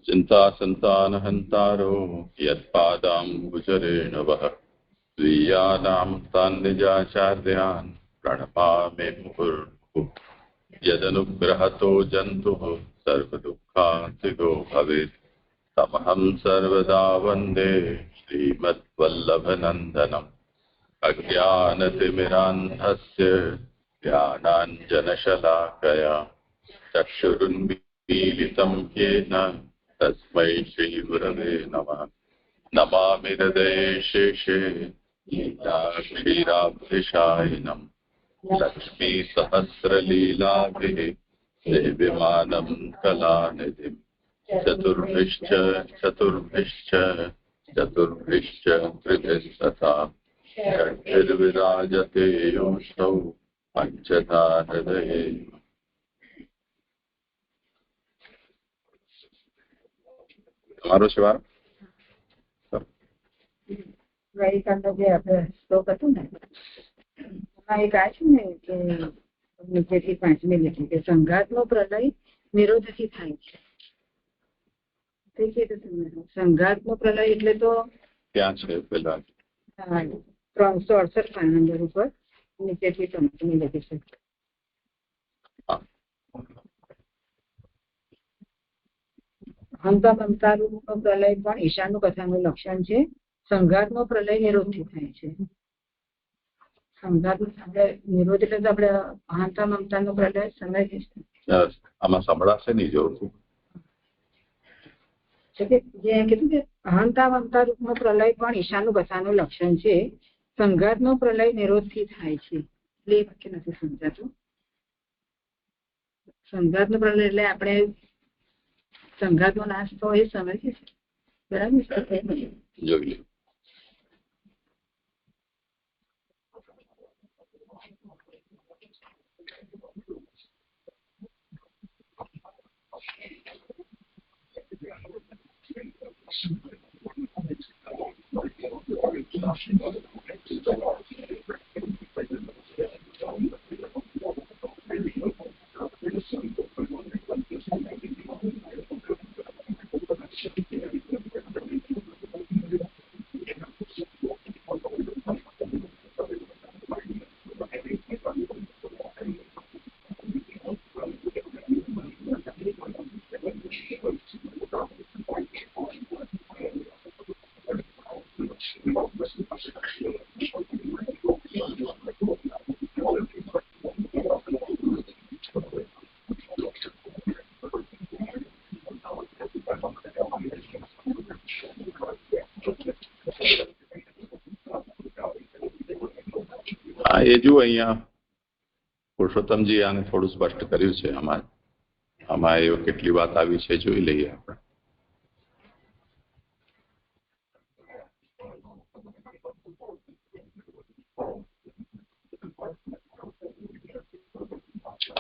चिंता संतानहंतारो यत्पादाम्बुजरेण वः स्वीयानां तान्निजाचार्यान् प्रणमामि मुहुर्मुहुः यदनुग्रहतो जन्तुः सर्वदुःखान्तिको भवेत् तमहं सर्वदा वन्दे श्रीमद्वल्लभनन्दनम् अज्ञानतिमिरान्धस्य ज्ञानाञ्जनशलाकया चक्षुरुन्मीलितं येन तस्मै श्रीगुरवे नमः। नमामि हृदये शेषे गीताक्षीराब्धिशायिनम् लक्ष्मीसहस्रलीलाभिः सेव्यमानं कलानिधिम् चतुर्भिश्च त्रिभिः तथा षड्भिर्विराजते योऽसौ पञ्चधा हृदये। તમારો સવાલ ગઈકાલનો જે આપણે શ્લોક હતું ને એમાં એક આ છે ને કે નીચેથી 5મી લીટી કે સંઘાતનો પ્રલય નિરોધથી થાય છે. સંઘાતનો પ્રલય એટલે તો ત્યાં છે પેલા 368 પાના નંબર ઉપર નીચેથી 5મી લીટી છે. હંતા મમતારૂપનો પ્રલય પણ ઈશાનું કથાનું લક્ષણ છે. સંઘાતનો પ્રલય નિરોધથી થાય છે. સંઘાત આપણે નિરોધ એટલે આપણે અહંતા મમતાનો પ્રલય સમજીશું. આમાં સંભળાશે નહીં જોતું જે કીધું કે અહંતા મમતા રૂપનો પ્રલય પણ ઈશાનું કથાનું લક્ષણ છે. સંઘાતનો પ્રલય નિરોધથી થાય છે. એટલે એ વાક્ય નથી સમજાતું. સંઘાતનો પ્રલય એટલે આપણે સંઘાતનો નાશ તો એ સમજીએ છીએ, બરાબર. જોઈ એ જુઓ અહીંયા પુરુષોત્તમજી આને થોડું સ્પષ્ટ કર્યું છે. આમાં એ કેટલી વાત આવી છે જોઈ લઈએ આપણે.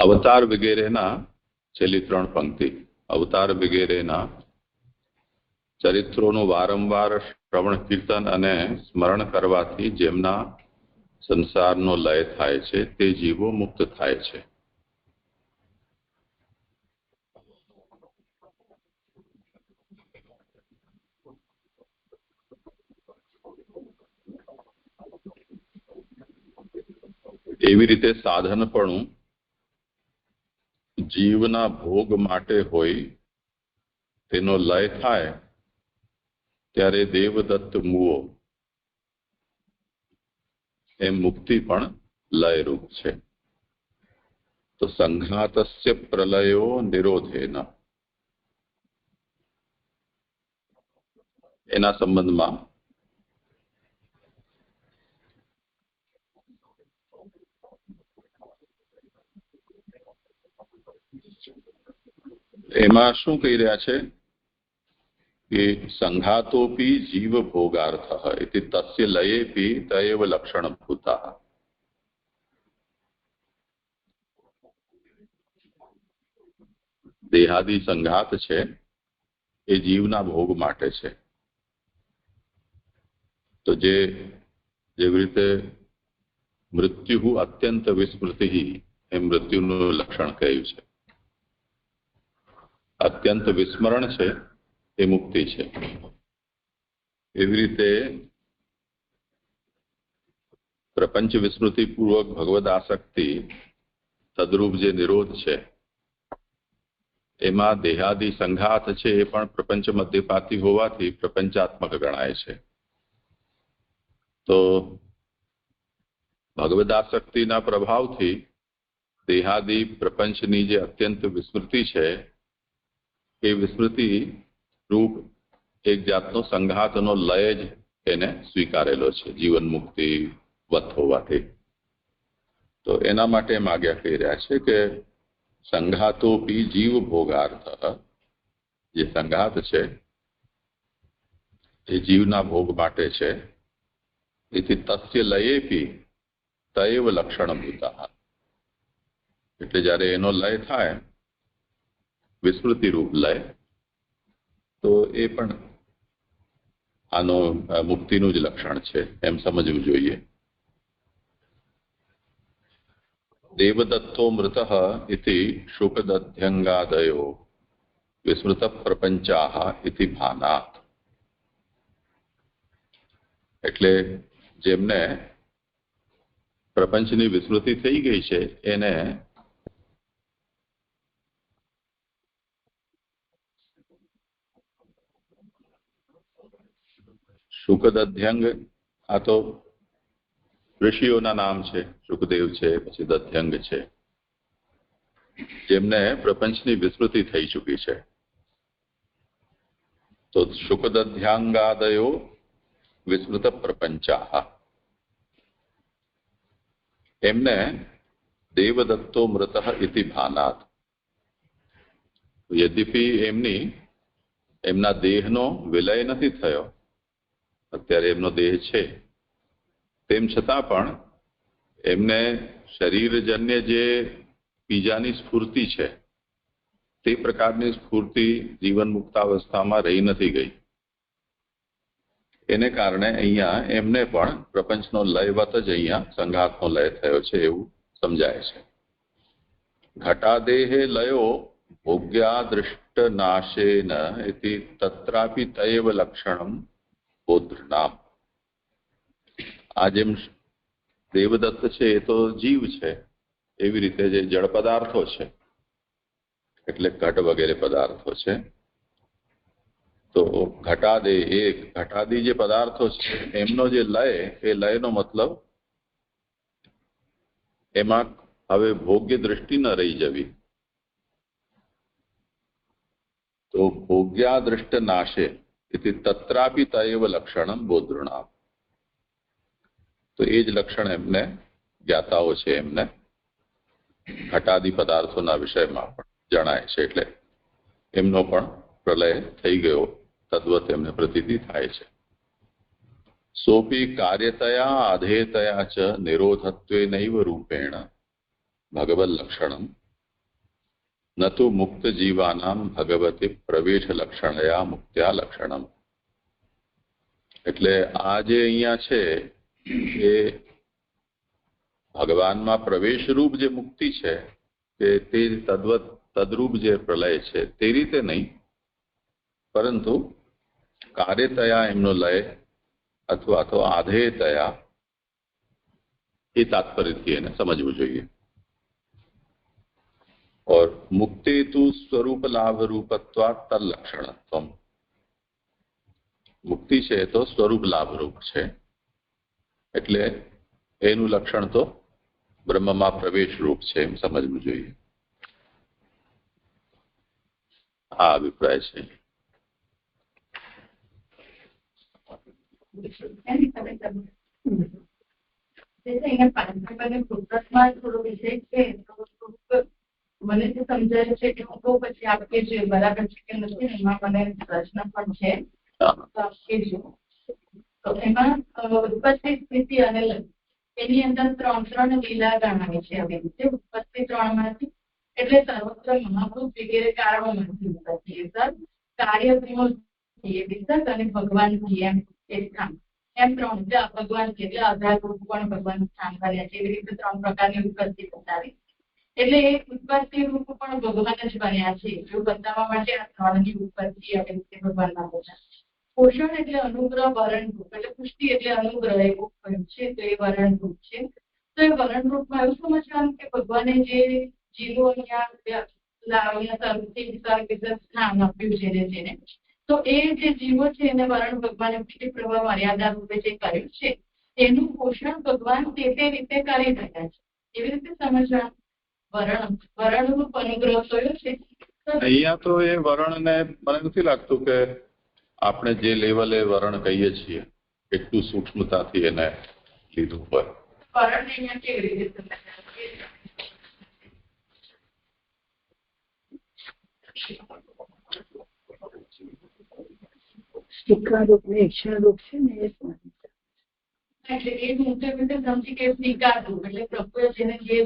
અવતાર વગેરેના છેલ્લી 3 પંક્તિ. અવતાર વગેરેના ચરિત્રોનું વારંવાર શ્રવણ કીર્તન અને સ્મરણ કરવાથી જેમના સંસારનો લય થાય છે તે જીવો મુક્ત થાય છે. એવી રીતે સાધનપણું જીવના ભોગ માટે હોય તેનો લય થાય ત્યારે દેવદત્ત મુઓ એમ મુક્તિ પણ લયરૂપ છે. તો સંઘાતસ્ય પ્રલયો નિરોધેન એના સંબંધમાં એમાં શું કહી રહ્યા છે કે સંઘાતોપી જીવ ભોગાર્થ ઇતિ તસ્ય લયેપી તયેવ લક્ષણભૂતા. દેહાદિ સંઘાત છે એ જીવના ભોગ માટે છે. તો જેવી રીતે મૃત્યુ અત્યંત વિસ્મૃતિ એ મૃત્યુનું લક્ષણ કહ્યું છે. અત્યંત વિસ્મરણ છે એ મુક્તિ છે. એવી રીતે પ્રપંચ વિસ્મૃતિપૂર્વક ભગવદ આસક્તિ તદરૂપ જે નિરોધ છે એમાં દેહાદિ સંઘાત છે એ પણ પ્રપંચ મધ્યપાતી હોવાથી પ્રપંચાત્મક ગણાય છે. તો ભગવદાસક્તિના પ્રભાવથી દેહાદિ પ્રપંચની જે અત્યંત વિસ્મૃતિ છે એ વિસ્મૃતિ રૂપ એક જાતનો સંઘાતનો લય જ એને સ્વીકારેલો છે જીવન મુક્તિ વત હોવાથી. તો એના માટે એમ આજ્ઞા કહી રહ્યા છે કે સંઘાતોપી જીવ ભોગાર્થ, જે સંઘાત છે એ જીવના ભોગ માટે છે. એથી તસ્ય લયેપી તૈવ લક્ષણભૂતા, એટલે જ્યારે એનો લય થાય વિસ્મૃતિ રૂપ લય, તો એ પણ આનો મુક્તિનું જ લક્ષણ છે એમ સમજવું જોઈએ. દેવદત્તો મૃત ઇતિ શુકદધ્યંગાદયો વિસ્મૃત પ્રપંચાહ ઇતિ ભાનાત. એટલે જેમને પ્રપંચની વિસ્મૃતિ થઈ ગઈ છે એને શુકદધ્યંગ, આ તો ઋષિઓના નામ છે, શુકદેવ છે, પછી દધ્યંગ છે, જેમને પ્રપંચની વિસ્મૃતિ થઈ ચૂકી છે. તો શુકદધ્યાંગાદયો વિસ્મૃત પ્રપંચા, એમને દેવદત્તો મૃત ઇતિ ભાનાત. યદ્યપિ એમના દેહનો વિલય નથી થયો, અત્યારે એમનો દેહ છે, તેમ છતાં પણ એમને શરીરજન્ય જે બીજાની સ્ફૂર્તિ છે તે પ્રકારની સ્ફૂર્તિ જીવન મુક્તાવસ્થામાં રહી નથી ગઈ. એને કારણે અહીંયા એમને પણ પ્રપંચનો લયવત જ અહીંયા સંઘાતનો લય થયો છે એવું સમજાય છે. ઘટાદેહે લયો ભોગ્યાદૃષ્ટ નાશેન ઇતિ તત્રાપી તૈવ લક્ષણમ બોધ્રનામ. આ જેમ દેવદત્ત છે એ તો જીવ છે, એવી રીતે જે જળ પદાર્થો છે એટલે ઘટ વગેરે પદાર્થો છે, તો ઘટાદી જે પદાર્થો છે એમનો જે લય, એ લયનો મતલબ એમાં હવે ભોગ્ય દૃષ્ટિ ન રહી જવી. તો ભોગ્યાદૃષ્ટ નાશે ઇતિ તત્રાપી તૈવ લક્ષણમ બોધૃણામ. તો એ જ લક્ષણ એમને જ્ઞાતાઓ છે એમને ઘટાદી પદાર્થોના વિષયમાં પણ જણાય છે. એટલે એમનો પણ પ્રલય થઈ ગયો તદ્વત એમને પ્રતીતિ થાય છે. સોપી કાર્યતયા આધેયતયા ચ નિરોધત્વેનૈવ રૂપેણ ભગવદ લક્ષણમ ન તો મુક્ત જીવાનામ ભગવતી પ્રવેશ લક્ષણયા મુક્ત્યા લક્ષણમ. એટલે આ જે અહીંયા છે એ ભગવાનમાં પ્રવેશરૂપ જે મુક્તિ છે તે તદરૂપ જે પ્રલય છે તે રીતે નહીં, પરંતુ કાર્યતયા એમનો લય અથવા તો આધેયતયા એ તાત્પર્યથી એને સમજવું જોઈએ. और मुक्ति तो स्वरूप लाभ रूपत्वात् तल्लक्षणत्वम. मुक्ति છે તો સ્વરૂપ લાભ રૂપ છે, એટલે એનું લક્ષણ તો બ્રહ્મમાં પ્રવેશ રૂપ છે એમ સમજવું જોઈએ. આ અભિપ્રાય છે. મને જે સમજાય છે કે હું પછી આપકે જે બરાબર છે કે નથી એમાં મને પ્રશ્ન પણ છે, તો આપ કહેજો. તો એમાં ઉત્પત્તિ સ્થિતિ અને લય એની અંદર ત્રણ લીલા ગણાય છે. આવી રીતે ઉત્પત્તિ 3 માંથી એટલે સર્વત્ર મહાભૂત વગેરે કારણોમાંથી ઉત્પત્તિ, સર કાર્યથી વિસર્ગ અને ભગવાનથી એ સ્થાન, એમ 3 ભગવાન એટલે આધારભૂત પણ ભગવાન સ્થાન કર્યા છે. એવી રીતે 3 પ્રકારની ઉત્પત્તિ બતાવી. એટલે એ ઉત્પત્તિ રૂપ પણ ભગવાન જ બન્યા છે એવું બતાવવા માટે આ ત્રણની ઉત્પત્તિ આવી રીતે ભગવાનના બોલ્યા. પોષણ એટલે અનુગ્રહ વરણરૂપ, એટલે પુષ્ટિ એટલે અનુગ્રહ એવું કહ્યું છે, તો એ વરણરૂપ છે. તો એ વરણરૂપમાં એવું સમજવાનું કે ભગવાને જે જીવો અહીંયા સ્થાન આપ્યું છે જેને, તો એ જે જીવો છે એને વરણ ભગવાને પુષ્ટિ પ્રવાહ મર્યાદા રૂપે જે કર્યું છે એનું પોષણ ભગવાન તે રીતે કરી રહ્યા છે. એવી રીતે સમજવાનું. વરણરૂપ અનુગ્રહ કયો છે? અહીંયા તો એ વરણને મને નથી લાગતું કે આપણે જે લેવલે વરણ કહીએ છીએ એટલું સૂક્ષ્મતાથી એને લીધું હોય. વરણ અહીંયા કેવી રીતે શિક્ષારૂપ ને ઈચ્છારૂપ છે ને એ એટલે એ હું તો રીતે સમજી કે સ્વીકારવું એટલે પ્રભુએ જેને જે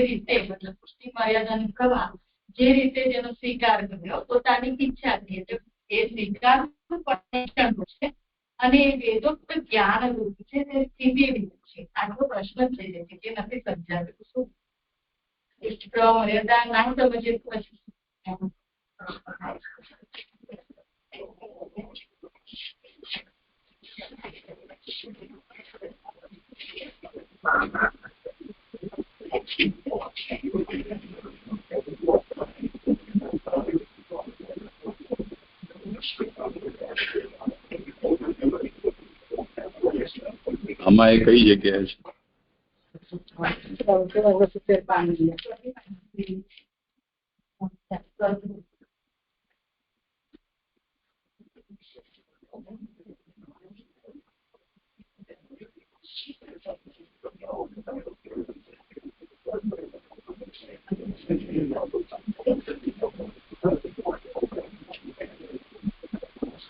રીતે મતલબ પુષ્ટિ મર્યાદાને કરવા જે રીતે જેનો સ્વીકાર કર્યો પોતાની ઈચ્છાથી, એટલે એ સ્વીકાર છે અને એ વેદોક્ત જ્ઞાન રૂપ છે તે સીધી રીતે છે. આટલો પ્રશ્ન થઈ જાય છે કે નથી સમજાવ્યું શું પુષ્ટિ પ્રવાહ મર્યાદા ના સમજીએ પછી આમાં એ કઈ જગ્યાએ છે?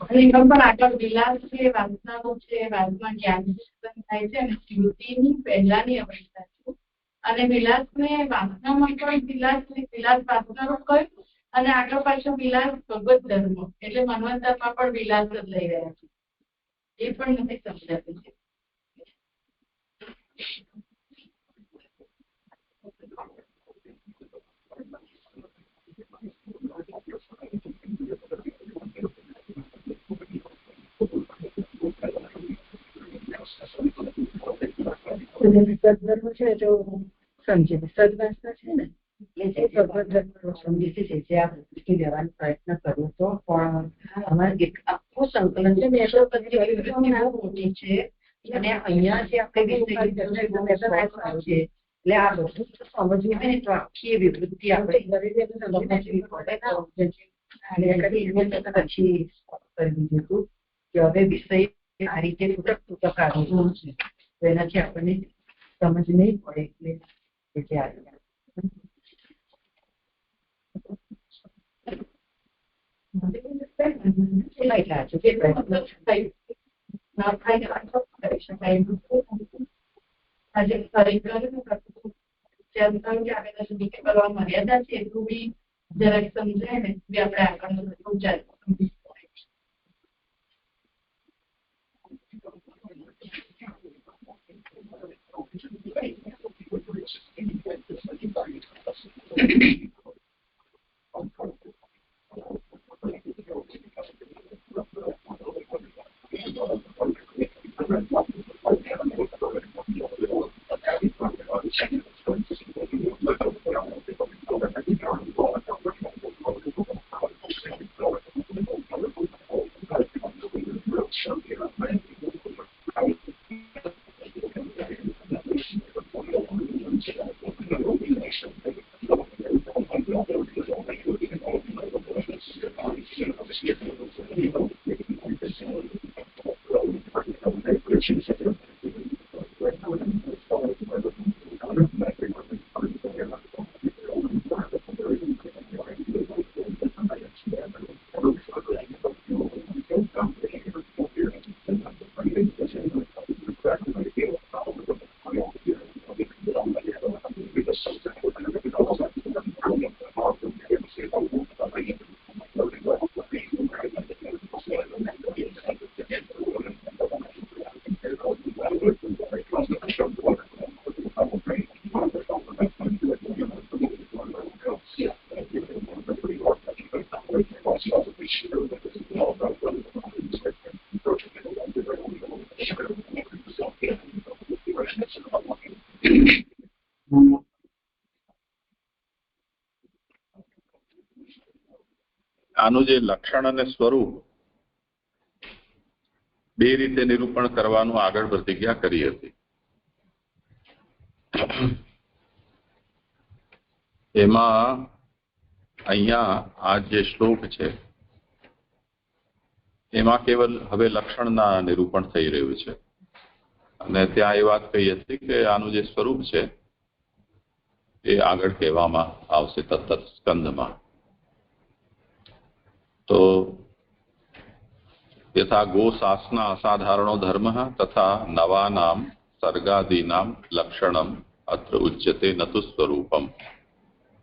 પાણી પણ આગળ વિલાસ છે, વાસનાઓ છે, વાસમાં જ્ઞાન થાય છે અને સ્મૃતિની પહેલાની અવસ્થા છે. અને વિલાસ ને વાસનામાં પણ વિલાસ વાસનાનો કહ્યું અને આગળ પાછળ વિલાસ ભગવત ધર્મ એટલે મનવંતરમાં પણ વિલાસ જ લઈ રહ્યા છે. એ પણ નથી સમજાતું છે. સદધર્મ છે તો સમજી સદવાસના છે ને એ ભગવત ધર્મ સમજી છે જે આ પુષ્ટિ દેવાનો પ્રયત્ન કર્યો હતો પણ અમારે આખું સંકલન છે ને બહુ મોટી છે અને અહીંયા જે આપણે છે એટલે આ બધું સમજવું હોય ને તો આખી વિવૃત્તિ આપણે સમજવી પડે. પછી કરી દીધું કે હવે વિષય આ રીતે તૂટક આવવાનું છે તો એનાથી આપણને સમજ નહીં પડે એટલે મર્યાદા છે એટલું બી જરાક સમજાય ને બી આપણે આગળ પહોંચાય. આનું જે લક્ષણ અને સ્વરૂપ બે રીતે નિરૂપણ કરવાનું આગળ પ્રતિજ્ઞા કરી હતી. એમાં અહીંયા આ જે શ્લોક છે એમાં કેવલ હવે લક્ષણના નિરૂપણ થઈ રહ્યું છે અને ત્યાં એ વાત કહી હતી કે આનું જે સ્વરૂપ છે એ આગળ કહેવામાં આવશે તત્ત સ્કંદમાં. તો यथा गो शासना असाधारणो धर्म तथा नवानाम सर्गादीनाम लक्षणम अत्र उच्यते नतु स्वरूपम.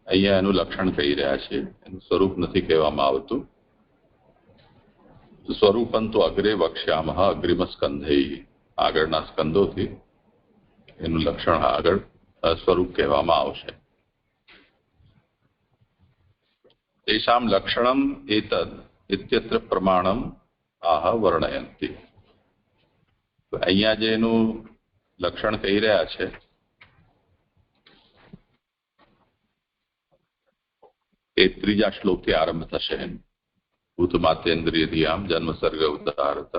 અહીંયા એનું લક્ષણ કહી રહ્યા છે, એનું સ્વરૂપ નથી કહેવામાં આવતું. સ્વરૂપં તો અગ્રે વક્ષ્યામઃ અગ્રિમ સ્કંધૈ, આગળના સ્કંદોથી એનું લક્ષણ આગળ સ્વરૂપ કહેવામાં આવશે. તેષામ લક્ષણમ એતદ ઇત્યત્ર પ્રમાણમ આહ વર્ણયંતી. અહીંયા જે એનું લક્ષણ કહી રહ્યા છે એ ત્રીજા શ્લોકથી આરંભ થશે. ભૂતમાત્યેન્દ્રિય ધિયામ જન્મ સર્ગ ઉદાહરત.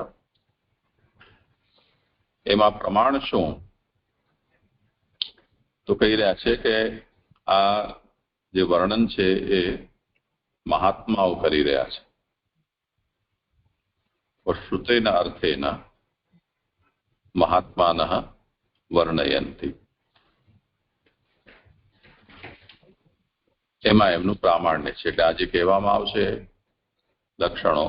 એમાં પ્રમાણ શું તો કહી રહ્યા છે કે આ જે વર્ણન છે એ મહાત્માઓ કરી રહ્યા છે. શ્રુતેન અર્થેન મહાત્માનઃ વર્ણયંતી. એમાં એમનું પ્રામાણ્ય છે કે આજે કહેવામાં આવશે લક્ષણો,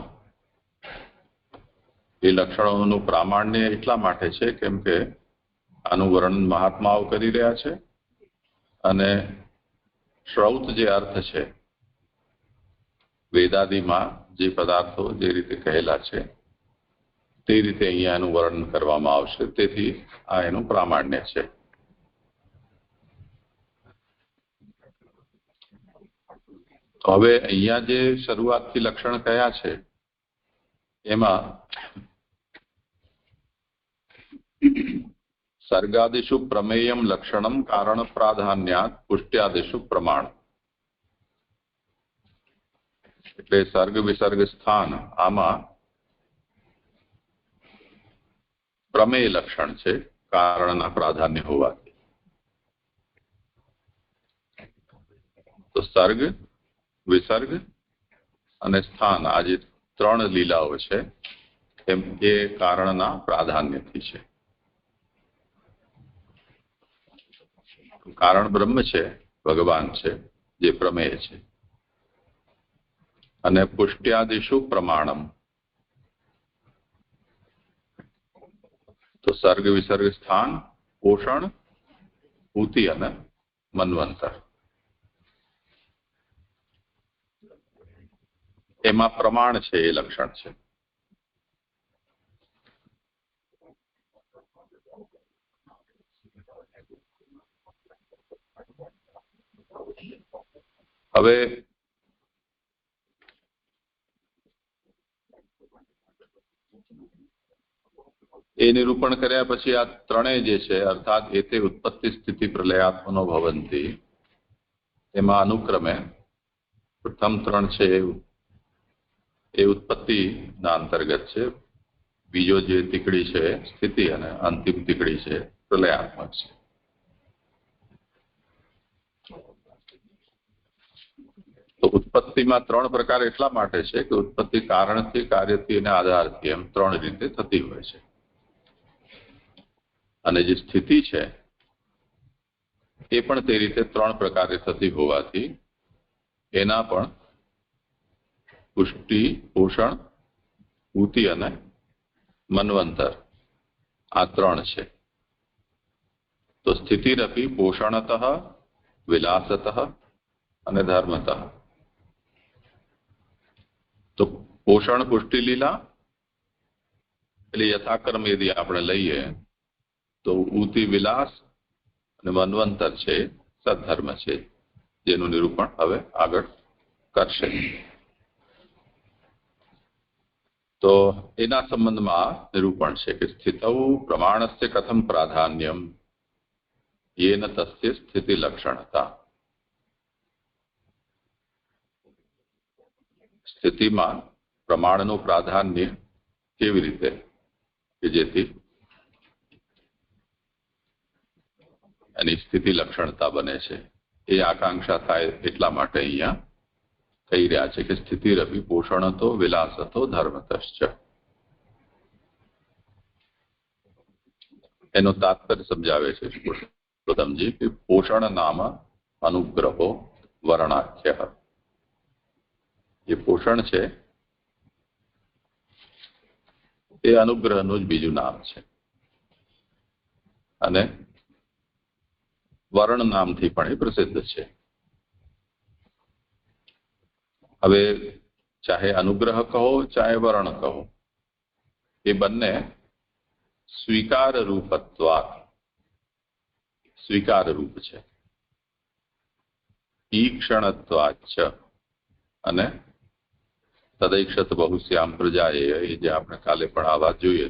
એ લક્ષણોનું પ્રામાણ્ય એટલા માટે છે કેમ કે આનું વર્ણન મહાત્માઓ કરી રહ્યા છે અને શ્રૌત જે અર્થ છે વેદાદિમાં જે પદાર્થો જે રીતે કહેલા છે તે રીતે અહીંયા એનું વર્ણન કરવામાં આવશે. તેથી આ એનું પ્રામાણ્ય છે. હવે અહીંયા જે શરૂઆતથી લક્ષણ કયા છે એમાં સર્ગાદિષુ પ્રમેયમ લક્ષણમ કારણ પ્રાધાન્યાત પુષ્ટ્યાદિષુ પ્રમાણ. એટલે સર્ગ વિસર્ગ સ્થાન આમાં પ્રમેય લક્ષણ છે કારણના પ્રાધાન્ય હોવાથી. તો સર્ગ વિસર્ગ અને સ્થાન આ જે ત્રણ લીલાઓ છે એમ એ કારણના પ્રાધાન્યથી છે. કારણ બ્રહ્મ છે, ભગવાન છે જે પ્રમેય છે. અને પુષ્ટ્યાદિષુ પ્રમાણમ, તો સર્ગ વિસર્ગ સ્થાન પોષણ પૂતિ અને મન્વંતર એમાં પ્રમાણ છે એ લક્ષણ છે. હવે એ નિરૂપણ કર્યા પછી આ ત્રણેય જે છે અર્થાત એતે ઉત્પત્તિ સ્થિતિ પ્રલયાત્મનો ભવંતી, એમાં અનુક્રમે પ્રથમ ત્રણ છે એ ઉત્પત્તિના અંતર્ગત છે, બીજો જે તીકડી છે સ્થિતિ અને અંતિમ તીકડી છે પ્રલયાત્મક છે. તો ઉત્પત્તિમાં ત્રણ પ્રકાર એટલા માટે છે કે ઉત્પત્તિ કારણથી, કાર્યથી અને આધારથી એમ ત્રણ રીતે થતી હોય છે. અને જે સ્થિતિ છે એ પણ તે રીતે ત્રણ પ્રકારે થતી હોવાથી એના પણ પુષ્ટિ, પોષણ, પૂતિ અને મન્વંતર આ ત્રણ છે. તો સ્થિતિરપી પોષણતઃ, વિલાસતઃ અને ધર્મતઃ. તો પોષણ પુષ્ટિ લીલા એટલે યથાક્રમ યદી આપણે લઈએ તો ઉતિ વિલાસ અને મન્વંતર છે સદ્ધર્મ છે, જેનું નિરૂપણ હવે આગળ કરશે. તો એના સંબંધમાં નિરૂપણ છે કે સ્થિતૌ પ્રમાણસ્ય કથમ પ્રાધાન્યમ येन तस्य स्थिति लक्षणता। સ્થિતિમાં પ્રમાણનું પ્રાધાન્ય કેવી રીતે કે જેથી એની સ્થિતિ લક્ષણતા બને છે, એ આકાંક્ષા થાય એટલા માટે અહીંયા કહી રહ્યા છે કે સ્થિતિરપી પોષણતો વિલાસતો ધર્મતશ્ચ. એનો તાત્પર્ય સમજાવે છે પુરુષોત્તમજી કે પોષણ નામ અનુગ્રહો વર્ણાખ્ય. જે પોષણ છે એ અનુગ્રહનું જ બીજું નામ છે અને વર્ણ નામથી પણ એ પ્રસિદ્ધ છે. હવે ચાહે અનુગ્રહ કહો ચાહે વર્ણ કહો, એ બંને સ્વીકાર રૂપત્વાત સ્વીકાર રૂપ છે. ઈક્ષણત્વાચ્ચ અને તદૈક્ષત બહુશ્યામ પ્રજાએ, એ જે આપણે કાલે પણ આ વાત જોઈએ,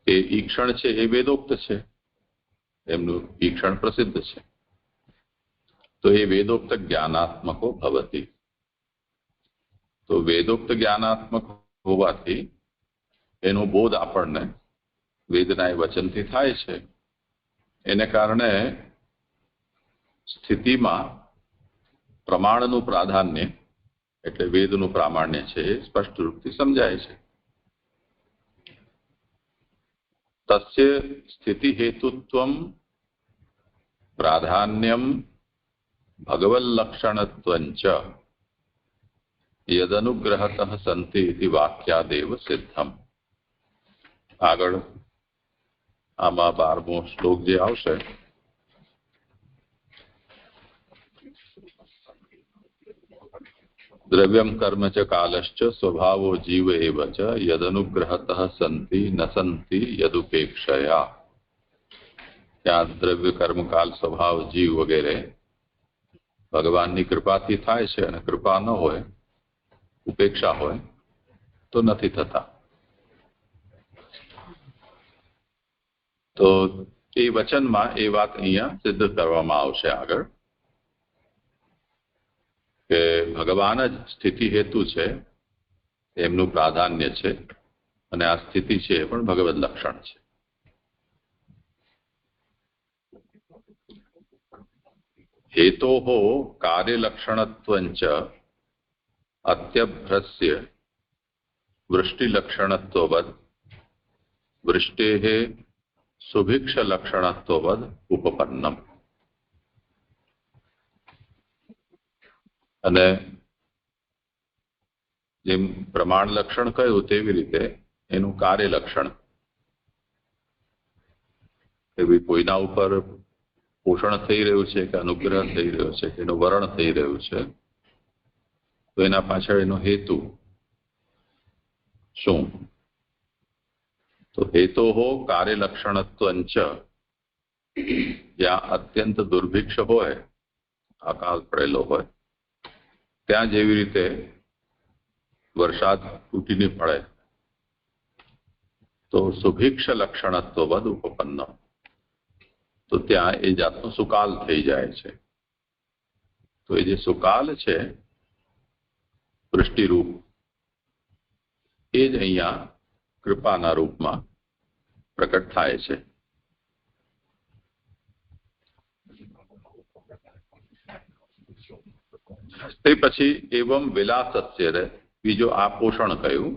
એ ઈક્ષણ છે એ વેદોક્ત છે, એમનું ઈક્ષણ પ્રસિદ્ધ છે. તો એ વેદોક્ત જ્ઞાનાત્મકો ભવતી. તો વેદોક્ત જ્ઞાનાત્મક હોવાથી એનો બોધ આપણને વેદના એ વચનથી થાય છે. એને કારણે સ્થિતિમાં પ્રમાણનું પ્રાધાન્ય એટલે વેદનું પ્રામાણ્ય છે એ સ્પષ્ટ રૂપથી સમજાય છે. તસ્ય સ્થિતિ હેતુત્વમ પ્રાધાન્યમ ભગવલ્લક્ષણત્વંચ યદનુગ્રહતઃ સંતિ ઇતિ વાક્યાદેવ સિદ્ધમ. આગળ આમાં 12મો શ્લોક જે આવશે, દ્રવ્યમ કર્મ ચ કાલશ્ચ સ્વભાવો જીવ એવ ચ યદનુગ્રહતઃ સંતિ ન સંતિ યદુપેક્ષયા. ત્યાં દ્રવ્ય કર્મ કાલ સ્વભાવ જીવ વગેરે ભગવાનની કૃપાથી થાય છે અને કૃપા ન હોય, ઉપેક્ષા હોય તો નથી થતા. તો એ વચનમાં એ વાત અહીંયા સિદ્ધ કરવામાં આવશે આગળ કે ભગવાન જ સ્થિતિ હેતુ છે, એમનું પ્રાધાન્ય છે અને આ સ્થિતિ છે એ પણ ભગવદ લક્ષણ છે. हेतोः कार्यलक्षणत्वञ्च अत्यभ्रस्य वृष्टिलक्षणत्ववद् वृष्टेः सुभिक्षलक्षणत्ववद् उपपन्नम्. અને જેમ પ્રમાણ લક્ષણ કહ્યું તેવી રીતે એનું કાર્ય લક્ષણ, એવી કોઈના ઉપર પોષણ થઈ રહ્યું છે કે અનુગ્રહ થઈ રહ્યો છે કે એનું વરણ થઈ રહ્યું છે, તો એના પાછળ એનો હેતુ શું? તો હેતોઃ કાર્યલક્ષણત્વંચ, જ્યાં અત્યંત દુર્ભિક્ષ હોય, અકાળ પડેલો હોય, ત્યાં જેવી રીતે વરસાદ તૂટીને પડે તો સુભિક્ષ લક્ષણત્વવદ ઉપપન્ન, તો ત્યાં એ જાતનો સુકાલ થઈ જાય છે. તો એ જે સુકાલ છે વૃષ્ટિરૂપ, એ જ અહીંયા કૃપાના રૂપમાં પ્રકટ થાય છે. તે પછી એવમ વિલાસસ્ય, બીજો આ પોષણ કહ્યું.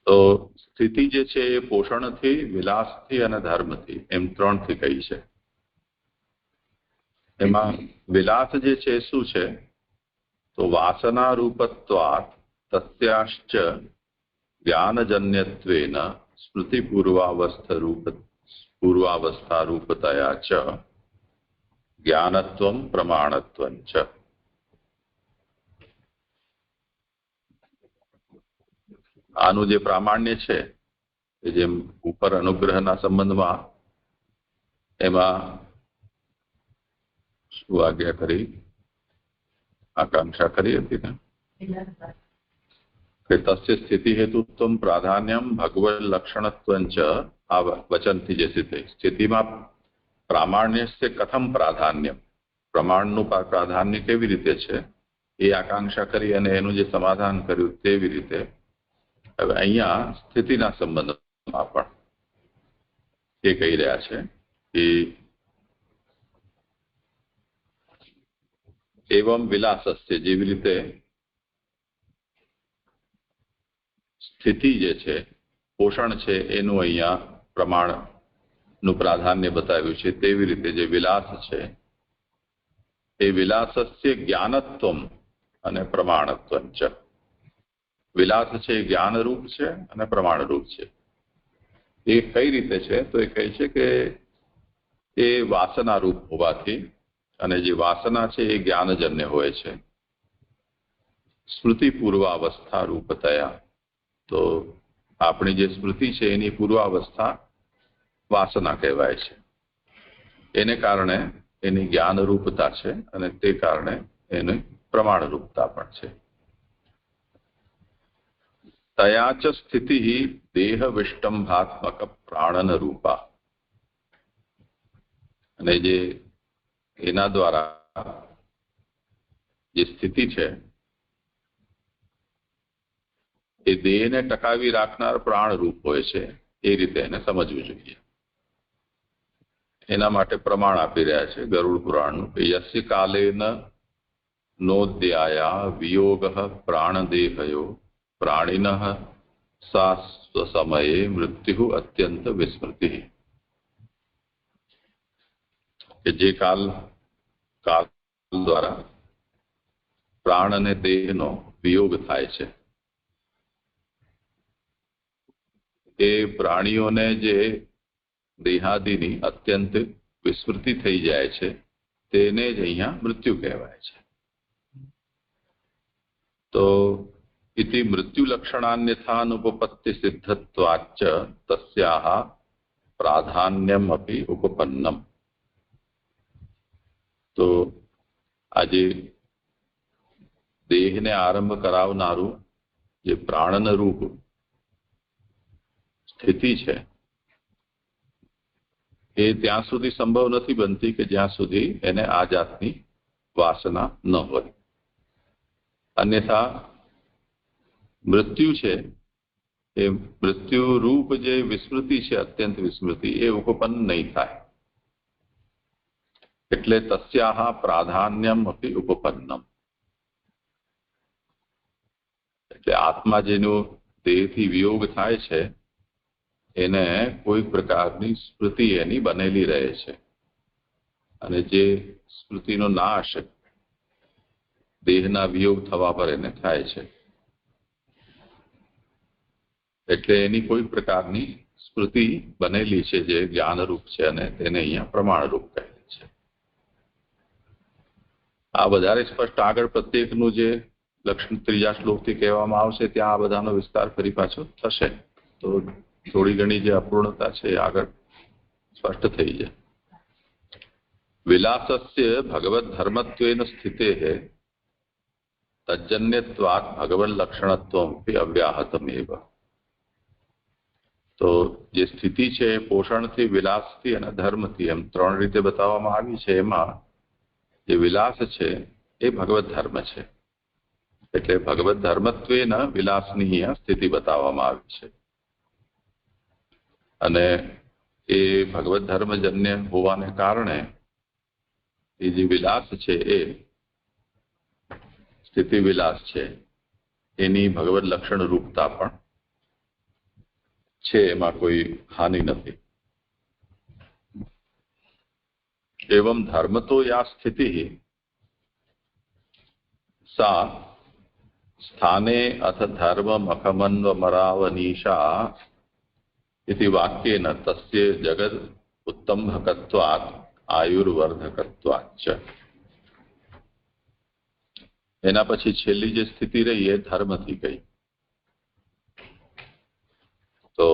તો સ્થિતિ જે છે એ પોષણથી, વિલાસથી અને ધર્મથી, એમ ત્રણથી કહી છે. એમાં વિલાસ જે છે શું છે? તો વાસના રૂપત્વાત તસ્યાશ્ચ જ્ઞાનજન્યત્વેન સ્મૃતિ પૂર્વાવસ્થા રૂપતયા ચ જ્ઞાનત્વમ પ્રમાણત્વં ચ. આનું જે પ્રામાણ્ય છે એ જેમ ઉપર અનુગ્રહના સંબંધમાં એમાં શું આજ્ઞા કરી? આકાંક્ષા કરી હતી ને કે તસ્ય સ્થિતિ હેતુત્વમ પ્રાધાન્યમ ભગવદ લક્ષણત્વંચ. આ વચનથી જે સ્થિતિમાં પ્રામાણ્યસ્ય કથમ પ્રાધાન્યમ, પ્રમાણનું પ્રાધાન્ય કેવી રીતે છે એ આકાંક્ષા કરી અને એનું જે સમાધાન કર્યું તેવી રીતે હવે અહીંયા સ્થિતિના સંબંધમાં પણ એ કહી રહ્યા છે કે એવમ વિલાસસ્ય, જેવી રીતે સ્થિતિ જે છે પોષણ છે એનું અહીંયા પ્રમાણનું પ્રાધાન્ય બતાવ્યું છે, તેવી રીતે જે વિલાસ છે એ વિલાસસ્ય જ્ઞાનત્વમ અને પ્રમાણત્વમ ચ. વિલાસ છે એ જ્ઞાનરૂપ છે અને પ્રમાણરૂપ છે. એ કઈ રીતે છે? તો એ કહે છે કે એ વાસનારૂપ હોવાથી, અને જે વાસના છે એ જ્ઞાનજન્ય હોય છે. સ્મૃતિ પૂર્વાવસ્થા રૂપતયા, તો આપણી જે સ્મૃતિ છે એની પૂર્વાવસ્થા વાસના કહેવાય છે. એને કારણે એની જ્ઞાનરૂપતા છે અને તે કારણે એની પ્રમાણરૂપતા પણ છે. તયા ચ સ્થિતિ દેહ વિષ્ટંભાત્મક પ્રાણન રૂપા, અને જે એના દ્વારા જે સ્થિતિ છે એ દેહને ટકાવી રાખનાર પ્રાણરૂપ હોય છે. એ રીતે એને સમજવું જોઈએ. એના માટે પ્રમાણ આપી રહ્યા છે ગરુડ પુરાણનું કે યસ્ય કાલેન નોદ્યાયા વિયોગ પ્રાણદેહયો પ્રાણિન સા સ્વસમયે મૃત્યુ અત્યંત વિસ્મૃતિ. કે જે કાલ દ્વારા પ્રાણ અને દેહનો વિયોગ થાય છે, એ પ્રાણીઓને જે દેહાદિની અત્યંત વિસ્મૃતિ થઈ જાય છે તેને જ અહીંયા મૃત્યુ કહેવાય છે. તો ઇતિ મૃત્યુ લક્ષણાન્યથાનુપપત્તિ સિદ્ધત્વાચ્ચ તસ્યાહ પ્રાધાન્યમ અપી ઉપપન્નમ. તો આજે દેહને આરંભ કરાવનારું જે પ્રાણન રૂપ સ્થિતિ છે એ ત્યાં સુધી સંભવ નથી બનતી કે જ્યાં સુધી એને આ જાતની વાસના ન હોય. અન્યથા મૃત્યુ છે એ મૃત્યુ રૂપ જે વિસ્મૃતિ છે, અત્યંત વિસ્મૃતિ, એ ઉપપન્ન નહીં થાય. એટલે તસ્યાહ પ્રાધાન્યમ અપી ઉપપન્નમ. એટલે આત્મા જેનું દેહથી વિયોગ થાય છે એને કોઈ પ્રકારની સ્મૃતિ એની બનેલી રહે છે, અને જે સ્મૃતિનો નાશ દેહના વિયોગ થવા પર એને થાય છે. એટલે એની કોઈ પ્રકારની સ્મૃતિ બનેલી છે જે જ્ઞાનરૂપ છે, અને તેને અહીંયા પ્રમાણરૂપ કહેલી છે. આ વધારે સ્પષ્ટ આગળ પ્રત્યેકનું જે લક્ષણ ત્રીજા શ્લોકથી કહેવામાં આવશે ત્યાં આ બધાનો વિસ્તાર ફરી પાછો થશે, તો થોડી ઘણી જે અપૂર્ણતા છે એ આગળ સ્પષ્ટ થઈ જાય. વિલાસસ્ય ભગવદ ધર્મત્વેન સ્થિતે તજ્જન્યત્વાત ભગવદ લક્ષણત્વમપી અવ્યાહતમેવ. તો જે સ્થિતિ છે એ પોષણથી, વિલાસથી અને ધર્મથી એમ ત્રણ રીતે બતાવવામાં આવી છે. એમાં જે વિલાસ છે એ ભગવદ ધર્મ છે. એટલે ભગવદ ધર્મત્વેન વિલાસની અહીંયા સ્થિતિ બતાવવામાં આવી છે, અને એ ભગવદ ધર્મજન્ય હોવાને કારણે એ જે વિલાસ છે એ સ્થિતિ વિલાસ છે એની ભગવદ લક્ષણ રૂપતા પણ છે, એમાં કોઈ હાનિ નથી. એવં ધર્મતો યા સ્થિતિ સા સ્થાને અથ ધર્મ મખમન્વમરાવનીશા इति वाक्येन तस्य जगद उत्तम्भकत्वात् आयुर्वर्धकत्वाच्च. એના પછી છેલ્લી જે સ્થિતિ રહી એ ધર્મથી ગઈ. તો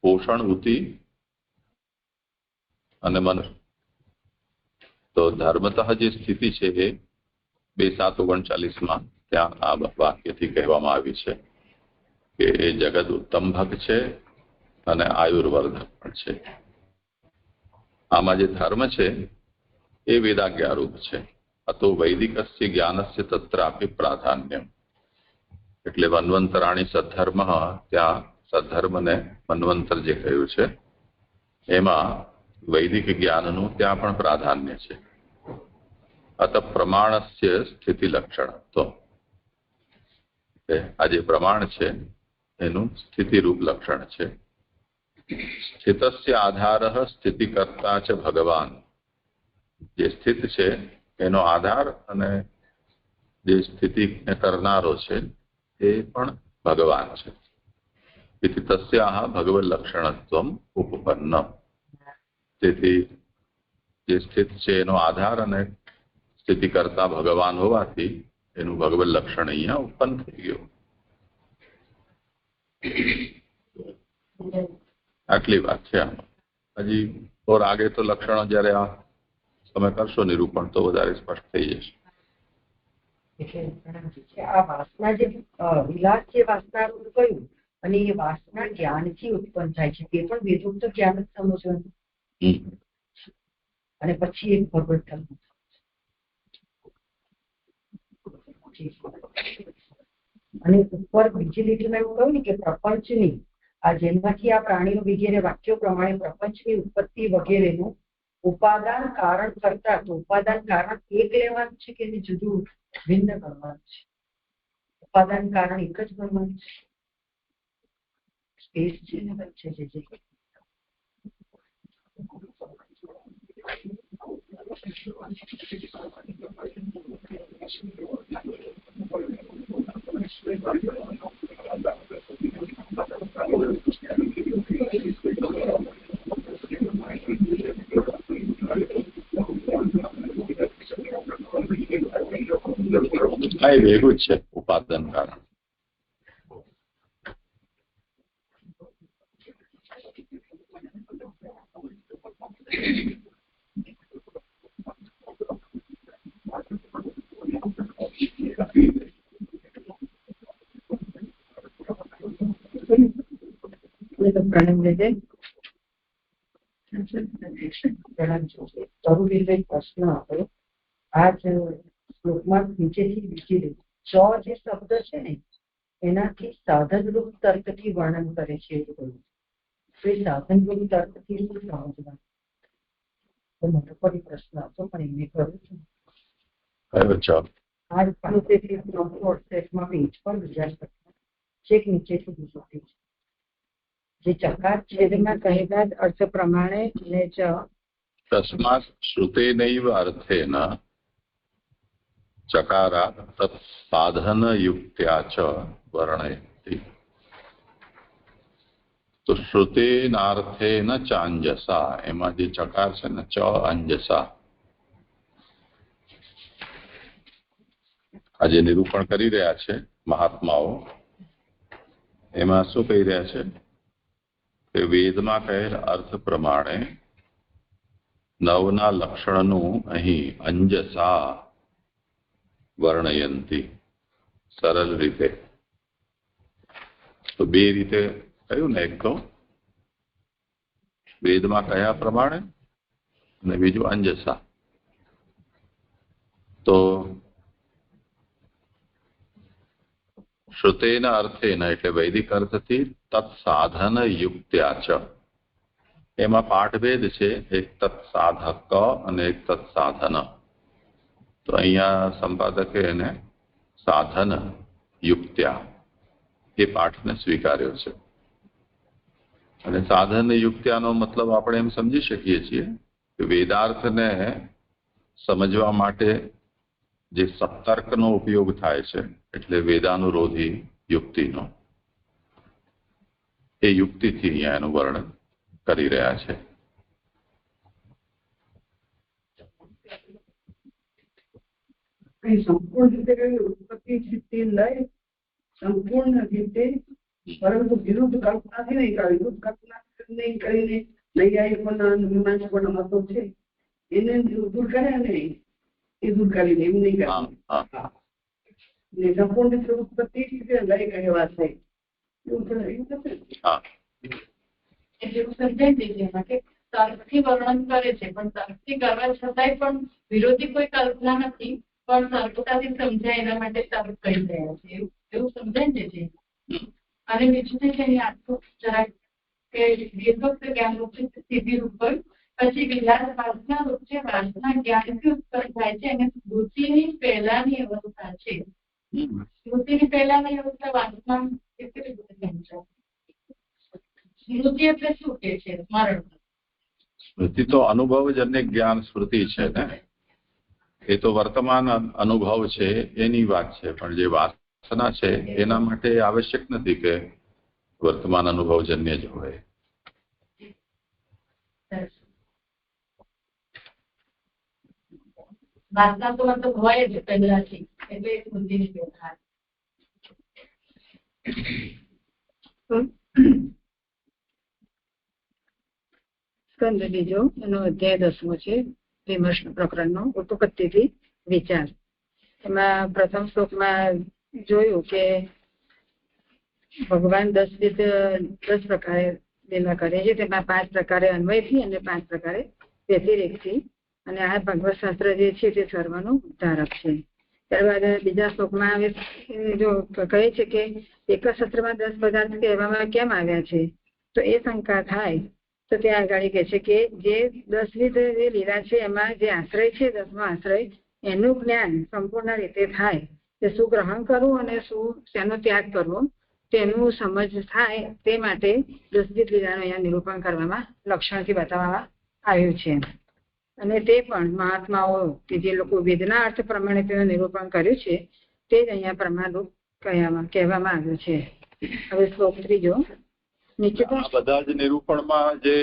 પોષણ ઉતિ અને મન તો ધર્મતઃ જે સ્થિતિ છે એ 2:739 ત્યાં આ વાક્યથી કહેવામાં આવી છે કે એ જગત ઉત્તમભક છે અને આયુર્વર્ધક પણ છે. આમાં જે ધર્મ છે એ વેદાજ્ઞારૂપ છે. અતો વૈદિકસ્ય જ્ઞાનસ્ય તત્રાપી પ્રાધાન્યમ. એટલે મન્વંતરાણી સદ્ધર્મ, ત્યાં સદ્ધર્મને મન્વંતર જે કહ્યું છે એમાં વૈદિક જ્ઞાનનું ત્યાં પણ પ્રાધાન્ય છે. અત પ્રમાણસ્ય સ્થિતિ લક્ષણ. તો આ જે પ્રમાણ છે એનું સ્થિતિરૂપ લક્ષણ છે. સ્થિતસ્ય આધારઃ સ્થિતિકર્તા ચ ભગવાન. જે સ્થિત છે એનો આધાર અને જે સ્થિતિને કરનારો છે એ પણ ભગવાન છે. તેથી તસ્યાહ ભગવદ લક્ષણત્વમ ઉપપન્ન. તેથી જે સ્થિત છે એનો આધાર અને સ્થિતિ કરતા ભગવાન હોવાથી એનું ભગવદ લક્ષણ અહીંયા ઉત્પન્ન થઈ ગયું. આટલી વાત છે આમાં. હજી ઓર આગે તો લક્ષણો જયારે આ તમે કરશો નિરૂપણ તો વધારે સ્પષ્ટ થઈ જશે. એટલે આ વાસના જે વિલાસ જે વાસના કહ્યું અને એ વાસના જ્ઞાનથી ઉત્પન્ન થાય છે તે પણ વેદોક્ત જ્ઞાન જ સમજવાનું અને પછી એક ભગવત ધર્મ. અને ઉપર બીજી લીટીમાં એવું કહ્યું ને કે પ્રપંચની આ જેમાંથી આ પ્રાણીઓ વગેરે વાક્યો પ્રમાણે પ્રપંચની ઉત્પત્તિ વગેરેનું ઉપાદાન કારણ કરતા, તો ઉપાદાન કારણ એક લેવાનું છે કે એને જુદું ભિન્ન કરવાનું છે? ઉપાદાન કારણ એક જ કરવાનું છે. સ્પેસ છે ને વચ્ચે જે હા એ ભેગું જ છે ઉપાદાન કારણ. પ્રણવ લેજે તરુવીર પ્રશ્ન આપણો આ જ શ્લોકમાં નીચેથી બીજી રીત ચ જે શબ્દ છે ને એનાથી સાધનરૂપ તર્કથી વર્ણન કરે છે એવું કહ્યું. તો એ સાધનરૂપ તર્કથી શું સમજવાનું? તો મને ફરી પ્રશ્ન હતો પણ એમને કહ્યું છું આ સેટમાં પેજ પર બીજા ચેક નીચેથી બીજું પેજ જે ચકાર છે એમાં કહેલા અર્થ પ્રમાણે ને ચ તસ્માત શ્રુતેનૈવ અર્થેન ચકારા તત્ સાધનયુક્ત્યા ચ વર્ણયતિ. તો શ્રુતેનાર્થેન ચાંજસા, એમાં જે ચકાર છે ને ચ અંજસા, આ જે નિરૂપણ કરી રહ્યા છે મહાત્માઓ એમાં શું કહી રહ્યા છે કે વેદમાં કહેલ અર્થ પ્રમાણે નવના લક્ષણનું અહીં અંજસા વર્ણયંતી, સરળ રીતે. તો બે રીતે કહ્યું ને, એક તો વેદમાં કયા પ્રમાણે અને બીજું અંજસા. તો શ્રુતેના અર્થેના એટલે વૈદિક અર્થથી તત્સાધન યુક્ત્યા ચ, એમાં પાઠભેદ છે, એક તત્સાધક અને એક તત્સાધન. તો અહીંયા સંપાદકે એને સાધન યુક્ત્યા એ પાઠને સ્વીકાર્યો છે. અને સાધન યુક્ત્યાનો મતલબ આપણે એમ સમજી શકીએ છીએ કે વેદાર્થને સમજવા માટે જે સત્તર્કનો ઉપયોગ થાય છે એટલે વેદાનુરોધી યુક્તિનો, એ યુક્તિથી અહીંયા એનું વર્ણન કરી રહ્યા છે. સંપૂર્ણ રીતે ઉત્પત્તિ સ્થિતિ લઈ સંપૂર્ણ રીતે, પરંતુ વિરુદ્ધ કલ્પનાથી નહીં, વિરુદ્ધ કલ્પના નહીં કરીને નૈયાયિકોના મીમાંસકોના મતો છે એને દૂર કર્યા નહીં, એ દૂર કરીને એમ નહીં હા કરવું. હા ને સંપૂર્ણ ઉત્પત્તિ લય કહેવા થાય એવું નથી ને? હા એટલે એવું સમજાય છે જેમાં કે તર્કથી વર્ણન કરે છે, પણ તર્કથી કરવા છતાંય પણ વિરોધી કોઈ કલ્પના નથી, પણ સરળતાથી સમજાય એના માટે તર્ક કરી રહ્યા છે, એવું સમજાય છે. અને બીજું છે કે અહીં આખું જરાક કે દીર્ઘોક્ત જ્ઞાન રૂપ છે સીધી રૂપ પર, પછી વિલાસ વાસના રૂપ છે, વાસના જ્ઞાનથી ઉત્પન્ન થાય છે અને સ્મૃતિની પહેલાની અવસ્થા છે. સ્મૃતિની પહેલાની અવસ્થા વાસના કેવી રીતે સમજાય? સ્મૃતિ એટલે શું કે છે? સ્મરણ. સ્મૃતિ તો અનુભવજન્ય જ્ઞાન સ્મૃતિ છે ને, એ તો વર્તમાન અનુભવ છે એની વાત છે, પણ જે વાસના છે એના માટે આવશ્યક નથી કે વર્તમાન અનુભવજન્ય જ હોય. વાસના તો મતલબ હોય જ પહેલાથી, એટલે સ્મૃતિની પહેલા. સ્કંદ બીજો એનો અધ્યાય 10મો છે, વિમર્શ પ્રકરણનો ઉત્પત્તિથી વિચાર. એમાં પ્રથમ શ્લોકમાં જોયું કે ભગવાન 10 પ્રકારે લીલા કરે છે, તેમાં 5 પ્રકારે અન્વયથી અને 5 પ્રકારે વ્યતિરેકથી, અને આ ભગવત શાસ્ત્ર જે છે તે સર્વનું ઉદ્ધારક છે. ત્યારબાદ બીજા શ્લોકમાં જો કહે છે કે એક જ સત્રમાં 10 પદાર્થ કહેવામાં કેમ આવ્યા છે, તો એ શંકા થાય તો ત્યાં આગળ કહે છે કે જે 10વિધ જે લીલા છે એમાં જે આશ્રય છે, 10મો આશ્રય, એનું જ્ઞાન સંપૂર્ણ રીતે થાય, તે શું ગ્રહણ કરવું અને શું શેનો ત્યાગ કરવો તેનું સમજ થાય, તે માટે 10વિધ લીલાનું અહીંયા નિરૂપણ કરવામાં લક્ષણથી બતાવવામાં આવ્યું છે. અને તે પણ મહાત્માઓ કે જે લોકો વેદના અર્થ પ્રમાણે તેનું નિરૂપણ કર્યું છે તે જ અહીંયા પ્રમાણરૂપ કહેવામાં આવ્યું છે. હવે શ્લોક 3 નીચે આ બધા જ નિરૂપણમાં જે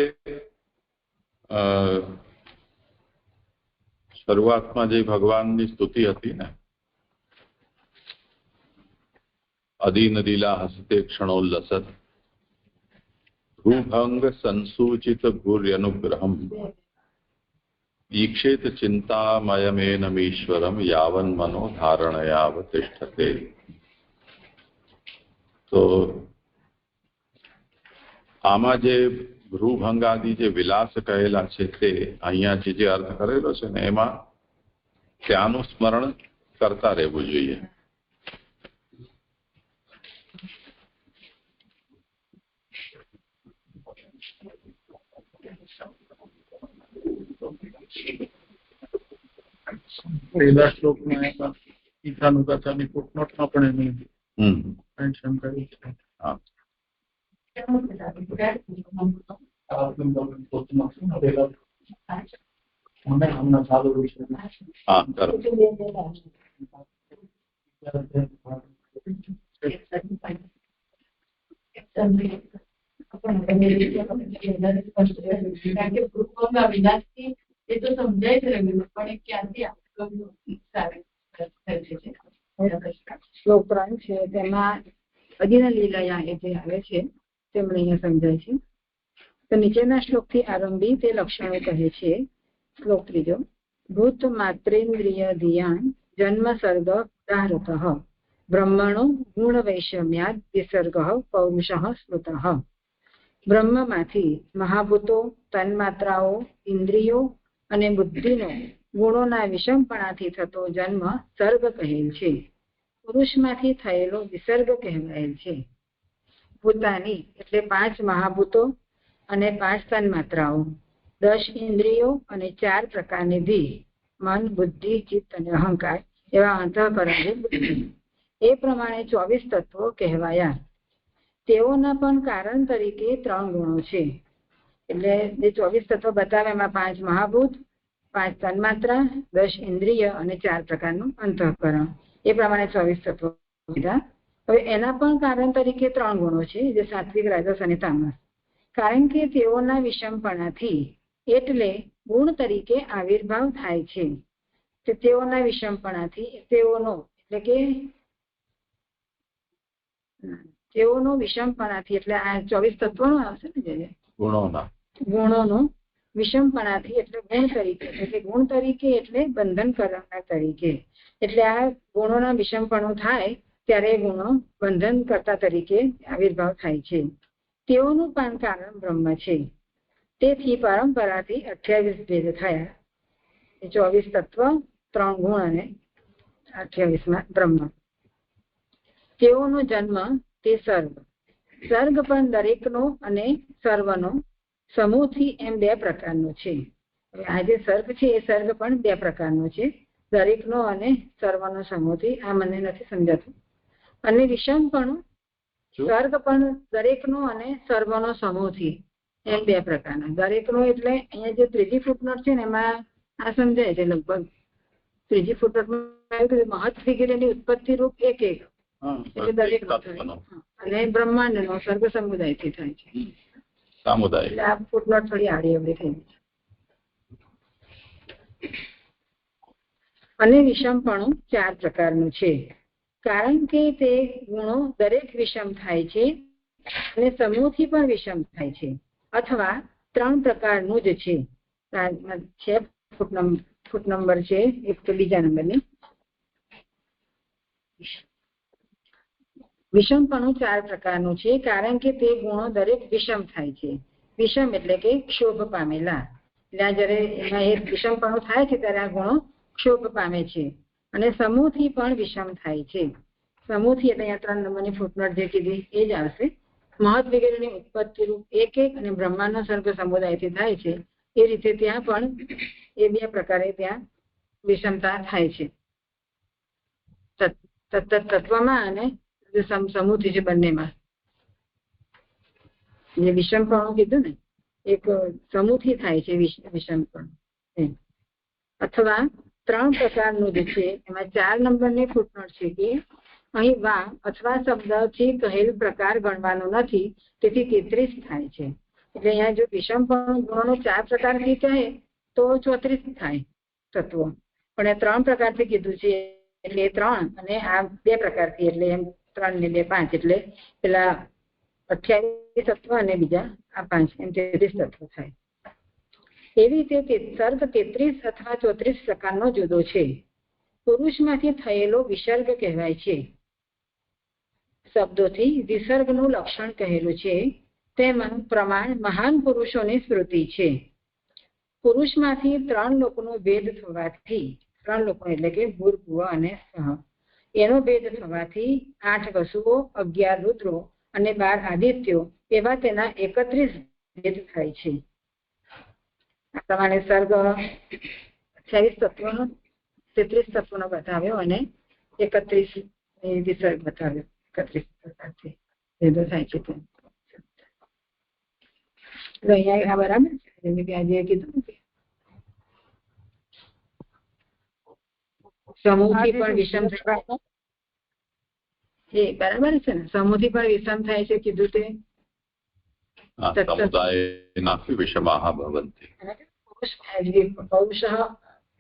શરૂઆતમાં જે ભગવાનની સ્તુતિ હતી ને, અદીન લીલા હસ્તે ક્ષણોલ્લસત ભૂભંગ સંસૂચિત ભૂર્યનુગ્રહમ ઈક્ષેત ચિંતામયમેનમીશ્વરમ યાવન મનો ધારણયાવતિષ્ઠતે. તો આમાં જે ભ્રૂભંગાદી જે વિલાસ કહેલા છે તે અહીંયા જે અર્થ કરેલો છે ને એમાં ત્યાંનું સ્મરણ કરતા રહેવું જોઈએ. પહેલા શ્લોકમાં ગીતાનું કથાની ફૂટનોટમાં પણ એની મેન્શન કર્યું છે. હા હમણાં ચાલુ વિશે હા કરો. વિલાસથી એ તો સમજાય જ રહ્યું, પણ એ ક્યાંથી શ્લોક 3 છે તેમાં અદીન લીલા એ જે આવે છે તેમણે અહીંયા સમજાય છે. તો નીચેના શ્લોકથી આરંભી તે લક્ષણો કહે છે. શ્લોક 3 ભૂત માત્રેન્દ્રિય ધિયાન જન્મ સર્ગ ઉદાહરત બ્રહ્મણો ગુણ વૈષમ્યાદ વિસર્ગ પૌરુષ સ્મૃત. બ્રહ્મમાંથી મહાભૂતો, તન્માત્રાઓ, ઇન્દ્રિયો અને બુદ્ધિનો ગુણોના વિષમપણાથી થતો જન્મ સર્ગ કહેલ છે. પુરુષમાંથી થયેલો વિસર્ગ કહેવાયેલ છે. ભૂતાની એટલે 5 મહાભૂતો અને 5 તન્માત્રાઓ, 10 ઇન્દ્રિયો અને 4 પ્રકારની ધી, મન, બુદ્ધિ, ચિત્ત અને અહંકાર એવા અંતઃકરણ બુદ્ધિ, એ પ્રમાણે 24 તત્વો કહેવાયા. તેઓના પણ કારણ તરીકે 3 ગુણો છે. એટલે જે 24 તત્વો બતાવે એમાં 5 મહાભૂત, 5 તન્માત્રા, 10 ઇન્દ્રિય અને 4 પ્રકારનું અંતઃકરણ, એ પ્રમાણે 24 તત્વો કીધા. હવે એના પણ કારણ તરીકે 3 ગુણો છે, જે સાત્વિક, રાજસ અને તામસ. કારણ કે તેઓના વિષમપણાથી એટલે ગુણ તરીકે આવિર્ભાવ થાય છે. તેઓના વિષમપણાથી તેઓનો એટલે કે તેઓનો વિષમપણાથી એટલે આ 24 તત્વોનો આવશે ને, જે ગુણોનો વિષમપણાથી એટલે ગુણ તરીકે, એટલે કે ગુણ તરીકે એટલે બંધન કરનાર તરીકે. એટલે આ ગુણોના વિષમપણું થાય ત્યારે ગુણો બંધન કરતા તરીકે આવિર્ભાવ થાય છે. તેઓનું પણ કારણ બ્રહ્મ છે. તેથી પરંપરાથી 28 ભેદ થયા. 24 તત્વ, 3 ગુણ અને 28માં બ્રહ્મ. તેઓનો જન્મ તે સર્ગ. સર્ગ પણ દરેકનો અને સર્વનો સમૂહથી એમ 2 પ્રકારનો છે. આ જે સર્ગ છે એ સર્ગ પણ 2 પ્રકારનો છે, દરેકનો અને સર્વનો સમૂહથી. આ મને નથી સમજાતું. અને વિષમપણું સર્ગ પણ દરેકનો અને સર્વનો સમૂહથી એમ 2 પ્રકારના. દરેકનો એટલે અહીંયા જે ત્રીજી ફૂટનોટ છે ને એમાં આ સમજાય છે લગભગ. ત્રીજી ફૂટનોટમાં મહત વગેરેની ઉત્પત્તિ રૂપ એક એટલે દરેક અને બ્રહ્માંડ નો સર્ગ સમુદાયથી થાય છે. એટલે આ ફૂટનોટ થોડી આડી અવળી થઈ છે. અને વિષમપણું 4 પ્રકારનું છે, કારણ કે તે ગુણો દરેક વિષમ થાય છે અને સમૂહથી પણ વિષમ થાય છે, અથવા 3 પ્રકારનું જ છે. ફૂટ નંબર છે એક તો બીજા નંબરની. વિષમપણું 4 પ્રકારનું છે, કારણ કે તે ગુણો દરેક વિષમ થાય છે. વિષમ એટલે કે ક્ષોભ પામેલા. એટલે જયારે એમાં એક વિષમપણું થાય છે ત્યારે આ ગુણો ક્ષોભ પામે છે અને સમૂહથી પણ વિષમ થાય છે. સમૂહથી એટલે અહીંયા 3 નંબરની ફૂટનોટ જે કીધી એ જ આવશે. મહત વગેરેની ઉત્પત્તિ રૂપ એક અને બ્રહ્માંડનો સર્ગ સમુદાયથી થાય છે. એ રીતે ત્યાં પણ એ 2 પ્રકારે ત્યાં વિષમતા થાય છે, તત્વમાં અને સમૂહથી છે બંનેમાં. જે વિષમપણું કીધું ને એક સમૂહથી થાય છે વિષમપણું. અથવા 3 પ્રકારનું જે છે એમાં 4 નંબરની ફૂટનોટ છે કે અહીં વા અથવા શબ્દથી કહેલ પ્રકાર ગણવાનો નથી, તેથી 33 થાય છે. એટલે અહીંયા જો વિષમપણું ગુણોનો 4 પ્રકારથી કહે તો 34 થાય તત્વો, પણ એ 3 પ્રકારથી કીધું છે એટલે 3 અને આ 2 પ્રકારથી એટલે એમ 3 ને 2 5 એટલે પેલા 28 તત્વ અને બીજા આ 5 એમ 33 તત્વ થાય. એવી રીતે સર્ગ 33 અથવા 34 પ્રકારનો જુદો છે. પુરુષમાંથી થયેલો વિસર્ગ કહેવાય છે. શબ્દોથી વિસર્ગનું લક્ષણ કહેલું છે. તેમાં પ્રમાણ મહાન પુરુષોની સ્મૃતિ છે. પુરુષમાંથી 3 લોકોનો ભેદ થવાથી, 3 લોકો એટલે કે ભૂર, ભુવ અને સહ, એનો ભેદ થવાથી 8 વસુઓ, 11 રુદ્રો અને 12 આદિત્યો એવા તેના 31 ભેદ થાય છે. આ પ્રમાણે સર્ગ 28 તત્વોનો 33 તત્વોનો બતાવ્યો અને 31 વિસર્ગ બતાવ્યો. 31 પ્રકારથી ભેદો થાય છે. અહીંયા બરાબર છે. આજે કીધું સમૂહથી પણ વિષમ થાય એ બરાબર છે ને. સમૂહથી પણ વિષમ થાય છે કીધું તે.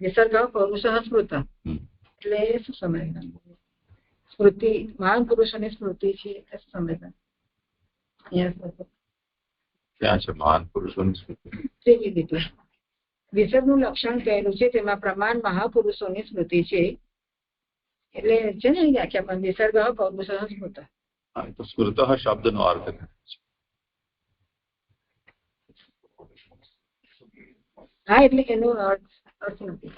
વિસર્ગ પૌરુષ સ્મૃત એટલે શું સમય સ્મૃતિ, મહાન પુરુષોની સ્મૃતિ છે સમય. વિસર્ગનું લક્ષણ કહેલું છે, તેમાં પ્રમાણ મહાપુરુષોની સ્મૃતિ છે. એટલે છે ને વ્યાખ્યા પણ વિસર્ગ પૌરુષ સ્મૃત. સ્મૃત શબ્દનો અર્થ હા, એટલે એનો અર્થ નથી.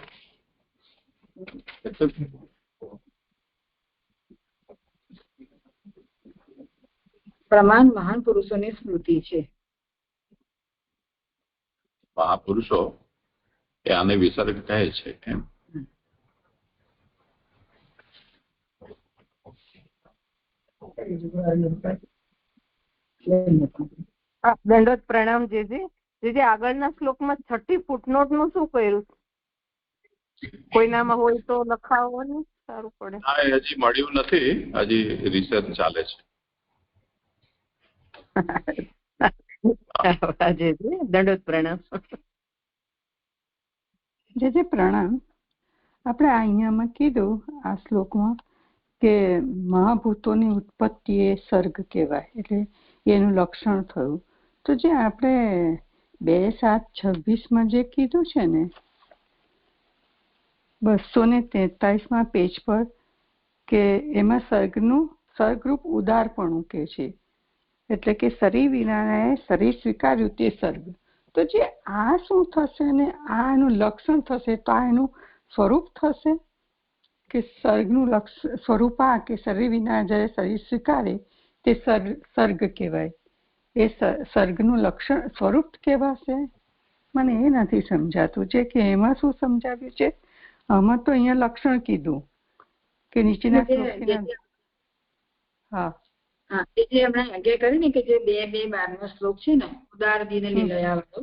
પ્રમાણ મહાન પુરુષોની સ્મૃતિ છે. મહાપુરુષો એ આને વિસર્ગ કહે છે એમ. દંડોત પ્રણામ. જે આગળના શ્લોકમાં 6 ફૂટનોટ નું શું કર્યું? કોઈનામાં હોય તો લખાવો ને, સારું પડે. હજી મળ્યું નથી, હજી રિસર્ચ ચાલે છે. દંડોત પ્રણામ. જે પ્રણામ. આપણે અહીંયામાં કીધું આ શ્લોકમાં કે મહાભૂતોની ઉત્પત્તિ એ સર્ગ કહેવાય, એટલે એનું લક્ષણ થયું. તો જે આપણે 2:7:26 જે કીધું છે ને 243 પેજ પર કે એમાં સર્ગરૂપ ઉદારપણું કે છે, એટલે કે શરીર વિનાએ શરીર સ્વીકાર્યું તે સર્ગ. તો જે આ શું થશે ને આ એનું લક્ષણ થશે, તો આ એનું સ્વરૂપ થશે કે સર્ગનું સ્વરૂપ આ કે શરીર વિના જ્યારે શરીર સ્વીકારે તે સર્ગ કહેવાય, એ સર્ગનું લક્ષણ સ્વરૂપ કહેવાશે. મને એ નથી સમજાતું છે કે એમાં શું સમજાવ્યું છે. આમાં તો અહીંયા લક્ષણ કીધું કે નીચેના હા એ જે હમણાં આજ્ઞા કરી ને કે જે 2:12 શ્લોક છે ને ઉદાર દિને લીલા વાળો,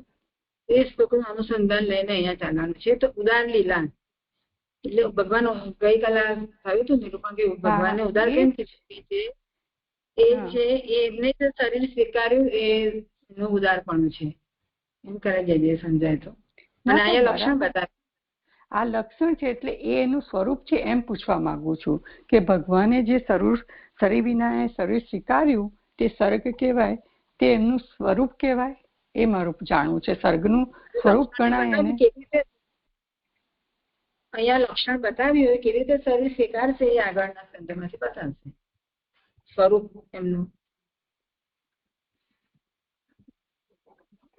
એ શ્લોકનું અનુસંધાન લઈને અહીંયા ચાલવાનું છે. તો ઉદાર લીલા એટલે ભગવાન ગઈકાલે થયું હતું નિરૂપણ કે ભગવાનને ઉદાર કેમ કીધું છે, એ છે એમને જે શરીર સ્વીકાર્યું એનું ઉદારપણું છે એમ કરે જઈએ સમજાય તો. અને અહીંયા લક્ષણ બતાવે આ લક્ષણ છે એટલે એનું સ્વરૂપ છે એમ પૂછવા માંગુ છું કે ભગવાને જે શરીર વિના શરીર સ્વીકાર્યું તે સર્ગ કહેવાય, તે એમનું સ્વરૂપ કહેવાય. એ મારું જાણવું છે. સર્ગનું સ્વરૂપ ગણાય એને અહીંયા લક્ષણ બતાવ્યું હોય કેવી રીતે શરીર સ્વીકારશે એ આગળના સંદર્ભમાંથી બતાવશે સ્વરૂપ એમનું.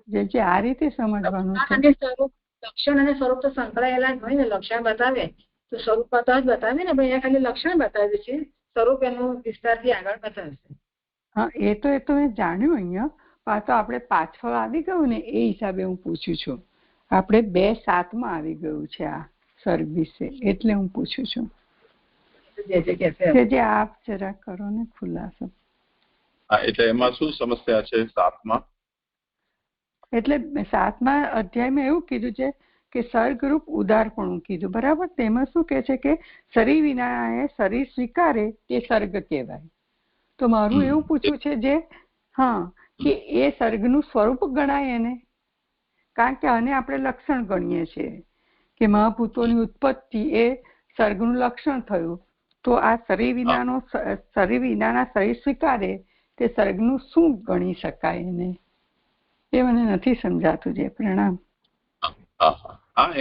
જે આ રીતે સમજવાનું છે. સ્વરૂપ લક્ષણ અને સ્વરૂપ તો સંકળાયેલા જ હોય ને. લક્ષણ બતાવે તો સ્વરૂપ જ બતાવે ને, ભાઈ અહીંયા ખાલી લક્ષણ બતાવ્યું છે, સ્વરૂપ એનું વિસ્તારથી આગળ બતાવશે. હા એ તો મેં જાણ્યું. અહીંયા તો આપણે પાછળ આવી ગયું ને એ હિસાબે હું પૂછું છું. આપણે 2:7 આવી ગયું છે આ સર્ગ વિશે, એટલે હું પૂછું છું. જે આપ જરા કરો ને ખુલાસો. એટલે એમાં શું સમસ્યા છે 7માં? એટલે 7મા અધ્યાયમાં એવું કીધું છે કે સર્ગરૂપ ઉદારપણું કીધું, બરાબર. તેમાં શું કે છે કે શરીર વિના શરીર સ્વીકારે તે સર્ગ કહેવાય. તો મારું એવું પૂછવું છે જે કે એ સર્ગનું સ્વરૂપ ગણાય એને, કારણ કે આને આપણે લક્ષણ ગણીએ છીએ કે મહાભૂતોની ઉત્પત્તિ એ સર્ગનું લક્ષણ થયું. તો આ શરીર વિનાના શરીર સ્વીકારે તે સર્ગનું શું ગણી શકાય એને, એ મને નથી સમજાતું છે. પ્રણામ.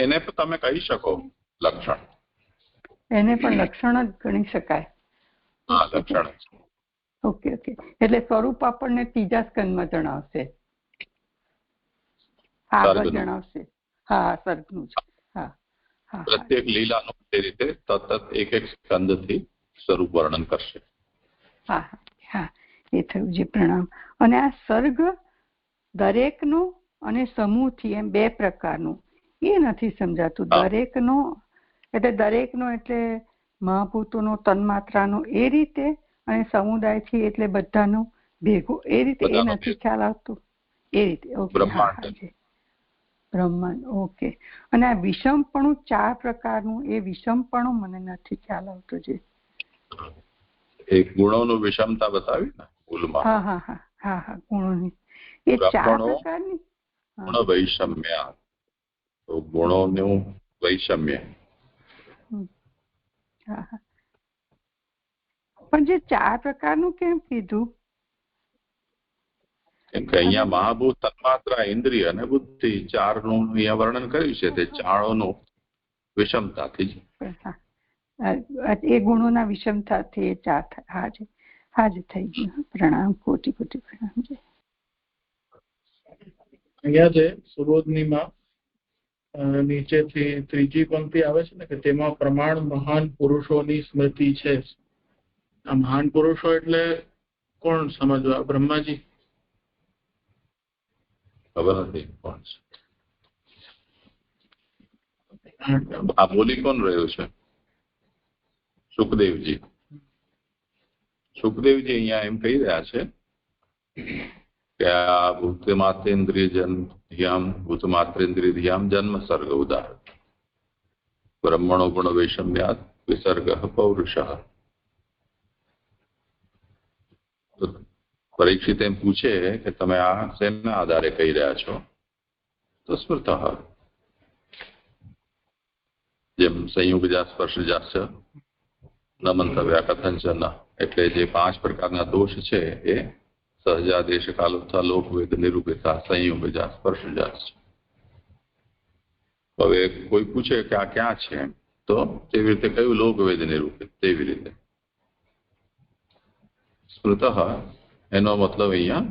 એને પણ તમે કહી શકો લક્ષણ, એને પણ લક્ષણ જ ગણી શકાય. લક્ષણ. ઓકે. એટલે સ્વરૂપ આપણને 3જા સ્કંદમાં જણાવશે, આગળ જણાવશે. હા સર્ગનું છે. પ્રત્યેક લીલાનું તે રીતે સતત એક સ્કંદથી સ્વરૂપ વર્ણન કરશે. હા એ થયું છે. પ્રણામ. અને આ સર્ગ દરેકનું અને સમૂહથી એમ 2 પ્રકારનું એ નથી સમજાતું. દરેકનો એટલે મહાભૂતોનો તન્માત્રાનો એ રીતે, અને સમુદાયથી એટલે બધાનું ભેગું એ રીતે, એ નથી ખ્યાલ આવતું એ રીતે. ઓકે. બ્રહ્માંડ. ઓકે. અને આ વિષમપણું 4 પ્રકારનું, એ વિષમપણું મને નથી ખ્યાલ આવતો છે. એક ગુણોનું વિષમતા બતાવી ને મૂળમાં. હા ગુણોની એ 4 પ્રકારની ગુણ વૈષમ્ય. તો ગુણોનું વૈષમ્ય. પણ જે 4 પ્રકારનું કેમ કીધું? કેમ કે અહીંયા મહાભૂત, તન્માત્રા, ઇન્દ્રિય અને બુદ્ધિ 4નું અહીંયા વર્ણન કર્યું છે. તે 4નું વિષમતાથી જ એ ગુણોના વિષમતાથી એ 4 હાજ થઈ ગયું. પ્રણામ. કોટી પ્રણામ છે. અહીંયા છે સુબોધનીમાં નીચેથી 3જી પંક્તિ આવે છે ને કે તેમાં પ્રમાણ મહાન પુરુષોની સ્મૃતિ છે. આ મહાન પુરુષો એટલે કોણ સમજવા? બ્રહ્માજી? ખબર નથી કોણ છે. આ બોલી કોણ રહ્યું છે? સુખદેવજી. સુખદેવજી અહીંયા એમ કહી રહ્યા છે કે આ ભૂતમાત્રેન્દ્રિયધ્યામ જન્મ સર્ગ ઉદાર બ્રહ્મણો ગુણ વૈષમ્યાત વિસર્ગ પૌરુષ. પરીક્ષિત એમ પૂછે કે તમે આ શેના આધારે કહી રહ્યા છો? તો સ્મૃત જેમ સંયુગજા સ્પર્શજાસ ન મંતવ્યા કથંચન, એટલે જે 5 પ્રકારના દોષ છે એ સહજાદેશ કાલોત્થા લોકવેદ નિરૂપિતા સંયોગજા સ્પર્શજા છે. હવે કોઈ પૂછે કે આ ક્યાં છે એમ, તો તેવી રીતે કયું લોકવેદ નિરૂપિત, તેવી રીતે સ્મૃત એનો મતલબ અહીંયા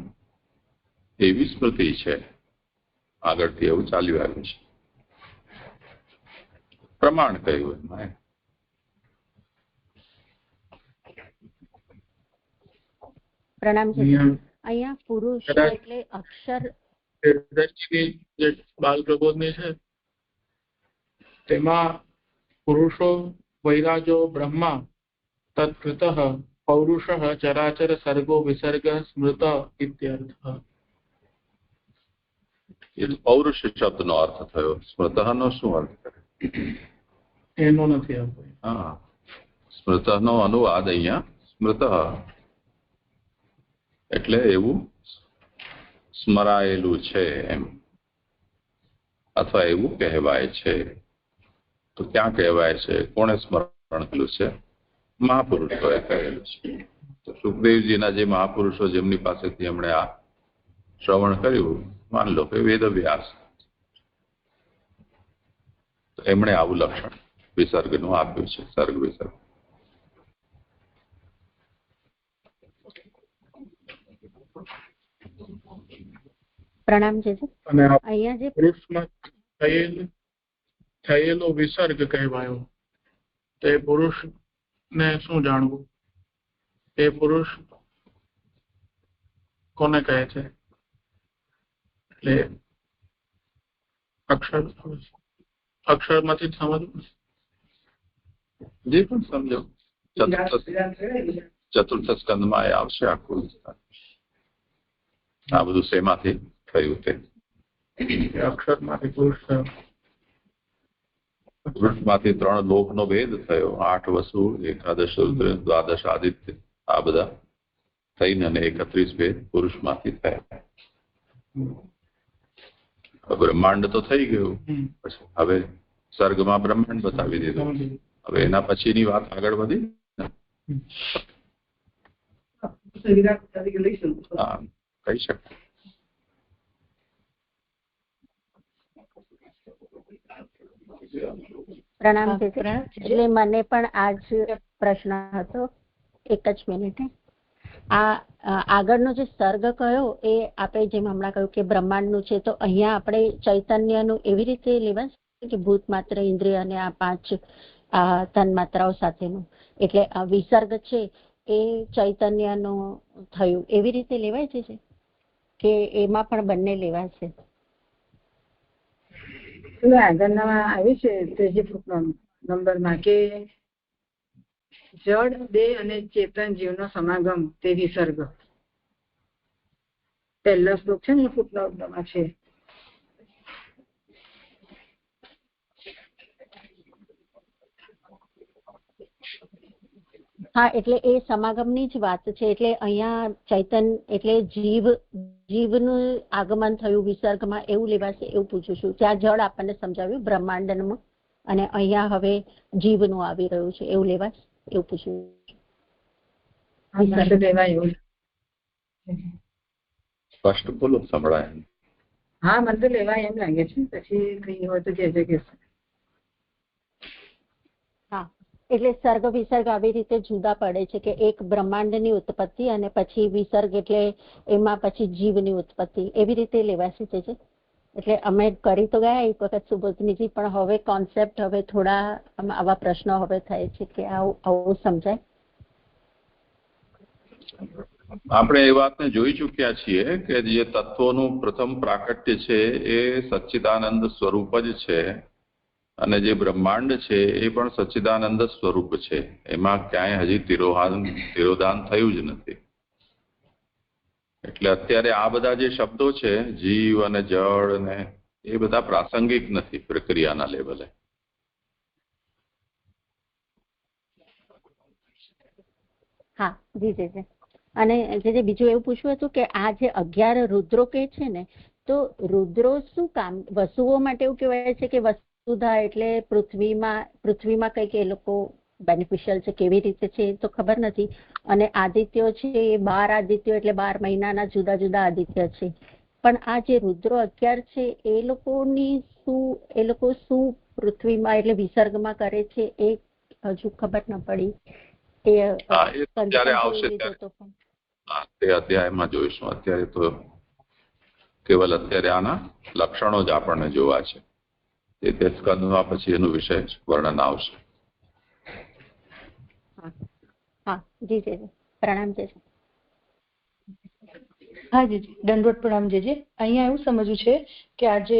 એવી સ્મૃતિ છે, આગળથી એવું ચાલ્યું આવ્યું છે. પ્રમાણ કહ્યું એમાં. પ્રણામ છે. અહીંયા પુરુષ એટલે અક્ષર જે બાલ પ્રબોધની છે તેમાં પુરુષો વૈરાજો બ્રહ્મા તત્કૃત પૌરુષ ચરાચર સર્ગો વિસર્ગ સ્મૃત ઇત્યર્થ. એ પૌરુષ શબ્દનો અર્થ થયો. સ્મૃતનો શું અર્થ કરે? એનો નથી આવતો. હા, સ્મૃતનો અનુવાદ અહીંયા સ્મૃત એટલે એવું સ્મરાયેલું છે એમ, અથવા એવું કહેવાય છે. તો ક્યાં કહેવાય છે? કોણે સ્મરણ કરેલું છે? મહાપુરુષોએ કહેલું છે. તો સુખદેવજીના જે મહાપુરુષો જેમની પાસેથી એમણે આ શ્રવણ કર્યું, માન લો કે વેદવ્યાસ, તો એમણે આવું લક્ષણ વિસર્ગનું આપ્યું છે. સર્ગ વિસર્ગ. પ્રણામ છે. અને અહીંયા જે પુરુષમાં થયેલો વિસર્ગ કહેવાયો, તો એ પુરુષ ને શું જાણવું? એ પુરુષ કોને કહે છે? એટલે અક્ષરમાંથી જ સમજવું. જે પણ સમજો, ચતુર્થ સ્કંદમાં એ આવશે આખું. આ બધું શેમાંથી થયું તે? અક્ષરમાંથી પુરુષ થયો. પુરુષમાંથી 3 લોકનો ભેદ થયો. 8 વસુ, 11 રુદ્ર, 12 આદિત્ય, આ બધા થઈને અને 31 ભેદ પુરુષમાંથી થયા. બ્રહ્માંડ તો થઈ ગયું. પછી હવે સર્ગમાં બ્રહ્માંડ બતાવી દીધું. હવે એના પછીની વાત આગળ વધી. હા, કહી શકાય. પ્રણામ છે. એટલે મને પણ આ જ પ્રશ્ન હતો. એક જ મિનિટ. આ આગળનો જે સર્ગ કયો એ આપણે જેમ હમણાં કહ્યું કે બ્રહ્માંડનું છે, તો અહીંયા આપણે ચૈતન્યનું એવી રીતે લેવાશે કે ભૂત માત્ર, ઇન્દ્રિય અને આ 5 તન્માત્રાઓ સાથેનું, એટલે આ વિસર્ગ છે એ ચૈતન્યનું થયું એવી રીતે લેવાય છે કે એમાં પણ બંને લેવાશે? આગળના આવ્યું છે ત્રીજી નંબરમાં કે જળ, દેહ અને ચેતન જીવનો સમાગમ તે વિસર્ગ. પહેલો શ્લોક છે ને ફૂટનોટમાં છે. હા, એટલે એ સમાગમની જ વાત છે. એટલે અહીંયા ચૈતન એટલે જીવનું આગમન થયું વિસર્ગમાં એવું લેવાશે એવું પૂછું છું. ત્યાં જળ આપણને સમજાવ્યું બ્રહ્માંડમાં, અને અહીંયા હવે જીવનું આવી રહ્યું છે એવું લેવાશે એવું પૂછું. સ્પષ્ટ બોલો, સંભળાય. હા, મને તો લેવાય એમ લાગે છે. પછી કઈ હોય તો કહેજો કે. હા, એટલે સર્ગ વિસર્ગ આવી રીતે જુદા પડે છે કે એક બ્રહ્માંડની ઉત્પત્તિ અને પછી વિસર્ગ એટલે એમાં પછી જીવની ઉત્પત્તિ, એવી રીતે લેવાશે છે. એટલે અમે કરી તો ગયા એક વખત સુબોધનીજી, પણ હવે કોન્સેપ્ટ હવે થોડા આવા પ્રશ્નો હવે થાય છે કે આવું સમજાય. આપણે એ વાતને જોઈ ચૂક્યા છીએ કે જે તત્વોનું પ્રથમ પ્રાકટ્ય છે એ સચ્ચિદાનંદ સ્વરૂપ જ છે, અને જે બ્રહ્માંડ છે એ પણ સચ્ચિદાનંદ સ્વરૂપ છે. એમાં ક્યાંય હજી તિરોધાન થયું જ નથી. એટલે અત્યારે આ બધા જે શબ્દો છે, જીવ અને જળ ને, એ બધા પ્રાસંગિક નથી પ્રક્રિયાના લેવલે. હા જી જી. અને જે બીજું એવું પૂછવું હતું કે આ જે 11 રુદ્રો કે છે ને, તો રુદ્રો શું કામ? વસુઓ માટે એવું કહેવાય છે કે વસુધા એટલે પૃથ્વીમાં કંઈક એ લોકો બેનિફિશિયલ છે કેવી રીતે છે એ તો ખબર નથી. અને આદિત્યો છે એ 12 આદિત્યો એટલે 12 મહિનાના જુદા જુદા આદિત્ય છે. પણ આ જે રુદ્રો 11 છે એ લોકો શું પૃથ્વીમાં એટલે વિસર્ગમાં કરે છે એ હજુ ખબર ન પડી. તે અધ્યાયમાં જોઈશું. અત્યારે તો કેવલ અત્યારે આના લક્ષણો જ આપણને જોવા છે. તે સ્કંદમાં પછી એનું વિષય વર્ણન આવશે. હા જી જી પ્રણામ જી. હા જીજી, દંડવત પ્રણામ જીજી. અહીંયા એવું સમજવું છે કે આજે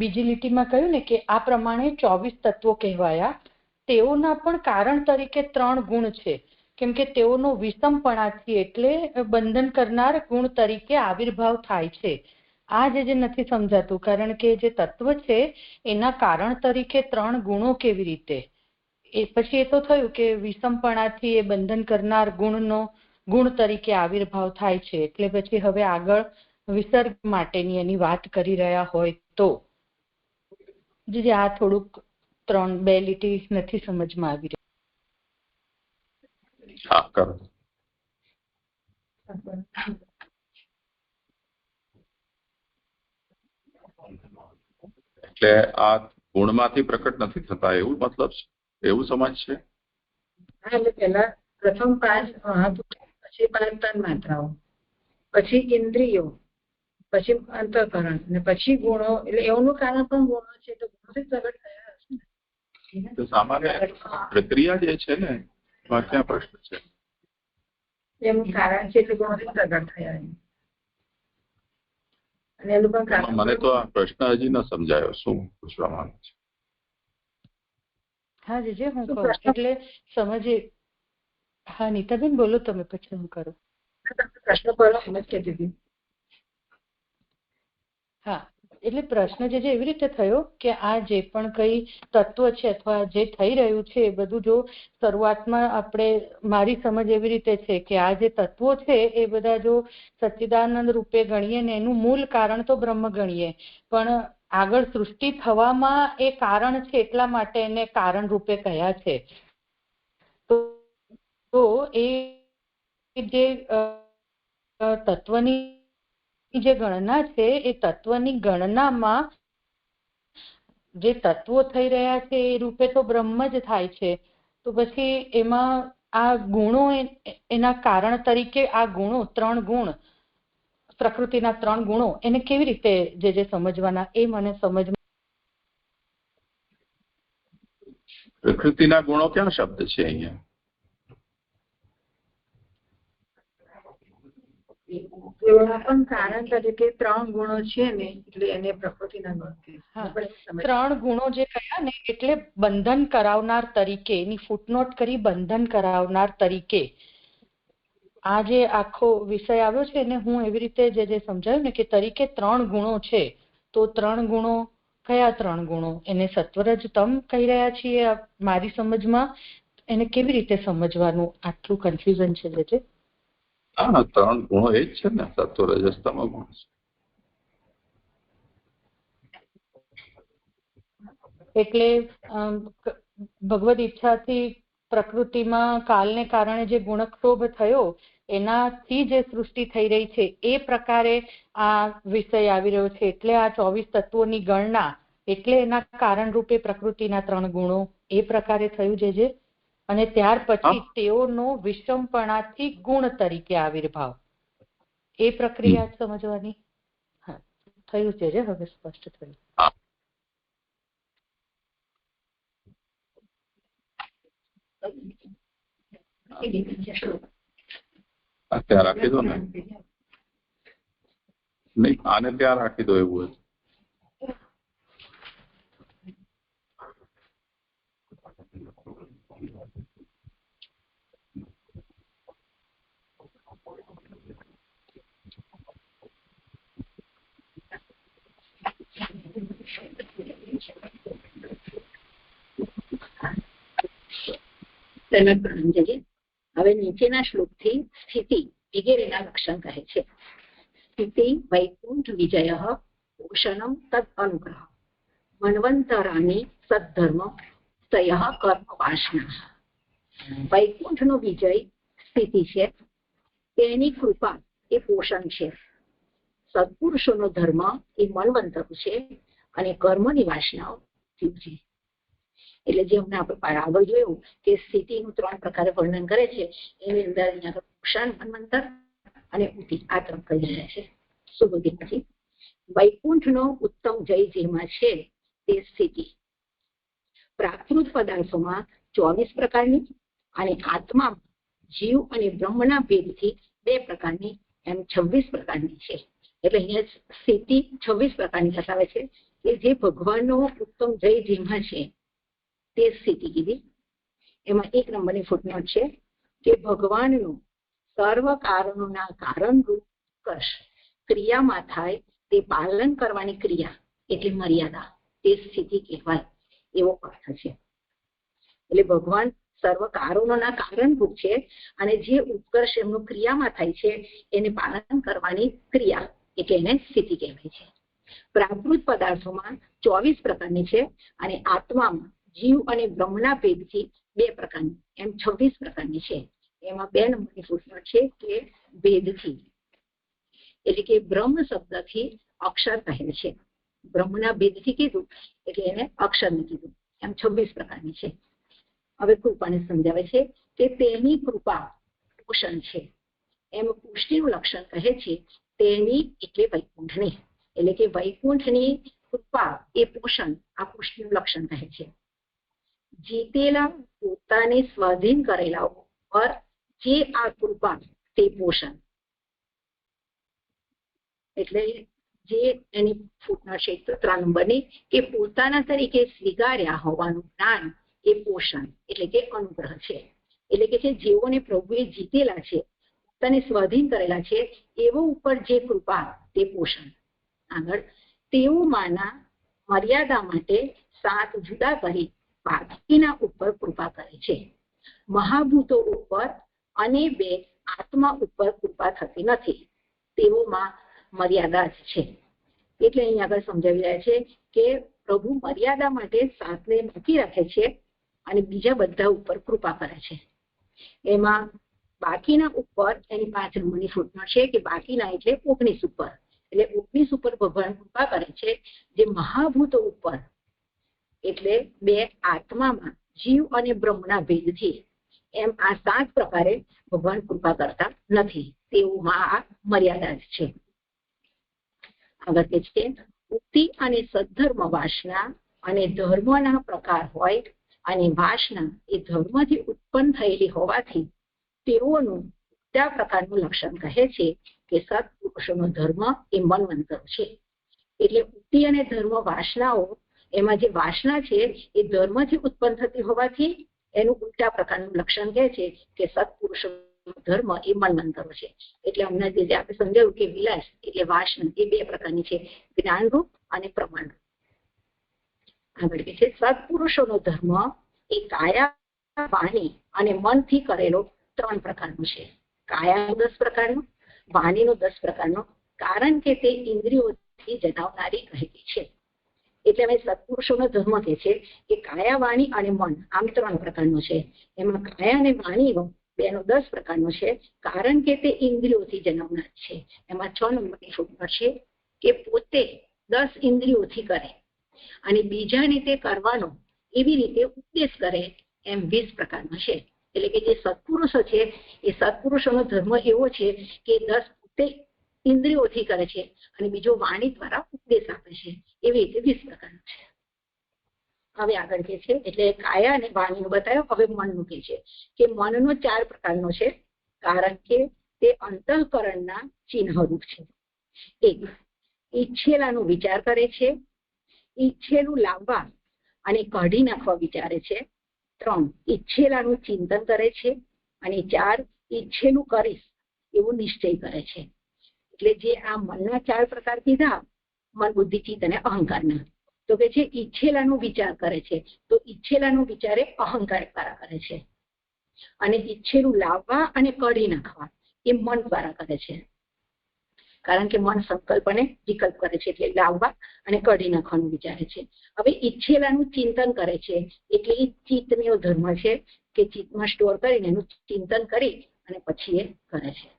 બીજી લીટીમાં કહ્યું ને કે આ પ્રમાણે 24 તત્વો કહેવાયા. તેઓના પણ કારણ તરીકે 3 ગુણ છે, કેમ કે તેઓનો વિષમપણાથી એટલે બંધન કરનાર ગુણ તરીકે આવિર્ભાવ થાય છે. આ જે નથી સમજાતું, કારણ કે જે તત્વ છે એના કારણ તરીકે 3 ગુણો કેવી રીતે? એ પછી એ તો થયું કે વિષમપણાથી એ બંધન કરનાર ગુણ તરીકે આવિર્ભાવ થાય છે. એટલે પછી હવે આગળ વિસર્ગ માટેની એની વાત કરી રહ્યા હોય તો જે આ થોડુંક 2 લીટી નથી સમજમાં આવી રહી. હા કરો. એટલે આ ગુણમાંથી પ્રકટ નથી થતા એવું મતલબ છે, એવું સમજ છે? હા, એટલે પહેલા પ્રથમ 5 પછી 5 તન માત્રાઓ, પછી ઇન્દ્રિયો, પછી અંતઃકરણ અને પછી ગુણો. એટલે એનું કારણ પણ ગુણો છે, તો ગુણોથી પ્રગટ થયા હશે ને. તો સામાન્ય પ્રક્રિયા જે છે ને એમાં ક્યાં પ્રશ્ન છે? એનું કારણ છે એટલે ગુણોથી પ્રગટ થયા. અને એનું પણ કારણ મને તો આ પ્રશ્ન હજી ન સમજાયો, શું પૂછવા માંગે છે? હા જીજી, હું કહું એટલે સમજે. હા નીતાબેન બોલો તમે, પછી હું કરું. પ્રશ્ન પહેલો સમજ કહેતી હતી. હા, એટલે પ્રશ્ન જે એવી રીતે થયો કે આ જે પણ કઈ તત્વ છે અથવા જે થઈ રહ્યું છે એ બધું જો શરૂઆતમાં આપણે, મારી સમજ એવી રીતે છે કે આ જે તત્વો છે એ બધા જો સચ્ચિદાનંદ રૂપે ગણીએ ને એનું મૂળ કારણ તો બ્રહ્મ ગણીએ, પણ આગળ સૃષ્ટિ થવામાં એ કારણ છે એટલા માટે એને કારણ રૂપે કહ્યા છે. તો એ જે તત્વની જે ગણના છે એ તત્વની ગણનામાં જે તત્વો થઈ રહ્યા છે એ રૂપે તો બ્રહ્મ જ થાય છે. તો પછી એમાં આ ગુણો એના કારણ તરીકે, આ ગુણો 3 ગુણ, પ્રકૃતિના 3 ગુણો એને કેવી રીતે જે સમજવાના એ મને સમજ. પ્રકૃતિના ગુણો ક્યાં શબ્દ છે અહીંયા? એના પણ કારણ તરીકે 3 ગુણો છે ને, એટલે એને પ્રકૃતિના ગુણ કહે. 3 ગુણો જે કયા ને એટલે બંધન કરાવનાર તરીકે, એની ફૂટનોટ કરી બંધન કરાવનાર તરીકે. આ જે આખો વિષય આવ્યો છે એને હું એવી રીતે જે સમજાયું ને કે તરીકે 3 ગુણો છે. તો 3 ગુણો કયા 3 ગુણો? એને સત્વરજતમ કહી રહ્યા છીએ મારી સમજમાં. એને કેવી રીતે સમજવાનું? આટલું કન્ફ્યુઝન છે જે. હા, 3 ગુણો એ જ છે ને, સત્વ રજસ તમ ગુણ છે. એટલે ભગવદ ઈચ્છાથી પ્રકૃતિમાં કાલને કારણે જે ગુણક્ષોભ થયો એનાથી જે સૃષ્ટિ થઈ રહી છે એ પ્રકારે આ વિષય આવી રહ્યો છે. એટલે આ 24 તત્વોની ગણના, એટલે એના કારણ રૂપે પ્રકૃતિના 3 ગુણો એ પ્રકારે થયું જે. અને ત્યાર પછી તેઓનો વિષમપણાથી ગુણ તરીકે આવિર્ભાવ, એ પ્રક્રિયા સમજવાની. હા, થયું છે હવે સ્પષ્ટ થયું. ત્યાં રાખી દો ને, નહીં આને ત્યાં રાખી દો એવું હતું. હવે નીચેના શ્લોકથી સ્થિતિ વગેરેના લક્ષણ કહે છે. સ્થિતિ વૈકુંઠ વિજય ભૂષણમ તદ અનુગ્રહ મન્વંતરાની સદ્ધર્મ તય કર્મ વાસના. વૈકુંઠનો વિજય સ્થિતિ છે, તેની કૃપા એ પોષણ છે, સત્પુરુષોનો ધર્મ એ મનવંતર છે, અને કર્મની વાસનાઓ જીવ છે. એટલે જે હમણાં આપણે આગળ જોયું કે સ્થિતિનું 3 પ્રકારે વર્ણન કરે છે, એની અંદર અહીંયા પોષણ, મનવંતર અને ઉતિ, આ 3 કહી રહ્યા છે. સુબોધી પછી વૈકુંઠનો ઉત્તમ જય જેમાં છે તે સ્થિતિ પ્રાકૃત પદાર્થોમાં 24 પ્રકારની અને આત્મા જીવ અને બ્રહ્મના ભેદથી 2 પ્રકારની, એમ 26 પ્રકારની છે. એટલે અહીંયા સ્થિતિ 26 પ્રકારની બતાવે છે કે જે ભગવાનનો ઉત્તમ જય જેમાં છે તે સ્થિતિ કીધી. એમાં 1 નંબરની ફૂટનોટ છે કે ભગવાનનું સર્વ કારણોના કારણરૂપ કર્ષ ક્રિયામાં થાય તે પાલન કરવાની ક્રિયા એટલે મર્યાદા, તે સ્થિતિ કહેવાય એવો અર્થ છે. એટલે ભગવાન સર્વ કારણોના કારણરૂપ છે અને જે ઉત્કર્ષ એમનું ક્રિયામાં થાય છે એને પાલન કરવાની ક્રિયા એટલે એને સ્થિતિ કહેવાય છે. પ્રાકૃત પદાર્થોમાં 24 પ્રકારની છે અને આત્મામાં જીવ અને બ્રહ્મના ભેદથી 2 પ્રકારની, એમ 26 પ્રકારની છે. એમાં 2 નંબરની ફૂટનોટ છે કે ભેદથી, એટલે કે બ્રહ્મ શબ્દથી અક્ષર કહે છે. બ્રહ્મના ભેદથી કીધું એટલે એને અક્ષરને કીધું, એમ 26 પ્રકારની છે. હવે કૃપાને સમજાવે છે કે તેની કૃપા પોષણ છે, એમ પુષ્ટિનું લક્ષણ કહે છે. તેની એટલે વૈકુંઠની, એટલે કે વૈકુંઠની કૃપા એ પોષણ આ પુષ્ટિનું લક્ષણ કહે છે. જીતેલા પોતાને સ્વાધીન કરેલા પર જે આ કૃપા તે પોષણ, એટલે જે એની ફૂટનોટ છે 3 નંબરની કે પોતાના તરીકે સ્વીકાર્યા હોવાનું જ્ઞાન એ પોષણ એટલે કે અનુગ્રહ છે. એટલે કે જેઓને પ્રભુએ જીતેલા છે, પોતાને સ્વાધીન કરેલા છે, એવો ઉપર જે કૃપા તે પોષણ. આગળ તેઓમાંના મર્યાદા માટે 7 જુદા કરી બાકીના ઉપર કૃપા કરે છે. મહાભૂતો ઉપર અને 2 આત્મા ઉપર કૃપા થતી નથી, તેઓમાં મર્યાદા જ છે. એટલે અહીં આગળ સમજાવી રહ્યા છે કે પ્રભુ મર્યાદા માટે 7ને બાકી રાખે છે અને બીજા બધા ઉપર કૃપા કરે છે. એમાં બાકીના ઉપર એની 5 નંબરની ફૂટનોટ છે કે બાકીના એટલે 19 ઉપર, એટલે 19 ઉપર ભગવાન કૃપા કરે છે. જે મહાભૂતો ઉપર એટલે 2 આત્મામાં જીવ અને બ્રહ્મના ભેદથી, એમ આ 7 પ્રકારે ભગવાન કૃપા કરતા નથી, તેઓમાં આ મર્યાદા જ છે. આગળ કે છે ઉક્તિ અને સદ્ધર્મ વાસના અને ધર્મના પ્રકાર હોય અને વાસના એ ધર્મથી ઉત્પન્ન થયેલી હોવાથી તેઓનું त्या પ્રકારનું લક્ષણ કહે છે કે સત્પુરુષોનો ધર્મ એ મનવંતર છે. એટલે ઉક્તિ અને ધર્મ વાસનાઓ, એમાં જે વાસના છે એ ધર્મથી ઉત્પન્ન થતી હોવાથી એનું ઉલટા પ્રકારનું લક્ષણ કહે છે કે સત્પુરુષોનો ધર્મ એ મનવંતરો છે. એટલે હમણાં જે આપણે સમજાયું કે વિલાસ એટલે વાસના એ 2 પ્રકારની છે, જ્ઞાનરૂપ અને પ્રમાણરૂપ. આગળ કે છે સત્પુરુષોનો ધર્મ એ કાયા, વાણી અને મનથી કરેલો 3 પ્રકારનો છે. કાયાનો 10 પ્રકારનો, વાણીનો 10 પ્રકારનો, કારણ કે તે ઇન્દ્રિયોથી જણાવનારી રહેલી છે. એટલે અમે સત્પુરુષોનો ધર્મ કહે છે કે કાયા, વાણી અને મન આમ 3 પ્રકારનો છે. એમાં કાયા અને વાણીનો 10 પ્રકારનો છે, કારણ કે તે ઇન્દ્રિયોથી જન્મનાર છે. એમાં 6 નંબરની ફૂટનોટ છે કે પોતે 10 ઇન્દ્રિયોથી કરે અને બીજાને તે કરવાનો એવી રીતે ઉપદેશ કરે, એમ 20 પ્રકારનો છે. એટલે કે જે સત્પુરુષો છે એ સત્પુરુષોનો ધર્મ એવો છે કે 10 પોતે ઇન્દ્રિયોથી કરે છે અને બીજો વાણી દ્વારા ઉપદેશ આપે છે, એવી રીતે 20 પ્રકારનો છે. હવે આગળ કે છે એટલે કાયા અને વાણીનું બતાવ્યો. હવે મનનું કે છે કે મનનો 4 પ્રકારનો છે, કારણ કે તે અંતઃકરણના ચિહ્નરૂપ છે. 1 ઈચ્છેલાનો વિચાર કરે છે, ઈચ્છેલું લાવવા અને કાઢી નાખવા વિચારે છે. 3 ઈચ્છેલાનું ચિંતન કરે છે અને 4 ઈચ્છેલું કરીશ એવો નિશ્ચય કરે છે. એટલે જે આ મનના 4 પ્રકાર કીધા, મન, બુદ્ધિ, ચિત્ત અને અહંકારના, તો કે છે ઈચ્છેલાનો વિચાર કરે છે, તો ઈચ્છેલાનો વિચારે અહંકાર દ્વારા કરે છે, અને ઈચ્છેલું લાવવા અને કાઢી નાખવા એ મન દ્વારા કરે છે, કારણ કે મન સંકલ્પ અને વિકલ્પ કરે છે, એટલે લાવવા અને કાઢી નાખવાનું વિચારે છે. હવે ઈચ્છેલાનું ચિંતન કરે છે, એટલે એ ચિત્તનો ધર્મ છે, કે ચિત્તમાં સ્ટોર કરીને એનું ચિંતન કરી અને પછી એ કરે છે.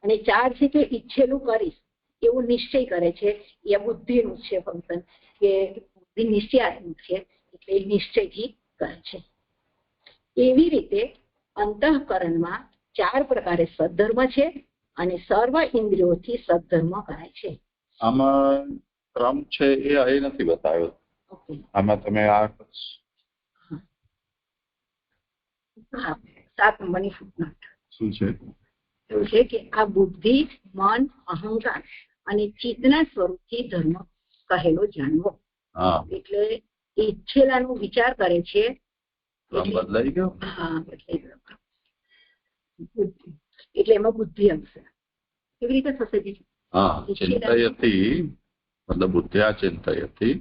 અને 4 છે કે ઈચ્છેલું કરીશ એવું નિશ્ચય કરે છે. એ બુદ્ધિનું છે ફંક્શન, કે બુદ્ધિ નિશ્ચયાત્મક છે એટલે એ નિશ્ચયથી કરે છે. એવી રીતે અંતઃકરણમાં 4 પ્રકારે સદ્ધર્મ છે અને સર્વ ઇન્દ્રિયોથી સદ્ધર્મ કરાય છે. આમાં ક્રમ છે એ અહીં નથી બતાવ્યો. આમાં તમે આ 7 નંબરની ફૂટનોટ શું છે? એવું છે કે આ બુદ્ધિ, મન, અહંકાર અને ચિત્તના સ્વરૂપથી ધર્મ કહેલો જાણવો. એટલે ઈચ્છેલાનો વિચાર કરે છે. બદલાઈ ગયો? હા, બદલાઈ ગયો. એટલે એમાં બુદ્ધિ આવશે. કેવી રીતે થશે? ચિંતયતી મતલબ બુદ્ધ્યા ચિંતયતી,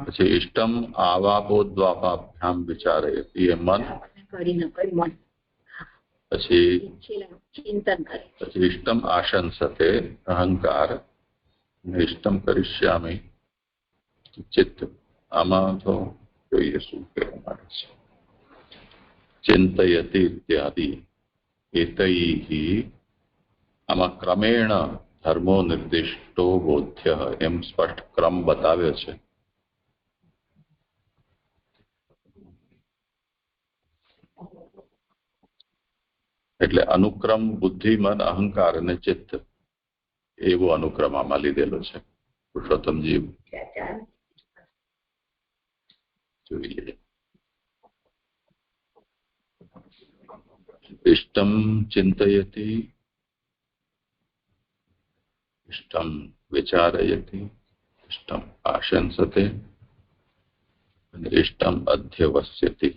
પછી ઇષ્ટમ આવાપોદ્વાપાભ્યામ વિચારયતી એ મન, કરી ન કરી મન, પછી ચિંતન કરે, પછી ઇષ્ટમ આશંસતે અહંકાર, ઇષ્ટમ કરિષ્યામિ ચિત્ત. આમાં તો જોઈએ શું કહેવા માંગે છે. ચિંતયતી ઇત્યાદિ એતૈઃ, આમાં ક્રમેણ ધર્મો નિર્દિષ્ટો બોધ્ય એમ સ્પષ્ટ ક્રમ બતાવ્યો છે. એટલે અનુક્રમ બુદ્ધિ, મન, અહંકાર અને ચિત્ત એવો અનુક્રમ આમાં લીધેલો છે. પુરુષોત્તમજી જોઈએ. ઇષ્ટમ ચિંતયતી, ઇષ્ટમ વિચારયતી, ઇષ્ટમ આશંસતે અને ઇષ્ટમ અધ્યવસ્યતિ.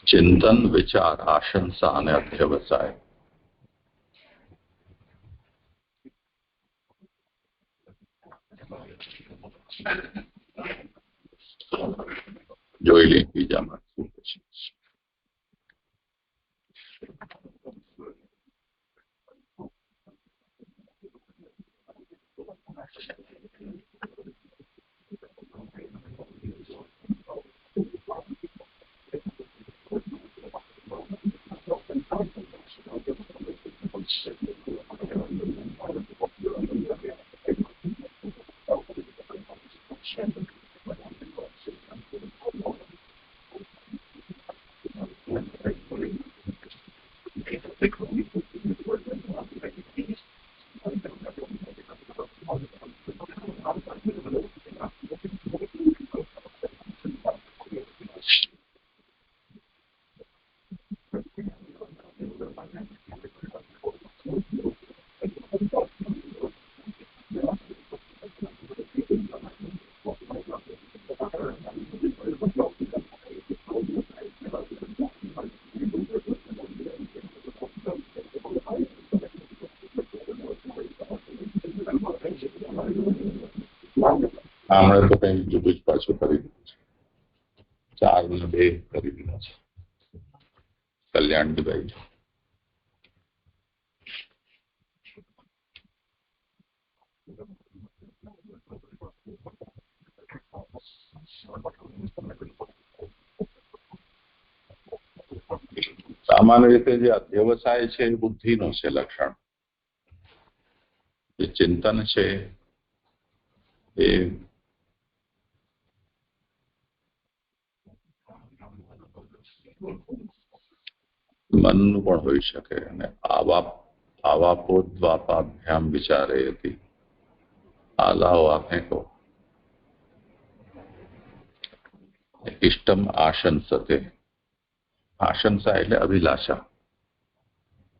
ચિંતન, વિચાર, આશંસા અને અધ્યવસાય. જોઈ લે બીજામાં શું છે. હમણાં તો કંઈક જુદું જ પાછું કરી દીધું છે. 4 ને 2 કરી દીધા છે. કલ્યાણજીભાઈ સામાન્ય રીતે જે અધ્યવસાય છે એ બુદ્ધિનું છે લક્ષણ. જે ચિંતન છે એ મનનું પણ હોઈ શકે. અને આવાપોદ્વાપાભ્યામ વિચારયતી, આ લાવો આ ફેંકો. ઇષ્ટમ આશંસતે, આશંસા એટલે અભિલાષા.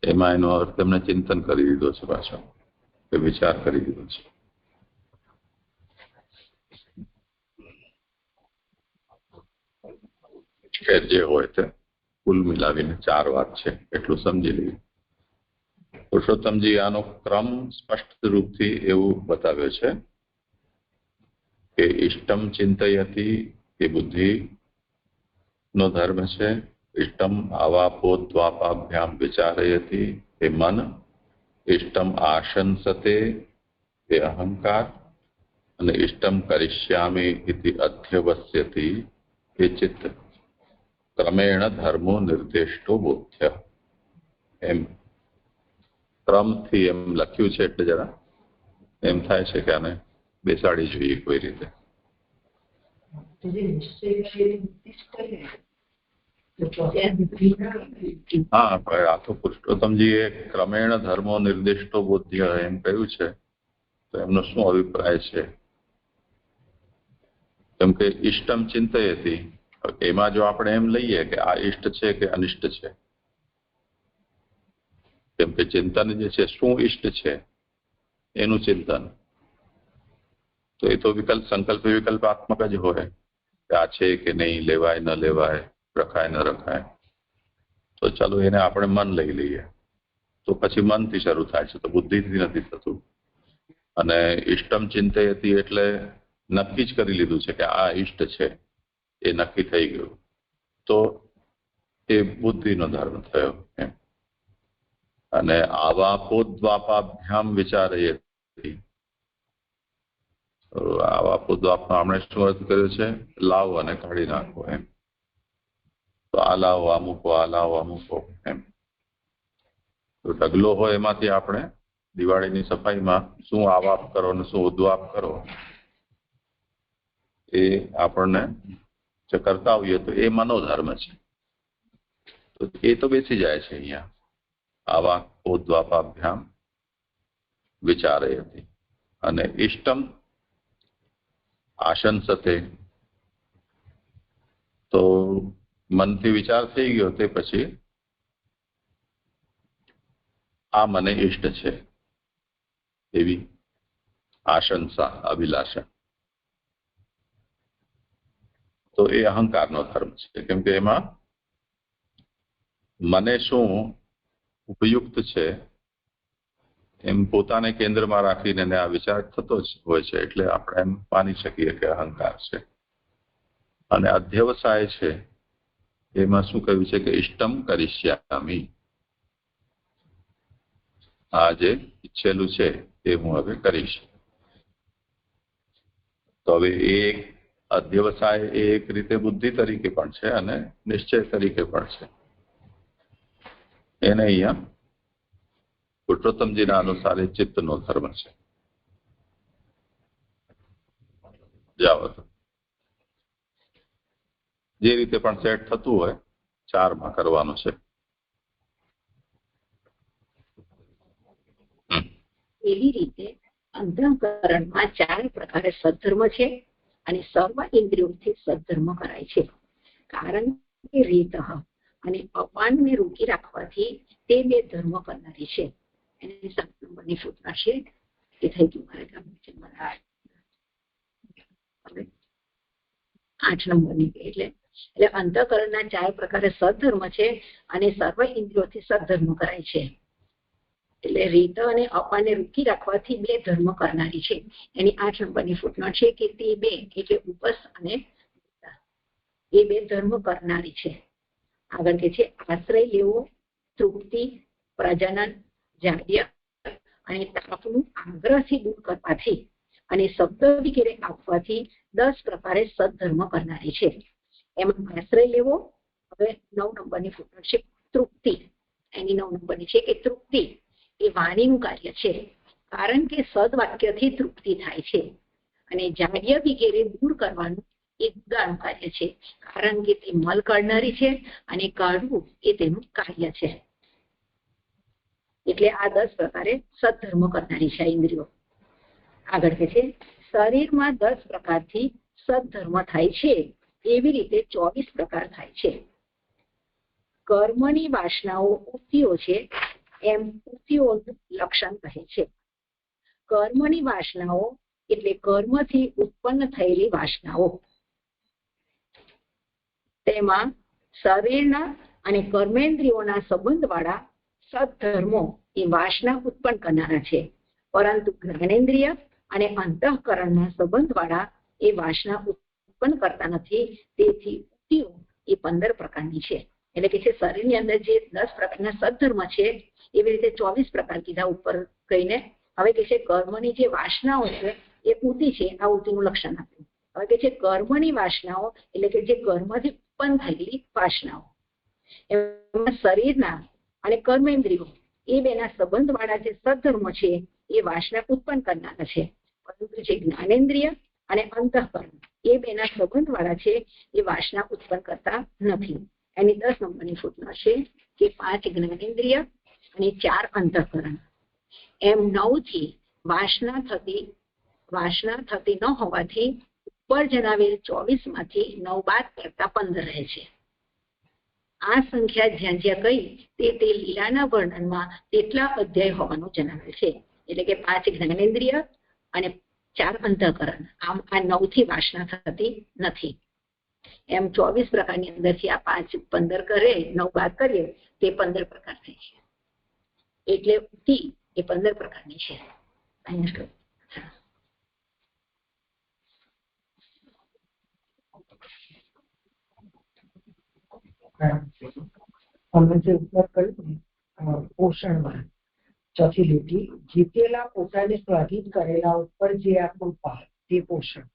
એમાં એનો અર્થ એમને ચિંતન કરી દીધો છે, પાછો કે વિચાર કરી દીધો છે. કે જે હોય તે કુલ મિલાવીને 4 વાત છે એટલું સમજી લઈએ. પુરુષોત્તમજી આનો ક્રમ સ્પષ્ટ રૂપથી એવું બતાવ્યો છે કે ઇષ્ટમ ચિંતયતિ એ બુદ્ધિનો ધર્મ છે. ઇષ્ટમ આવાપોદ્વાપાભ્યામ વિચારયતિ એ મન. ઇષ્ટમ આશંસતે એ અહંકાર. અને ઇષ્ટમ કરિષ્યામિ ઇતિ અધ્યવસ્યતિ એ ચિત્ત. ક્રમેણ ધર્મો નિર્દિષ્ટો બોધ્ય. એમ ક્રમથી એમ લખ્યું છે એટલે જરા એમ થાય છે કે આને બેસાડી જોઈએ કોઈ રીતે. હા, આ તો પુરુષોત્તમજીએ ક્રમેણ ધર્મો નિર્દિષ્ટો બોધ્ય એમ કહ્યું છે, તો એમનો શું અભિપ્રાય છે? કેમ કે ઇષ્ટમ ચિંતયતિ, એમાં જો આપણે એમ લઈએ કે આ ઇષ્ટ છે કે અનિષ્ટ છે, કેમ કે ચિંતન જે છે શું ઇષ્ટ છે એનું ચિંતન, તો એ તો વિકલ્પ સંકલ્પ વિકલ્પાત્મક જ હોય કે આ છે કે નહીં, લેવાય ન લેવાય, રખાય ન રખાય. તો ચાલો એને આપણે મન લઈ લઈએ, તો પછી મનથી શરૂ થાય છે, તો બુદ્ધિથી નથી થતું. અને ઇષ્ટમ ચિંતયતિ એટલે નક્કી જ કરી લીધું છે કે આ ઇષ્ટ છે, એ નક્કી થઈ ગયું, તો એ બુદ્ધિનો ધર્મ થયો એમ. અને આવાપોદ્વાપાભ્યામ વિચારયતિ, આવાપોદ્વાપનો આપણે શું અર્થ કર્યો છે? લાવો અને કાઢી નાખો એમ. તો આ લાવો આ મૂકો, આ લાવો આ મૂકો એમ. તો ઢગલો હોય એમાંથી આપણે દિવાળીની સફાઈમાં શું આવાપ કરો ને શું ઉદ્વાપ કરો એ આપણને જે કરતા હોઈએ તો એ મનોધર્મ છે. તો એ તો બેસી જાય છે અહીંયા. આવા ઉદ્વાપાભ્યામ વિચારયતિ. અને ઇષ્ટમ આશંસતે, તો મનથી વિચાર થઈ ગયો તે પછી આ મને ઇષ્ટ છે એવી આશંસા, અભિલાષા, તો એ અહંકારનો ધર્મ છે. કેમ કે એમાં મને શું ઉપયુક્ત છે એમ પોતાને કેન્દ્રમાં રાખીને આ વિચાર થતો જ હોય છે, એટલે આપણે એમ માની શકીએ કે અહંકાર છે. અને અધ્યવસાય છે એમાં શું કહ્યું છે કે ઇષ્ટમ કરિષ્યામિ, આ જે ઈચ્છેલું છે એ હું હવે કરીશ. તો હવે એ અધ્યવસાય એ એક રીતે બુદ્ધિ તરીકે પણ છે અને નિશ્ચય તરીકે પણ છે. એને અહીંયા પુરુષોત્તમજીના અનુસાર એ ચિત્તનો ધર્મ છે. જાઓ, જે રીતે પણ સેટ થતું હોય 4માં કરવાનું છે. એવી રીતે અંતઃકરણમાં 4 પ્રકારે સદ્ધર્મ છે અને સર્વ ઇન્દ્રિયોથી સદ્ધર્મ કરાય છે. કારણ કે રીત અને અપાનને રોકી રાખવાથી તે 2 ધર્મ કરનારી છે. એની 7 નંબરની સૂચના છે એ થઈ ગયું મારે કામ છે. 8 નંબરની એટલે અંતઃકરણના 4 પ્રકારે સદ્ધર્મ છે અને સર્વ ઇન્દ્રિયોથી સદ્ધર્મ કરાય છે. એટલે રીત અને અપાને રોકી રાખવાથી 2 ધર્મ કરનારી છે. એની 8 નંબરની ફૂટનોટ છે કે તે 2 એટલે ઉપસ અને એ 2 ધર્મ કરનારી છે. આગળ કે છે આશ્રય લેવો, તૃપ્તિ, પ્રજનન, જાડ્ય અને તાપનું આગ્રહથી દૂર કરવાથી અને શબ્દ વગેરે આપવાથી 10 પ્રકારે સદ્ધર્મ કરનારી છે. એમાં આશ્રય લેવો, હવે 9 નંબરની ફૂટનોટ છે તૃપ્તિ. એની 9 નંબરની છે કે તૃપ્તિ એ વાણીનું કાર્ય છે, કારણ કે સદવાક્યથી તૃપ્તિ થાય છે. અને જાડ્ય વગેરે દૂર કરવાનું એ ગુદાનું કાર્ય છે, કારણ કે તે મલ કાઢનારી છે અને કાઢવું એ તેનું કાર્ય છે. એટલે આ 10 પ્રકારે સદ્ધર્મ કરનારી છે ઇન્દ્રિયો. આગળ કે છે શરીરમાં 10 પ્રકારથી સદ્ધર્મ થાય છે, એવી રીતે 24 પ્રકાર થાય છે. કર્મની વાસનાઓ ઉક્તિઓ છે એમ ઉક્તિઓનું લક્ષણ કહે છે. કર્મની વાસનાઓ એટલે કર્મથી ઉત્પન્ન થયેલી વાસનાઓ. તેમાં શરીરના અને કર્મેન્દ્રિયોના સંબંધવાળા સદ્ધર્મો એ વાસના ઉત્પન્ન કરનારા છે, પરંતુ જ્ઞાનેન્દ્રિય અને અંતઃકરણના સંબંધવાળા એ વાસના ઉત્પન્ન કરતા નથી. તેથી ઉક્તિઓ એ 15 પ્રકારની છે. એટલે કે શરીરની અંદર જે 10 પ્રકારના સદધર્મ છે એવી રીતે 24 પ્રકાર કીધા ઉપર કહીને હવે કે છે કર્મની જે વાસનાઓ છે એ ઉતિ છે. આ ઉતિનું લક્ષણ આપ્યું. હવે કે છે કર્મની વાસનાઓ એટલે કે જે કર્મથી ઉત્પન્ન થયેલી વાસનાઓ, એમાં શરીરના અને કર્મેન્દ્રિયો એ બેના સંબંધ વાળા જે સદધર્મ છે એ વાસના ઉત્પન્ન કરનારા છે. પરંતુ જે જ્ઞાનેન્દ્રિય અને અંતઃકરણ એ બેના સંબંધ વાળા છે એ વાસના ઉત્પન્ન કરતા નથી. એની 10 નંબરની ફૂટનોટ છે કે 5 જ્ઞાનેન્દ્રિય અને 4 અંતઃકરણ એમ 9 થી વાસના થતી ન હોવાથી ઉપર જણાવેલ 24 માંથી 9 બાદ કરતા 15 રહે છે. આ સંખ્યા જ્યાં જ્યાં કહી તે લીલાના વર્ણનમાં તેટલા અધ્યાય હોવાનું જણાવે છે. એટલે કે 5 જ્ઞાનેન્દ્રિય અને 4 અંતઃકરણ, આમ આ 9 થી વાસના થતી નથી. એમ 24 પ્રકારની અંદરથી આ 5 15 કરે, 9 બાદ કરીએ તે 15 પ્રકાર થાય છે. એટલે ઉક્તિ એ 15 પ્રકારની છે. અમે જે ઉપર કહ્યું પોષણમાં ચોથી લીટી, જીતેલા પોતાને સ્વાધીન કરેલા ઉપર જે આ કૃપા તે પોષણ.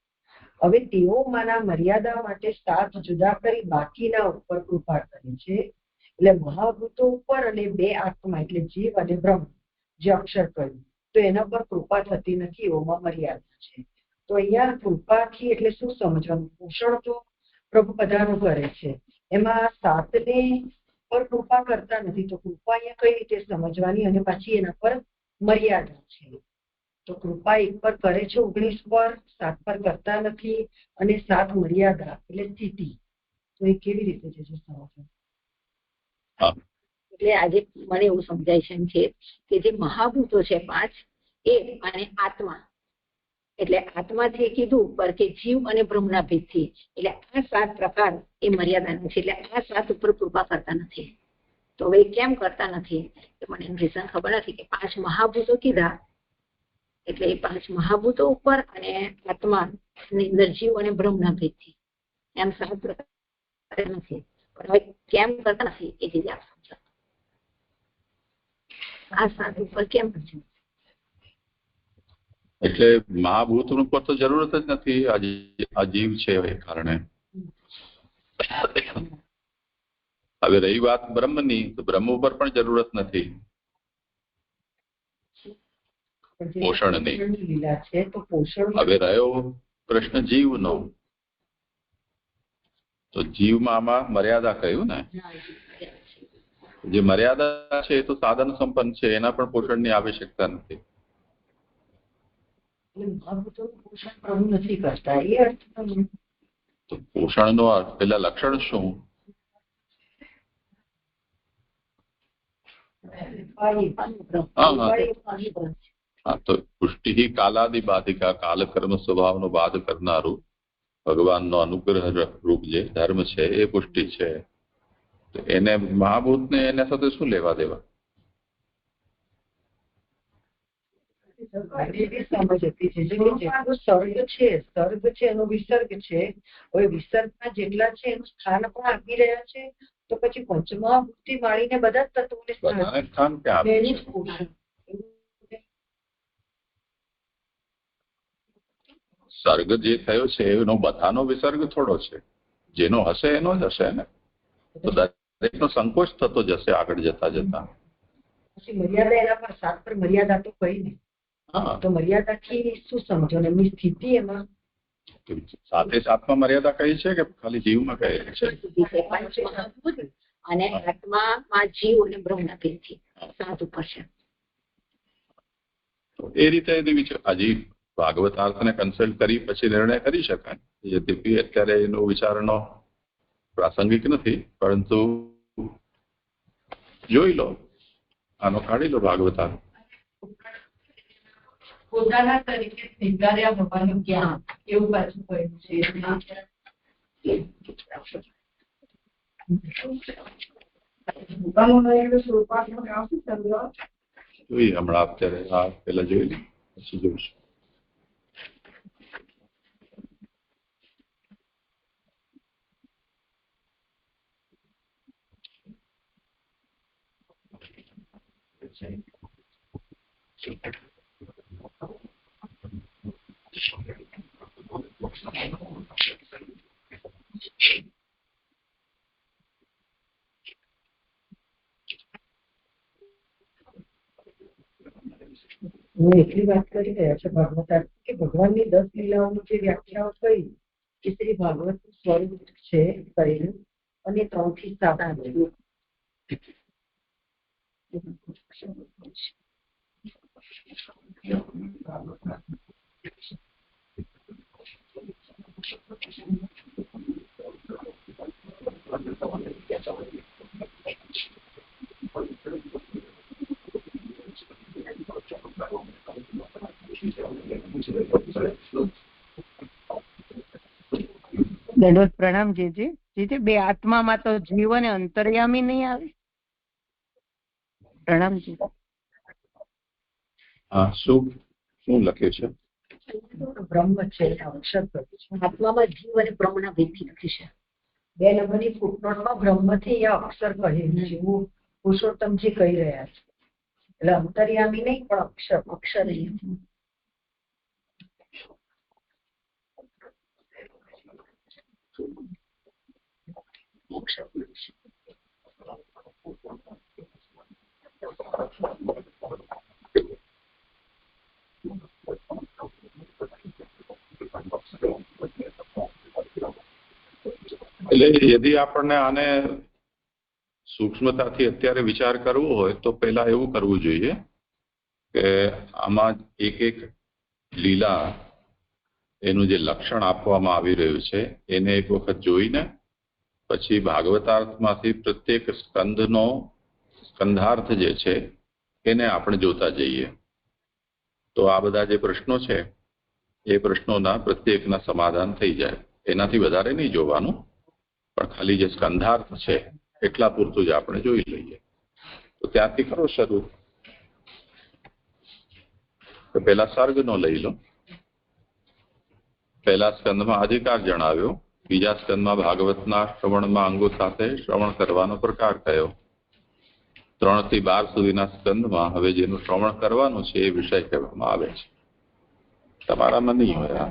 હવે તેઓમાંના મર્યાદા માટે 7 જુદા કરી બાકીના ઉપર કૃપા કરે છે. એટલે મહાભૂતો ઉપર અને 2 આત્મા એટલે જીવ અને બ્રહ્મ જે અક્ષર કહ્યું તો એના પર કૃપા થતી નથી. એઓમાં મર્યાદા છે. તો અહીંયા કૃપાથી એટલે શું સમજવાનું? પોષણ તો પ્રભુ બધાનું કરે છે, એમાં 7ને પર કૃપા કરતા નથી. તો કૃપા અહીંયા કઈ રીતે સમજવાની? અને પછી એના પર મર્યાદા છે. તો કૃપા 1 પર કરે છે, 19 પર, 7 પર કરતા નથી, અને 7 મર્યાદા એટલે સ્થિતિ. તો એ કેવી રીતે છે સમજવું? એટલે આજે મને એવું સમજાય છે કે જે મહાભૂતો છે 5 એ અને આત્મા, એટલે આત્માથી કીધું પર કે જીવ અને બ્રહ્મના ભેદથી, એટલે આ 7 પ્રકાર એ મર્યાદાના છે. એટલે આ 7 ઉપર કૃપા કરતા નથી. તો હવે કેમ કરતા નથી એ મને એનું રીઝન ખબર નથી. કે 5 મહાભૂતો કીધા એટલે એ 5 મહાભૂતો ઉપર અને આત્મા અંદર જીવ અને બ્રહ્મના ભેદથી એમ 7 પ્રકાર નથી. પણ હવે કેમ કરતા નથી એ ચીજ આપ સમજો. આ 7 ઉપર કેમ નથી? એટલે મહાભૂત ઉપર તો જરૂરત જ નથી, આ જીવ છે એ કારણે. હવે રહી વાત બ્રહ્મની, તો બ્રહ્મ ઉપર પણ જરૂરત નથી પોષણની. હવે રહ્યો પ્રશ્ન જીવનો, તો જીવમાં આમાં મર્યાદા કહ્યું ને, જે મર્યાદા છે એ તો સાધન સંપન્ન છે, એના પણ પોષણની આવશ્યકતા નથી. તો પોષણનો પેલા લક્ષણ શું? હા, તો પુષ્ટિ કાલાદિ બાધિકા, કાલકર્મ સ્વભાવનો બાધ કરનારું ભગવાનનો અનુગ્રહ રૂપ જે ધર્મ છે એ પુષ્ટિ છે. તો એને મહાભૂતને એના સાથે શું લેવા દેવા? સર્ગ છે એનો વિસર્ગ છે. હવે વિસર્ગના જેટલા છે એનું સ્થાન પણ આપી રહ્યા છે. તો પછી પંચમહાભૂતિ માળીને બધા જ તત્વોને સ્થાન ક્યાં આપે? સર્ગ જે થયો છે એનો બધાનો વિસર્ગ થોડો છે. જેનો હશે એનો જ હશે ને. તો દરેકનો સંકોચ થતો જશે આગળ જતા જતા. પછી મર્યાદા એના પર 7 પર મર્યાદા તો કઈ નહીં. તો મર્યાદાથી શું સમજો? એમની સ્થિતિ એમાં સાથે સાથમાં મર્યાદા કઈ છે કે ખાલી જીવમાં કહે છે? અને આત્મામાં જીવ અને બ્રહ્મના ભેદથી 7 ઉપર છે. તો એ રીતે હજી ભાગવતાર્થને કન્સલ્ટ કરી પછી નિર્ણય કરી શકાય. યદ્યપી અત્યારે એનો વિચારનો પ્રાસંગિક નથી, પરંતુ જોઈ લો, આનો કાઢી લો ભાગવતાર્થ. પોતાના તરીકે સ્વીકાર્યા હોવાનું જ્ઞાન એવું પાછું કહ્યું છે. જોઈએ હમણાં અત્યારે આ પેલા જોઈ લે પછી જોઈશું. છે. હું એટલી વાત કરી રહ્યા છે ભાગવત કે ભગવાનની 10 લીલાઓની જે વ્યાખ્યાઓ કહી કે શ્રી ભાગવત સ્વરૂપ છે કહેલું અને 3 થી 7 દંડવત પ્રણામ જીજી. બે આત્મામાં તો જીવ અને અંતર્યામી નહીં આવે. પ્રણામજી. શું લખ્યું છે? બ્રહ્મ છે અક્ષર આત્મામાં જીવ અને બ્રહ્મના ભેદથી લખ્યું છે. 2 નંબરની ફૂટનોટમાં બ્રહ્મથી યા અક્ષર કહેલું છે. હું પુરુષોત્તમજી કહી રહ્યા છે. એટલે અંતર્યામી નહીં પણ અક્ષર એટલે યદી આપણને આને સૂક્ષ્મતાથી અત્યારે વિચાર કરવો હોય તો પહેલા એવું કરવું જોઈએ કે આમાં એક એક લીલા એનું જે લક્ષણ આપવામાં આવી રહ્યું છે એને એક વખત જોઈને પછી ભાગવતાર્થમાંથી પ્રત્યેક સ્કંધનો સ્કંધાર્થ જે છે એને આપણે જોતા જઈએ તો આ બધા જે પ્રશ્નો છે એ પ્રશ્નોના પ્રત્યેકના સમાધાન થઈ જાય. એનાથી વધારે નહીં જોવાનું, પણ ખાલી જે સ્કંધાર્થ છે એટલા પૂરતું જ આપણે જોઈ લઈએ. તો ત્યાંથી કરો શરૂ. તો પહેલા સર્ગનો લઈ લો. પહેલા સ્કંદમાં અધિકાર જણાવ્યો, બીજા સ્કંદમાં ભાગવતના શ્રવણમાં અંગો સાથે શ્રવણ કરવાનો પ્રકાર કયો, 3 થી 12 સુધીના સ્કંદમાં હવે જેનું શ્રવણ કરવાનું છે એ વિષય કહેવામાં આવે છે. તમારામાં નહીં હોય.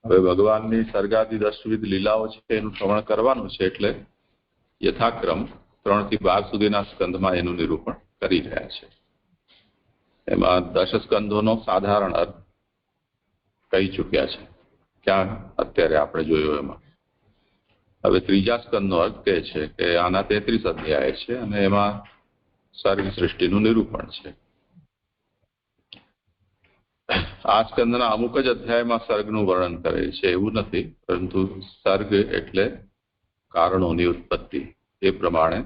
હવે ભગવાનની સર્ગાદી 10 લીલાઓ છે એનું શ્રવણ કરવાનું છે એટલે યથાક્રમ 3 થી 12 સુધીના સ્કંદમાં એનું નિરૂપણ કરી રહ્યા છે. એમાં 10 સ્કંદોનો સાધારણ અર્થ કહી ચૂક્યા છે, ક્યાં અત્યારે આપણે જોયો એમાં. હવે ત્રીજા સ્કંદનો અર્થ કહે છે કે આના 33 અધ્યાય છે અને એમાં સર્ગ સૃષ્ટિનું નિરૂપણ છે. આ સ્કંદના અમુક જ અધ્યાયમાં સર્ગનું વર્ણન કરે છે એવું નથી, પરંતુ સર્ગ એટલે કારણોની ઉત્પત્તિ. એ પ્રમાણે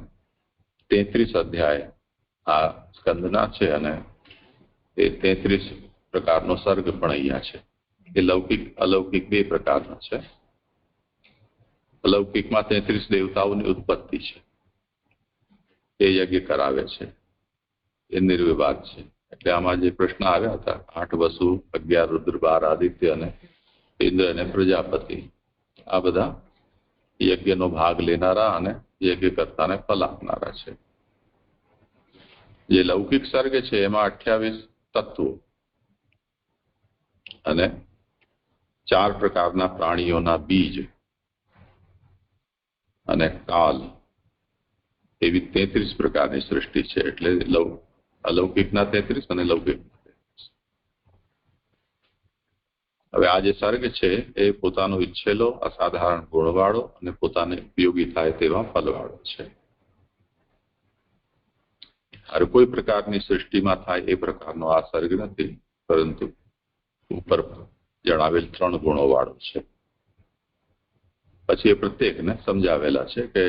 33 અધ્યાય આ સ્કંદના છે અને એ 33 પ્રકારનો સર્ગ પણ અહીંયા છે. એ લૌકિક અલૌકિક 2 પ્રકારનો છે. અલૌકિકમાં 33 દેવતાઓની ઉત્પત્તિ છે, એ યજ્ઞ કરાવે છે, એ નિર્વિવાદ છે. એટલે આમાં જે પ્રશ્ન આવ્યા હતા 8 વસુ, 11 રુદ્ર, 12 આદિત્ય અને ઇન્દ્ર અને પ્રજાપતિ, આ બધા યજ્ઞનો ભાગ લેનારા અને યજ્ઞ કરતાને ફલ આપનારા છે. જે લૌકિક સર્ગ છે એમાં 28 તત્વો અને 4 પ્રકારના પ્રાણીઓના બીજ અને કાલ એવી 33 પ્રકારની સૃષ્ટિ છે. એટલે અલૌકિકના 33 અને લૌકિક. હવે આ જે સર્ગ છે એ પોતાનો ઈચ્છેલો અસાધારણ ગુણવાળો અને પોતાને ઉપયોગી થાય તેવા ફલવાળો છે. હર કોઈ પ્રકારની સૃષ્ટિમાં થાય એ પ્રકારનો આ સર્ગ નથી, પરંતુ ઉપર જણાવેલ 3 ગુણો વાળો છે. પછી એ પ્રત્યેકને સમજાવેલા છે કે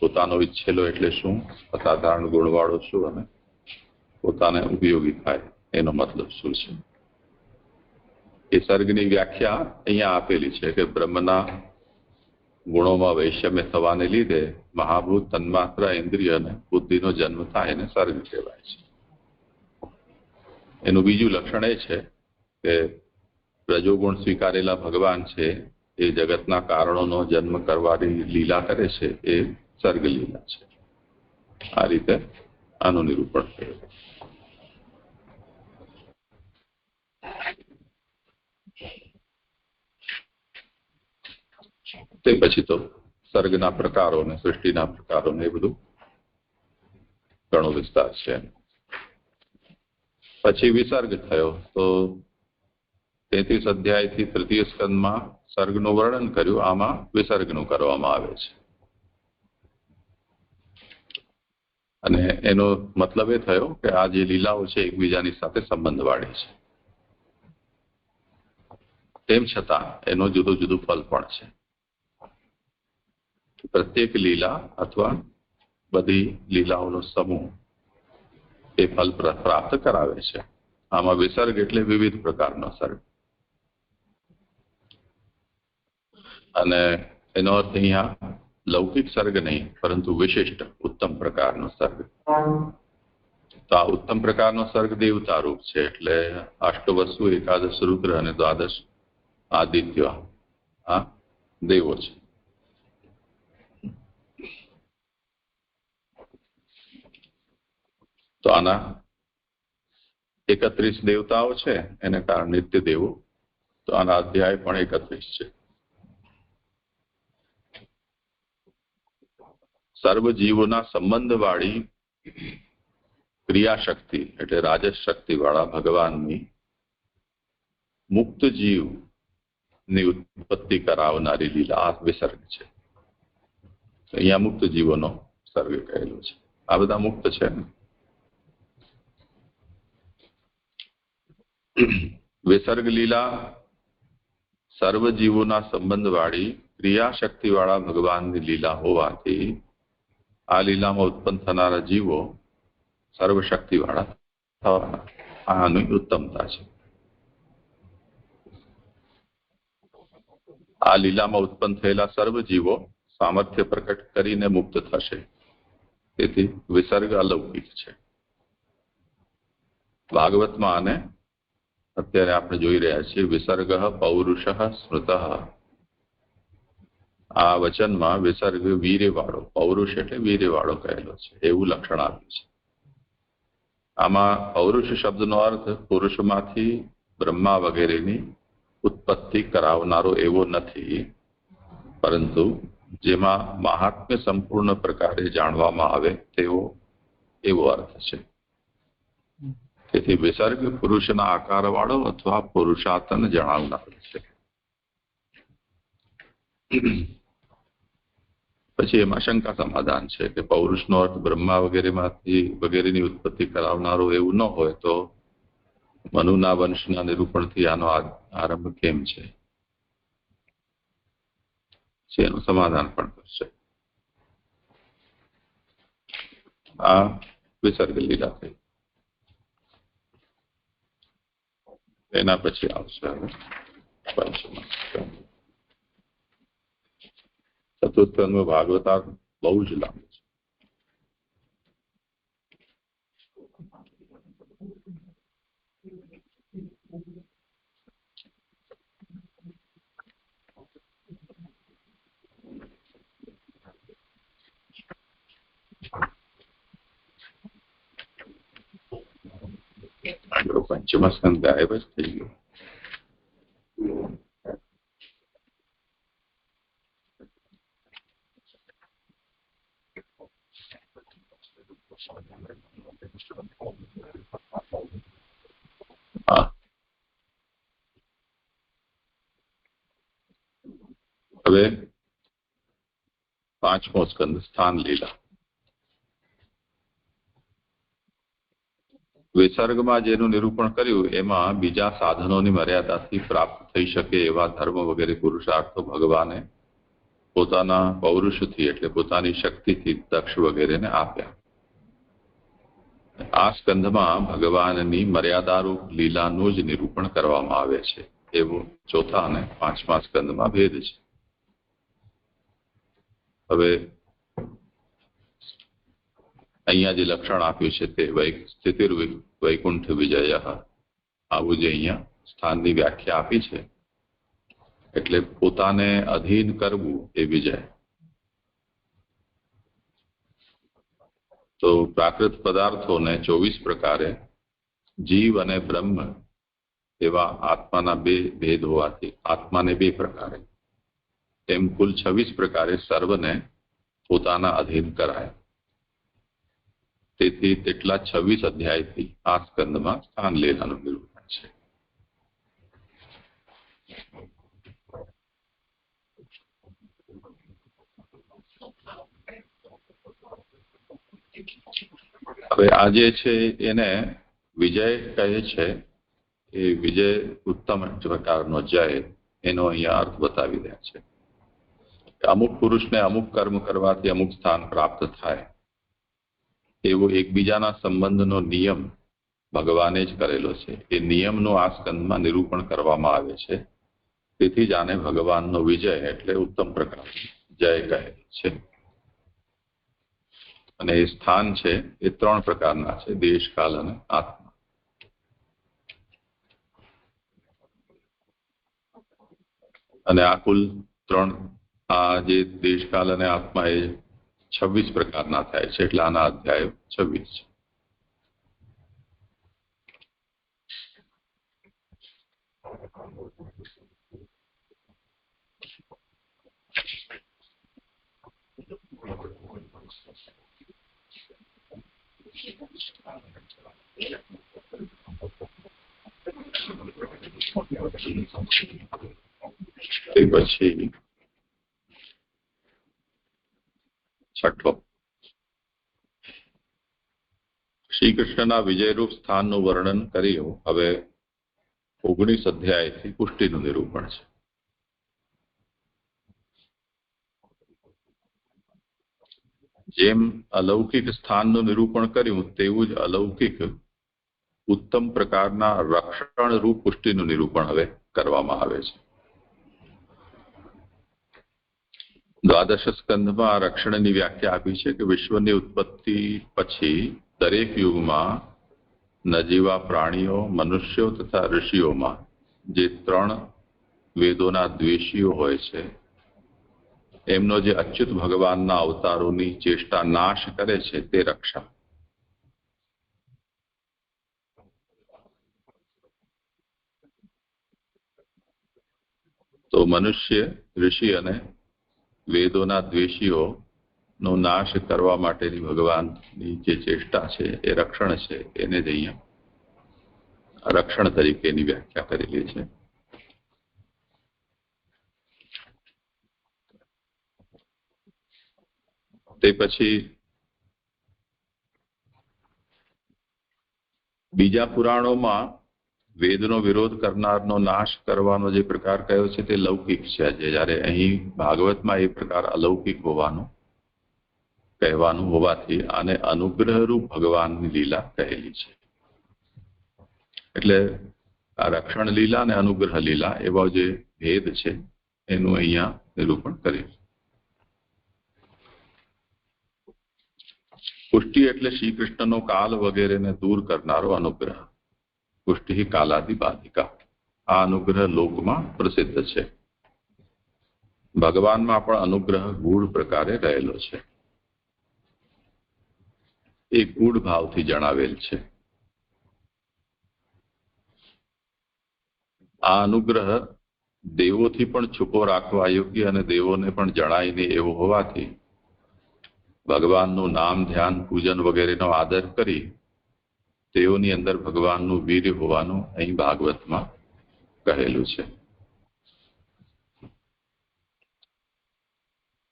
પોતાનો ઈચ્છેલો એટલે શું, અસાધારણ ગુણવાળો શું અને પોતાને ઉપયોગી થાય એનો મતલબ શું છે. એ સર્ગની વ્યાખ્યા અહીંયા આપેલી છે કે બ્રહ્મના ગુણોમાં વૈષમ્ય થવાને લીધે મહાભૂત, તન્માત્રા, ઇન્દ્રિય અને બુદ્ધિનો જન્મ થાય એને સર્ગ કહેવાય છે. એનું બીજું લક્ષણ એ છે કે રજોગુણ સ્વીકારેલા ભગવાન છે એ જગતના કારણોનો જન્મ કરવાની લીલા કરે છે, એ સર્ગ લીલા છે. આ રીતે આનું નિરૂપણ થયું. તે પછી તો સર્ગના પ્રકારો ને સૃષ્ટિના પ્રકારો ને એ બધું ઘણો વિસ્તાર છે. પછી વિસર્ગ થયો તો 33 અધ્યાયથી તૃતીય સ્કંદમાં સર્ગનું વર્ણન કર્યું, આમાં વિસર્ગનું કરવામાં આવે છે. અને એનો મતલબ એ થયો કે આ જે લીલાઓ છે એકબીજાની સાથે સંબંધવાળી છે, તેમ છતાં એનું જુદું જુદું ફલ પણ છે. પ્રત્યેક લીલા અથવા બધી લીલાઓનો સમૂહ એ ફલ પ્રાપ્ત કરાવે છે. આમાં વિસર્ગ એટલે વિવિધ પ્રકારનો સર્ગ, અને એનો અર્થ અહીંયા લૌકિક સર્ગ નહીં પરંતુ વિશિષ્ટ ઉત્તમ પ્રકારનો સર્ગ. તો આ ઉત્તમ પ્રકારનો સર્ગ દેવતા રૂપ છે, એટલે અષ્ટવસુ, એકાદશ રુદ્ર અને દ્વાદશ આદિત્ય આ દેવો છે. તો આના 31 દેવતાઓ છે, એને કારણે નિત્ય દેવો. તો આના અધ્યાય પણ 31 છે. સર્વ જીવોના સંબંધવાળી ક્રિયાશક્તિ એટલે રાજસ શક્તિ વાળા ભગવાનની મુક્ત જીવની ઉત્પત્તિ કરાવનારી લીલા વિસર્ગ છે. અહીંયા મુક્ત જીવોનો સર્ગ કહેલો છે. આ બધા મુક્ત છે ને. વિસર્ગ લીલા સર્વ જીવોના સંબંધવાળી ક્રિયાશક્તિ વાળા ભગવાનની લીલા હોવાથી આ લીલામાં ઉત્પન્ન થનારા જીવો સર્વશક્તિ વાળા થવાના. આની ઉત્તમતા છે. આ લીલામાં ઉત્પન્ન થયેલા સર્વ જીવો સામર્થ્ય પ્રકટ કરીને મુક્ત થશે. તેથી વિસર્ગ અલૌકિક છે. ભાગવતમાં આને અત્યારે આપણે જોઈ રહ્યા છીએ વિસર્ગ પૌરુષ સ્મૃત. આ વચનમાં વિસર્ગ વીર્યવાળો, પૌરુષ એટલે વીર્યવાળો કહેલો છે, એવું લક્ષણ આપ્યું છે. આમાં પૌરુષ શબ્દનો અર્થ પુરુષમાંથી બ્રહ્મા વગેરેની ઉત્પત્તિ કરાવનારો એવો નથી, પરંતુ જેમાં મહાત્મ્ય સંપૂર્ણ પ્રકારે જાણવામાં આવે તેવો એવો અર્થ છે. તેથી વિસર્ગ પુરુષના આકારવાળો અથવા પુરુષાતન જણાવનાર છે. પછી એમાં શંકા સમાધાન છે કે પૌરુષનો અર્થ બ્રહ્મા વગેરેની ઉત્પત્તિ કરાવનારો એવું ન હોય તો મનુના વંશના નિરૂપણથી આનો આરંભ કેમ છે? એનું સમાધાન પણ કરશે. આ વિસર્ગ લીલા થઈ. એના પછી આવશે ચતુર્થનો ભાગવતાર બહુ જ લાંબુ છે. પંચમા સ્કંદ ગાયબ જ થઈ ગયો. હવે 5મો સ્કંદ સ્થાન લીલા. વિસર્ગમાં જેનું નિરૂપણ કર્યું એમાં બીજા સાધનોની મર્યાદાથી પ્રાપ્ત થઈ શકે એવા ધર્મ વગેરે પુરુષાર્થો ભગવાને પોતાના પૌરુષથી એટલે પોતાની શક્તિથી દક્ષ વગેરેને આપ્યા. આ સ્કંધમાં ભગવાનની મર્યાદારૂપ લીલાનું જ નિરૂપણ કરવામાં આવે છે. એવો ચોથા અને 5મા સ્કંદમાં ભેદ છે. હવે અહીંયા જે લક્ષણ આપ્યું છે તે સ્થિતિર વૈકુંઠ વિજય, આવું જે અહીંયા સ્થાનની વ્યાખ્યા આપી છે એટલે પોતાને અધીન કરવું એ વિજય. તો પ્રાકૃત પદાર્થોને 24 પ્રકારે જીવ અને બ્રહ્મ એવા આત્માના બે ભેદ હોવાથી આત્માને બે પ્રકારે એમ કુલ 26 પ્રકારે સર્વને પોતાના અધીન કરાય. તેથી તેટલા 26 અધ્યાયથી આ સ્કંદમાં સ્થાન લેવાનું નિરૂપણ છે. હવે આ જે છે એને વિજય કહે છે. એ વિજય ઉત્તમ પ્રકારનો જય એનો અહીંયા અર્થ બતાવી રહ્યા છે. અમુક પુરુષને અમુક કર્મ કરવાથી અમુક સ્થાન પ્રાપ્ત થાય એવો એકબીજાના સંબંધનો નિયમ ભગવાને જ કરેલો છે. એ નિયમનું આ સ્કંદમાં નિરૂપણ કરવામાં આવે છે. તેથી જ આને ભગવાનનો વિજય એટલે ઉત્તમ પ્રકાર જય કહે છે. અને એ સ્થાન છે એ 3 પ્રકારના છે, દેશ, કાલ અને આત્મા. અને આ કુલ 3 આ જે દેશ, કાલ અને આત્મા એ 26 પ્રકારના થાય છે. એટલે આના અધ્યાય 26 છે. તે પછી 6 શ્રી કૃષ્ણના વિજયરૂપ સ્થાનનું વર્ણન કર્યું. હવે 19 અધ્યાયથી પુષ્ટિનું નિરૂપણ છે. જેમ અલૌકિક સ્થાનનું નિરૂપણ કર્યું તેવું જ અલૌકિક ઉત્તમ પ્રકારના રક્ષણ રૂપ પુષ્ટિનું નિરૂપણ હવે કરવામાં આવે છે. દ્વાદશ સ્કંધમાં રક્ષણની વ્યાખ્યા આપી છે કે વિશ્વની ઉત્પત્તિ પછી દરેક યુગમાં નજીવા પ્રાણીઓ, મનુષ્યો તથા ઋષિઓમાં જે 3 વેદોના દ્વેષીઓ હોય છે એમનો જે અચ્યુત ભગવાનના અવતારોની ચેષ્ટા નાશ કરે છે તે રક્ષા. તો મનુષ્ય, ઋષિ અને વેદોના દ્વેષીઓનો નાશ કરવા માટેની ભગવાનની જે ચેષ્ટા છે એ રક્ષણ છે. એને જ અહીંયા રક્ષણ તરીકેની વ્યાખ્યા કરેલી છે. તે પછી બીજા પુરાણોમાં વેદનો વિરોધ કરનારનો નાશ કરવાનો જે પ્રકાર કયો છે તે લૌકિક છે. જ્યારે અહીં ભાગવતમાં એ પ્રકાર અલૌકિક હોવાનું કહેવાનું હોવાથી આને અનુગ્રહરૂપ ભગવાનની લીલા કહેલી છે. એટલે આ રક્ષણ લીલા અને અનુગ્રહ લીલા એવા જે ભેદ છે એનું અહીંયા નિરૂપણ કર્યું. પુષ્ટિ એટલે શ્રી કૃષ્ણનો કાલ વગેરેને દૂર કરનારો અનુગ્રહ. પુષ્ટિ કાલાદિબાધિકા. આ અનુગ્રહ લોકમાં પ્રસિદ્ધ છે. ભગવાનમાં પણ અનુગ્રહ ગૂઢ પ્રકારે રહેલો છે. એ ગૂઢ ભાવથી જણાવેલ છે. આ અનુગ્રહ દેવોથી પણ છુપો રાખવા યોગ્ય અને દેવોને પણ જણાય નહીં એવો હોવાથી ભગવાનનું નામ, ધ્યાન, પૂજન વગેરેનો આદર કરી તેઓની અંદર ભગવાનનું વીર્ય હોવાનું અહીં ભાગવતમાં કહેલું છે.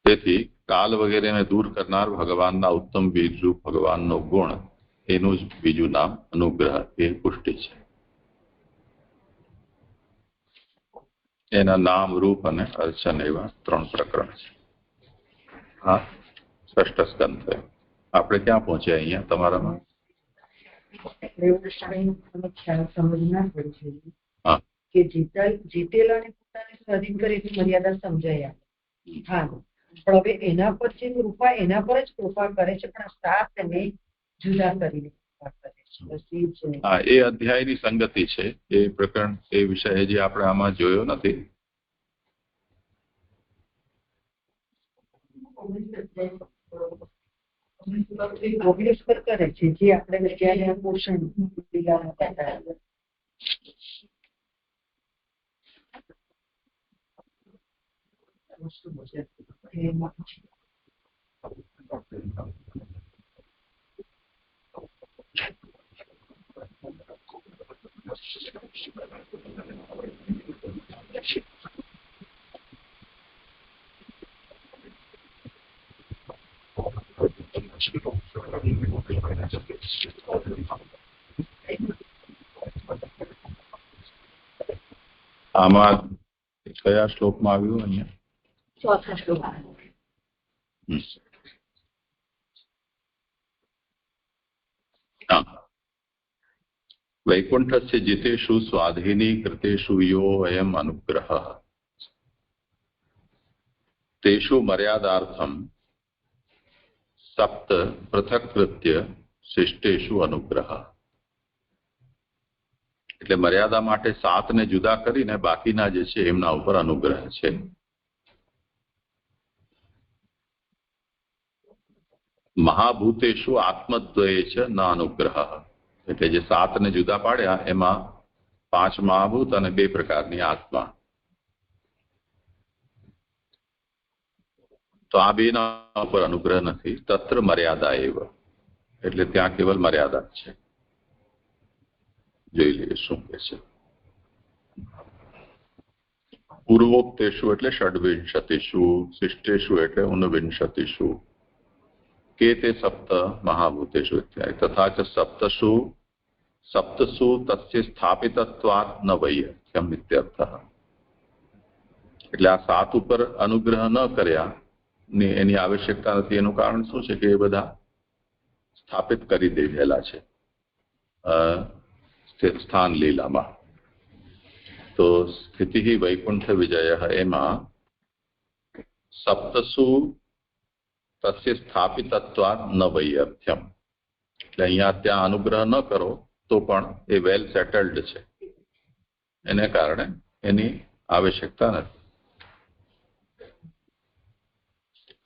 તેથી કાલ વગેરેને દૂર કરનાર ભગવાનના ઉત્તમ વીરરૂપ ભગવાનનો ગુણ એનું જ બીજું નામ અનુગ્રહ એ પુષ્ટિ છે. એના નામ, રૂપ અને અર્ચન એવા 3 પ્રકરણ છે. હા, 6ઠ સ્કંદ થયો. આપણે ક્યાં પહોંચ્યા અહીંયા તમારામાં? કે જીતેલાને પોતાને સ્વાધીન કરે એની મર્યાદા સમજાય. હા, પણ હવે એના પર જે કૃપા એના પર જ કૃપા કરે છે, પણ સાત એને જુદા કરીને કૃપા કરે છે. હા, એ અધ્યાયની સંગતિ છે. એ પ્રકરણ, એ વિષય જે આપણે આમાં જોયો નથી. ઓગણીસ પર કરે છે જે આપણે જયારે પોષણ લીલામાં કહેતા હતા. આમાં કયા શ્લોકમાં આવ્યું અહીંયા? ચોથા શ્લોક. वैकुंठस्य जितेषु स्वाधीनी कृतेषु यो अयम अनुग्रह तेषु मर्यादार्थम सप्त पृथक्कृत्य शिष्टेषु अनुग्रह. એટલે મર્યાદા માટે 7 ને જુદા કરીને બાકીના જે છે એમના ઉપર અનુગ્રહ છે. મહાભૂતેષુ આત્મદ્વયે ચ ન અનુગ્રહ. એટલે જે 7 ને જુદા પાડ્યા એમાં 5 મહાભૂત અને 2 પ્રકારની આત્મા. તો આ બેના ઉપર અનુગ્રહ નથી. તત્ર મર્યાદા એવ, એટલે ત્યાં કેવલ મર્યાદા છે. જોઈ લઈએ શું કે છે. પૂર્વોક્તેષુ એટલે ષડ્વિંશતિષુ, શિષ્ટેષુ એટલે ઊનવિંશતિષુ, કે તે સપ્ત મહાભૂતેષુ ઇત્યાદિ. તથા ચ સપ્તસુ તસ્ય સ્થાપિતત્વાત ન વૈયથ્યમ ઇત્યર્થઃ. એટલે આ 7 ઉપર અનુગ્રહ ન કર્યા ને એની આવશ્યકતા નથી. એનું કારણ શું છે કે એ બધા સ્થાપિત કરી દેલા છે સ્થાન લીલામાં. તો સ્થિતિ વૈકુંઠ વિજય એમાં સપ્તસુ તસ્ય સ્થાપિતત્વાત ન વૈયથ્યમ. એટલે અહીંયા ત્યાં અનુગ્રહ ન કરો તો પણ એ વેલ સેટલ્ડ છે, એને કારણે એની આવશ્યકતા નથી.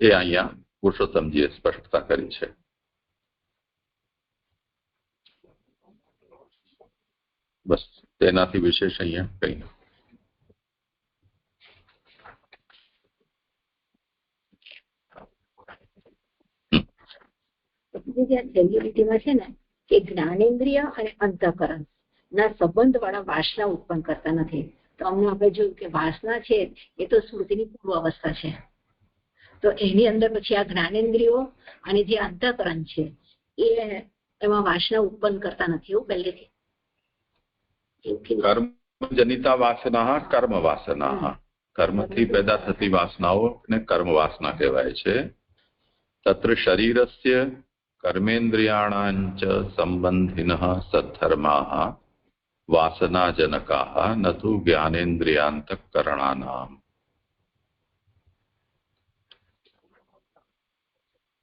એ અહીંયા પુરુષોત્તમજીએ સ્પષ્ટતા કરી છે. બસ તેનાથી વિશેષ અહીંયા કંઈ નથી. છેલ્લી લીટીમાં છે ને કે જ્ઞાનેન્દ્રિય અને અંતઃકરણ ના સંબંધ વાળા વાસના ઉત્પન્ન કરતા નથી. તો અમને આપણે જોયું કે વાસના છે એ તો સ્મૃતિની પૂર્વ અવસ્થા છે. તો એની અંદર પછી આ જ્ઞાનેન્દ્રિયો અને જે અંતઃકરણ છે એ એમાં વાસના ઉત્પન્ન કરતા નથી, એવું પહેલેથી. કર્મ જનિતા વાસના કર્મ વાસના. કર્મથી પેદા થતી વાસનાઓ ને કર્મ વાસના કહેવાય છે. તત્ર શરીરસ્ય કર્મેન્દ્રિયાણાંચ સંબંધિનઃ સદ્ધર્માઃ વાસનાજનકાઃ ન તુ જ્ઞાનેન્દ્રિયાંતઃકરણાનામ.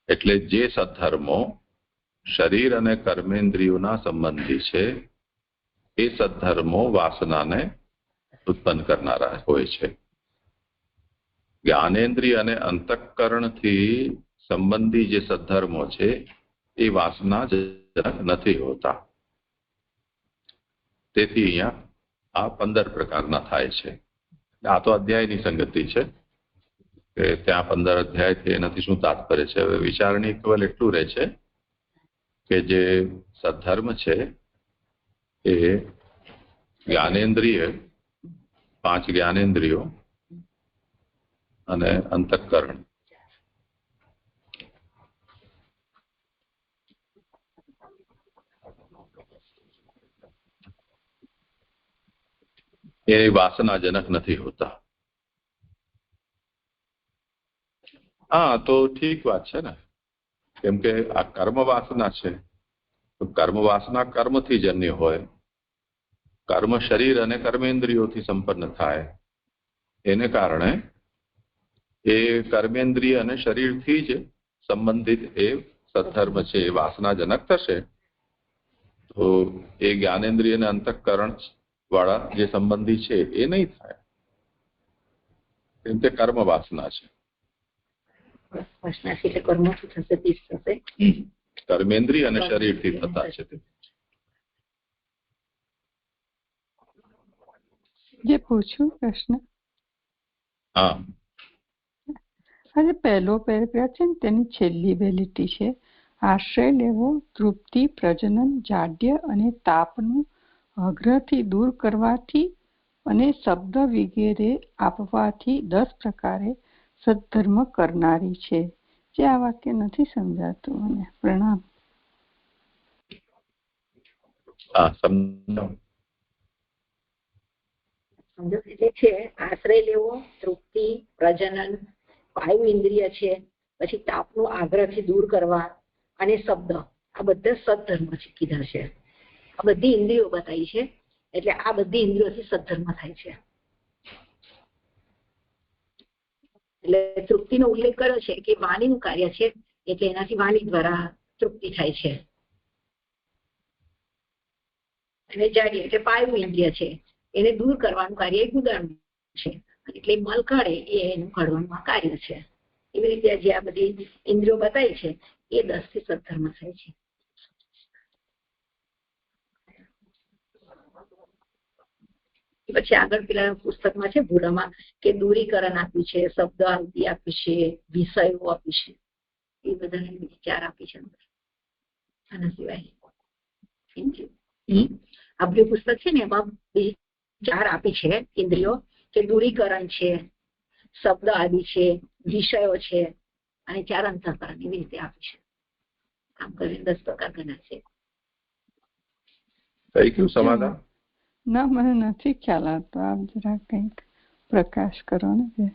એટલે જે સદ્ધર્મો શરીર અને કર્મેન્દ્રિયોના સંબંધી છે એ સદ્ધર્મો વાસનાને ઉત્પન્ન કરનારા હોય છે. જ્ઞાનેન્દ્રિય અને અંતઃકરણથી સંબંધી જે સદ્ધર્મો છે એ વાસનાજનક નથી હોતા. તેથી અહીંયા આ 15 પ્રકારના થાય છે. આ તો અધ્યાયની સંગતિ છે કે ત્યાં 15 અધ્યાય છે, એનાથી શું તાત્પર્ય છે. હવે વિચારણી કેવલ એટલું રહે છે કે જે સદ્ધર્મ છે એ જ્ઞાનેન્દ્રિય 5 જ્ઞાનેન્દ્રિયો અને અંતઃકરણ એ વાસનાજનક નથી હોતા. હા, તો ઠીક વાત છે ને, કેમ કે આ કર્મ વાસના છે તો કર્મ વાસના કર્મથી જન્ય હોય. કર્મ શરીર અને કર્મેન્દ્રિયોથી સંપન્ન થાય, એને કારણે એ કર્મેન્દ્રિય અને શરીરથી જ સંબંધિત એ સદ્ધર્મ છે એ વાસનાજનક થશે. તો એ જ્ઞાનેન્દ્રિય અને અંતઃકરણ વાળા જે સંબંધી છે એ નહીં થાય, કેમ કે કર્મ વાસના છે. સ્પર્શનાશી એટલે કર્મોથી થશે 30 થશે. કર્મેન્દ્રિય અને શરીરથી થતા છે તે. જે પૂછ્યું પ્રશ્ન, હા, અને પહેલો પેરેગ્રાફ છે ને તેની છેલ્લી બે લીટી છે. આશ્રય લેવો તૃપ્તિ, પ્રજનન, જાડ્ય અને તાપનું અગ્રહથી દૂર કરવાથી અને શબ્દ વગેરે આપવાથી 10 પ્રકારે સદ્ધર્મ કરનારી છે. જે આ વાક્ય નથી સમજાતું મને. પ્રણામ. હા, સમજાવ. સમજો એટલે છે આશ્રય લેવો, તૃપ્તિ, પ્રજનન, વાયુ ઇન્દ્રિય છે, પછી તાપનું આગ્રહથી દૂર કરવા અને શબ્દ, આ બધા સદ્ધર્મ કીધા છે. આ બધી ઇન્દ્રિયો બતાવી છે, એટલે આ બધી ઇન્દ્રિયોથી સદ્ધર્મ થાય છે. એટલે તૃપ્તિનો ઉલ્લેખ કર્યો છે કે વાણીનું કાર્ય છે, એટલે એનાથી વાણી દ્વારા તૃપ્તિ થાય છે. અને જાડી એટલે પાયુ ઇન્દ્રિય છે, એને દૂર કરવાનું કાર્ય એક ઉદાહરણ છે, એટલે મલ કાઢે એ એનું કાઢવાનું કાર્ય છે. એવી રીતે જે આ બધી ઇન્દ્રિયો બતાવી છે એ 10 થી સદ્ધર્મ થાય છે. પછી આગળ પેલા પુસ્તકમાં છે ભૂરામાં કે દૂરીકરણ આપ્યું છે, શબ્દ આરતી આપ્યું છે, વિષયો આપ્યું છે, એ બધાને બીજી 4 આપી છે. આના સિવાય આ બે પુસ્તક છે ને એમાં બીજી 4 આપી છે ઇન્દ્રિયો, કે દૂરીકરણ છે, શબ્દ આદિ છે, વિષયો છે અને 4 અંતઃકરણ. એવી રીતે આપી છે. આમ કરીને 10 પ્રકાર ગણા છે. થઈ ગયું સમાધાન? ના, મને નથી ખ્યાલ આવતો. આપ જરા કંઈક પ્રકાશ કરો ને.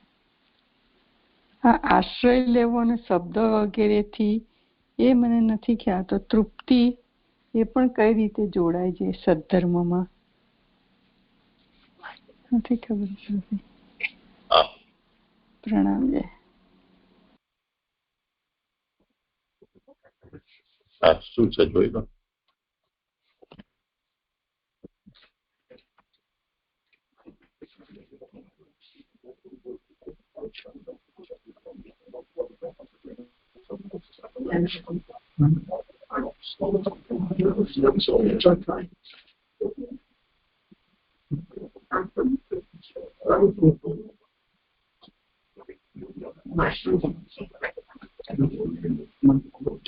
આ આશ્રય લેવો અને શબ્દ વગેરેથી એ મને નથી ખ્યાલ. તો તૃપ્તિ એ પણ કઈ રીતે જોડાય છે સદ્ધર્મમાં? નથી ખબર પડતી. પ્રણામ. જય. શું છે જોઈ લો.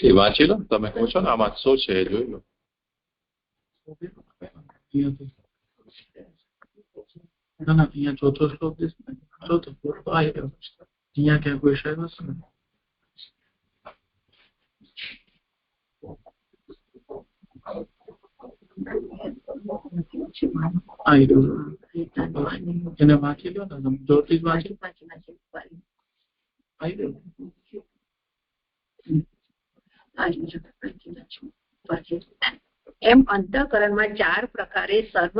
એ વાંચી લો તમે કહો છો ને, આમાં શું છે એ જોઈ લો. અહીંયા ચોથો શ્લોક ચોથો આવી ગયો. અહીંયા ક્યાં કોઈ શય હશે ને? એને વાંચી લો ને, જોરથી જ વાંચી. એમ અંતઃકરણમાં 4 પ્રકારે સર્વ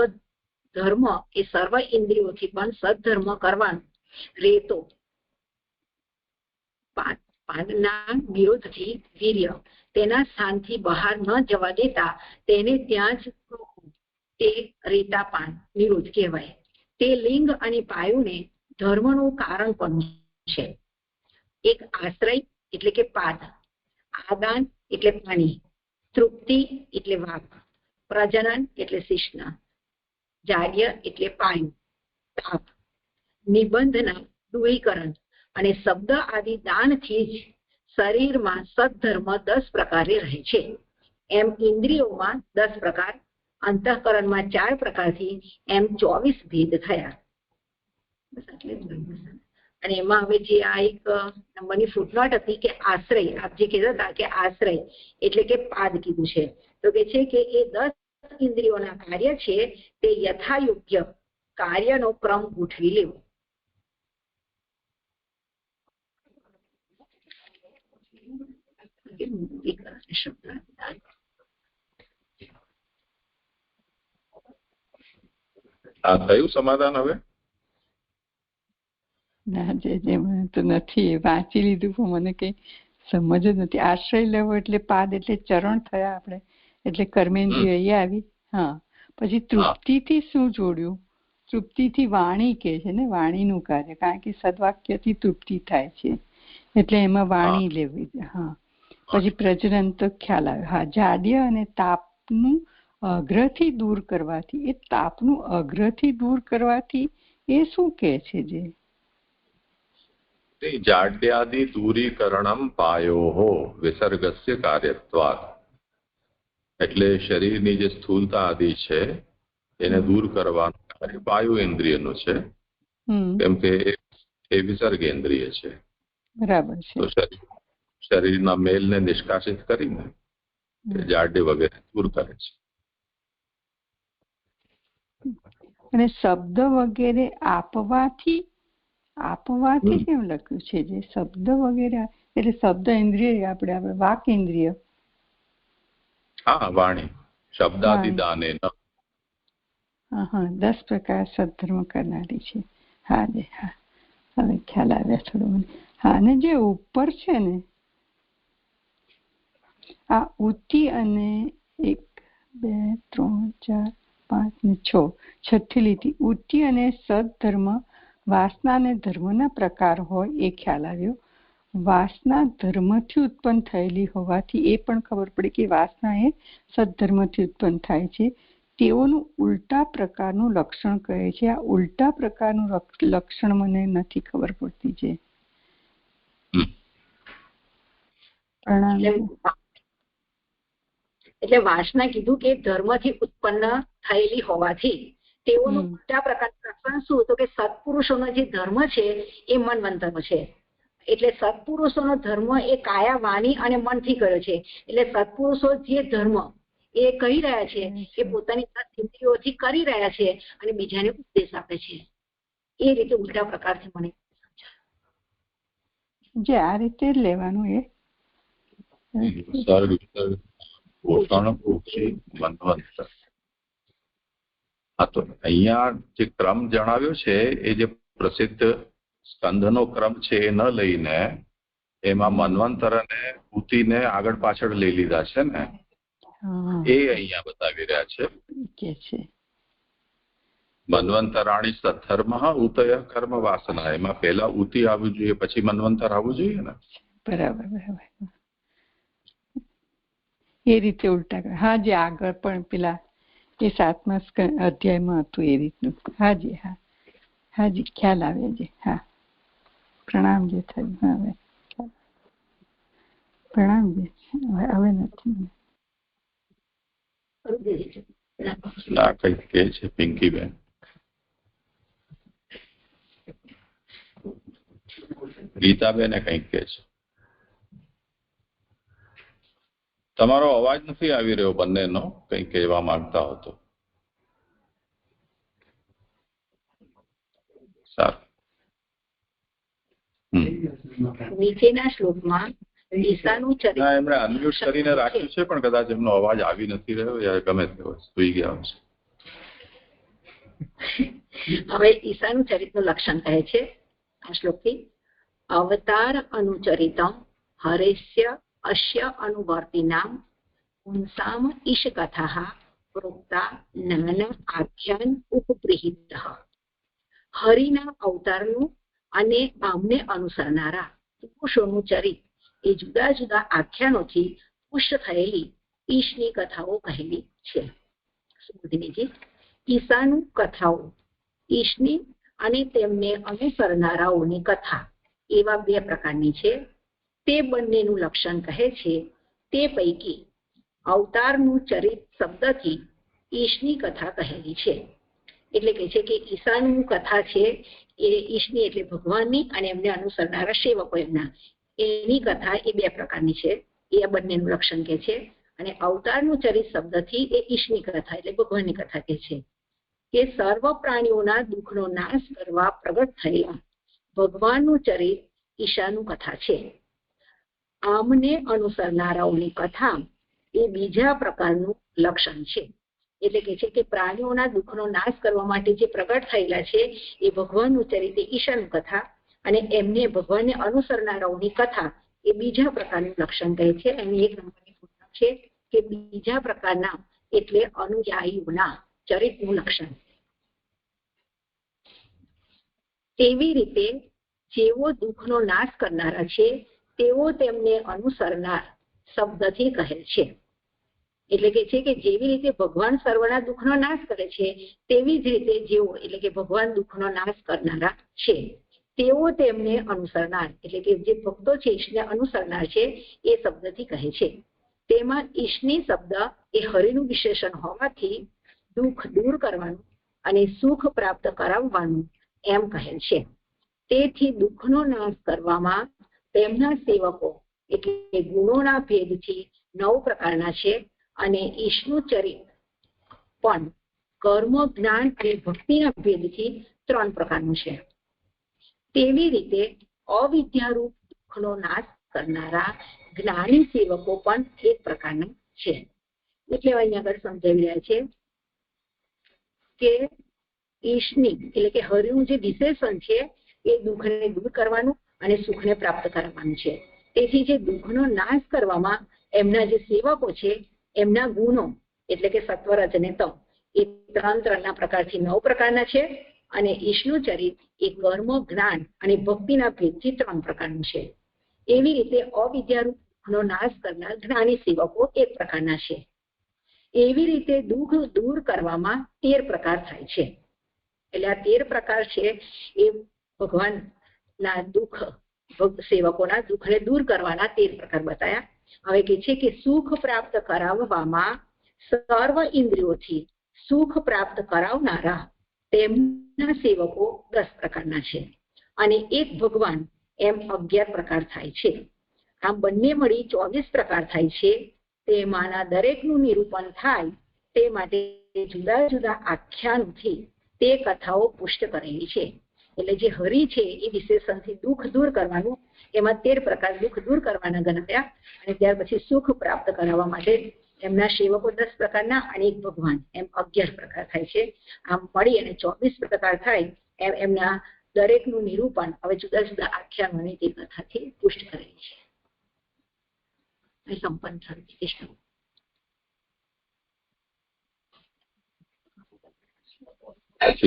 ધર્મ એ સર્વ ઇન્દ્રિયોથી પણ સદ્ધર્મ કરવાનું રેતો પાનના વિરોધથી વીર્ય તેના સ્થાનથી બહાર ન જવા દેતા તેને ત્યાં જ તે રેતા પાન નિરોધ કહેવાય. તે લિંગ અને પાયુને ધર્મનું કારણ પણ છે. એક આશ્રય એટલે કે પાદ, આદાન એટલે પાણી, તૃપ્તિ એટલે વાક, પ્રજનન એટલે શિશ્ન, જાડ્ય એટલે પાયુ, તાપ, નિબંધના દૂરીકરણ અને શબ્દ આદિ દાનથી જ શરીરમાં સદ્ધર્મ 10 પ્રકારે રહે છે. એમ ઇન્દ્રિયોમાં 10 પ્રકાર, અંતઃકરણમાં 4 પ્રકારથી એમ 24 ભેદ થયા. અને એમાં હવે જે આ એક નંબરની ફૂટનોટ હતી કે આશ્રય, આપ જે કહેતા હતા કે આશ્રય એટલે કે પાદ કીધું છે, તો કે છે કે એ 10 ઇન્દ્રિયોના કાર્ય છે તે યથાયોગ્ય કાર્યનો ક્રમ ગોઠવી લેવો. આ થયું સમાધાન હવે? ના, જે મને તો નથી. વાંચી લીધું પણ મને કઈ સમજ જ નથી. આશ્રય લેવો એટલે પાદ એટલે ચરણ થયા આપણે, એટલે કર્મેન્દ્રિય એ આવી. હા, પછી તૃપ્તિથી શું જોડ્યું? તૃપ્તિથી વાણી કે છે ને, વાણીનું કાર્ય, કારણ કે સદવાક્યથી તૃપ્તિ થાય છે. એટલે એમાં વાણી લેવી. હા, પછી પ્રજનન તો ખ્યાલ આવ્યો. હા, જાડ્ય અને તાપનું અગ્રથી દૂર કરવાથી, એ તાપનું અગ્રથી દૂર કરવાથી એ શું કે છે? જે જાડ્યાદિ દૂરીકરણમ પાયોહો વિસર્ગસ્ય કાર્યત્વાત, એટલે શરીરની જે સ્થૂલતા આદિ છે એને દૂર કરવાનું કાર્ય વાયુ ઇન્દ્રિયનું છે, કેમ કે એ વિસર્ગેન્દ્રિય છે. બરાબર છે. તો શરીરના મેલને નિષ્કાસિત કરીને જાડ્ય વગેરે દૂર કરે છે. અને શબ્દ વગેરે આપવાથી કેમ લખ્યું છે? જે શબ્દ વગેરે એટલે શબ્દ ઇન્દ્રિય આપણે વાક ઇન્દ્રિય. હા, વાણી શબ્દાદિ દાને. હા, 10 પ્રકાર સદ્ધર્મ કરનારી છે. હા જી, હા, હવે ખ્યાલ આવ્યા થોડો મને. હા, અને જે ઉપર છે ને આ ઉતિ અને 1 2 3 4 5 ને 6 છઠ્ઠી લીટી, ઉતિ અને સદ્ધર્મ વાસના અને ધર્મના પ્રકાર હોય એ ખ્યાલ આવ્યો. વાસના ધર્મથી ઉત્પન્ન થયેલી હોવાથી એ પણ ખબર પડી કે વાસના એ સદ્ધર્મથી ઉત્પન્ન થાય છે. તેઓનું ઉલટા પ્રકારનું લક્ષણ કહે છે. આ ઉલટા પ્રકારનું લક્ષણ મને નથી ખબર પડતી. છે એટલે વાસના કીધું કે ધર્મથી ઉત્પન્ન થયેલી હોવાથી તેઓનું ઉલટા પ્રકારનું લક્ષણ શું? તો કે સત્પુરુષોનો જે ધર્મ છે એ મનવંતરનો છે. એટલે સત્પુરુષોનો ધર્મ એ કાયા, વાણી અને મનથી કર્યો છે. એટલે સત્પુરુષો જે ધર્મ એ કહી રહ્યા છે એ પોતાની ઇન્દ્રિયોથી કરી રહ્યા છે અને બીજાને ઉપદેશ આપે છે. એ રીતે ઉલટા પ્રકારથી મને જે આ રીતે લેવાનું. એ તો અહીંયા જે ક્રમ જણાવ્યો છે એ જે પ્રસિદ્ધ સ્કંધનો ક્રમ છે એ ન લઈને એમાં મન્વંતર અને ઉતિને આગળ પાછળ લઈ લીધા છે ને, એ અહીંયા બતાવી રહ્યા છે. મન્વંતરાણી સત્ધર્મ ઉતય કર્મ વાસના, એમાં પહેલા ઉતિ આવવું જોઈએ, પછી મન્વંતર આવવું જોઈએ ને. બરાબર. એ રીતે ઉલટા. હા, જે આગળ પણ પેલા એ 7મા અધ્યાયમાં હતું એ રીતનું. હાજી, હા, હાજી, ખ્યાલ આવે છે. હા, પ્રણામ જે થયું. હવે પ્રણામ જે હવે નથી. કઈક કે છે પિંકીબેન. ગીતાબેન કઈક કે છે. તમારો અવાજ નથી આવી રહ્યો બંનેનો, કંઈક કહેવા માંગતા હો તો. સારું. નીચેના શ્લોકમાં ઈસાનું ચરિત્ર એમણે અનમ્યુટ કરીને રાખ્યું છે, પણ કદાચ એમનો અવાજ આવી નથી રહ્યો, યા ગમે તે સુઈ ગયા હશે. હવે ઈસાનું ચરિત્રનું લક્ષણ કહે છે આ શ્લોકથી. અવતાર અનુચરિતમ હરેસ્ય અસ્ય અનુવર્તિનામ પુંસામ ઈશ કથા પ્રોક્તા નાના આખ્યાન ઉપગૃહિતઃ. હરિના અવતારનું અને આમને અનુસરનારા પુરુષોનું ચરિત એ જુદા જુદા આખ્યાનોથી પુષ્ટ થયેલી ઈશની કથાઓ કહેલી છે. ઈશાનું કથાઓ ઈશની અને તેમને અનુસરનારાઓની કથા એવા 2 પ્રકારની છે. તે બંનેનું લક્ષણ કહે છે. તે પૈકી અવતારનું ચરિત શબ્દથી ઈશની કથા કહેલી છે. એટલે કે છે કે ઈશાનું કથા છે એ ઈશની એટલે ભગવાનની અને એમને અનુસરનારા સેવકો એની કથા એ 2 પ્રકારની છે. એ આ બંનેનું લક્ષણ કે છે. અને અવતારનું ચરિત શબ્દથી એ ઈશની કથા એટલે ભગવાનની કથા કે છે કે સર્વ પ્રાણીઓના દુઃખનો નાશ કરવા પ્રગટ થયેલા ભગવાનનું ચરિત ઈશાનું કથા છે. આમને અનુસરનારાઓની કથા એ બીજા પ્રકારનું લક્ષણ છે. એટલે કે છે કે પ્રાણીઓના દુઃખનો નાશ કરવા માટે જે પ્રગટ થયેલા છે એ ભગવાનનું ચરિત ઈશાનું કથા, અને એમને ભગવાનને અનુસરનારાઓની કથા એ બીજા પ્રકારનું લક્ષણ કહે છે. એની 1 નંબરની પુસ્તક છે કે બીજા પ્રકારના એટલે અનુયાયીઓના ચરિતનું લક્ષણ. તેવી રીતે જેવો દુઃખનો નાશ કરનારા છે તેવો તેમને અનુસરનાર શબ્દથી કહેલ છે. એટલે કે છે કે જેવી રીતે ભગવાન સર્વના દુઃખનો નાશ કરે છે તેવી જ રીતે જેવો એટલે કે ભગવાન દુઃખનો નાશ કરનારા છે તેવો તેમને અનુસરનાર એટલે કે જે ભક્તો છે ઈશને અનુસરનાર છે એ શબ્દથી કહે છે. તેમાં ઈશની શબ્દ એ હરિનું વિશેષણ હોવાથી દુઃખ દૂર કરવાનું અને સુખ પ્રાપ્ત કરાવવાનું એમ કહેલ છે. તેથી દુઃખનો નાશ કરવામાં તેમના સેવકો એટલે ગુણોના ભેદથી 9 પ્રકારના છે અને ઈશનું ચરિત્ર પણ કર્મ જ્ઞાન અને ભક્તિના ભેદથી 3 પ્રકારનું છે. તેવી રીતે અવિદ્યારૂપ દુઃખનો નાશ કરનારા જ્ઞાની સેવકો પણ એક પ્રકારના છે. એટલે અહીંયા આગળ સમજાવી રહ્યા છે કે ઈશની એટલે કે હરિનું જે વિશેષણ છે એ દુઃખને દૂર કરવાનું અને સુખને પ્રાપ્ત કરવાનું છે. તેથી જે દુઃખનો નાશ કરવામાં એમના જે સેવકો છે એમના ગુણો એટલે કે સત્વ રજ અને તમ એ 3 પ્રકારથી 9 પ્રકારના છે અને ઈશનું ચરિત્ર એ કર્મ જ્ઞાન અને ભક્તિના ભેદથી 3 પ્રકારનું છે. એવી રીતે અવિદ્યારૂપ દુઃખનો નાશ કરનાર જ્ઞાની સેવકો એક પ્રકારના છે. એવી રીતે દુઃખ દૂર કરવામાં 13 પ્રકાર થાય છે. એટલે આ 13 પ્રકાર છે એ ભગવાનના દુઃખ સેવકોના દુઃખને દૂર કરવાના 13 પ્રકાર બતાવ્યા. હવે કે છે કે સુખ પ્રાપ્ત કરાવવામાં સર્વ ઇન્દ્રિયોથી સુખ પ્રાપ્ત કરાવનારા તેમના સેવકો 10 પ્રકારના છે અને એક ભગવાન એમ 11 પ્રકાર થાય છે. આમ બંને મળી 24 પ્રકાર થાય છે. તેમાંના દરેકનું નિરૂપણ થાય તે માટે જુદા જુદા આખ્યાનોથી તે કથાઓ પુષ્ટ કરેલી છે. એટલે જે હરિ છે એ વિશેષણથી દુઃખ દૂર કરવાનું એમાં 13 પ્રકાર દુઃખ દૂર કરવાના ગણાવ્યા અને ત્યાર પછી સુખ પ્રાપ્ત કરાવવા માટે એમના સેવકો 10 પ્રકારના અને એક ભગવાન એમ 11 પ્રકાર થાય છે. આમ મળી અને 24 પ્રકાર થાય એમ એમના દરેકનું નિરૂપણ હવે જુદા જુદા આખ્યાનોની તે કથાથી પુષ્ટ કરેલી છે. સંપન્ન થયું.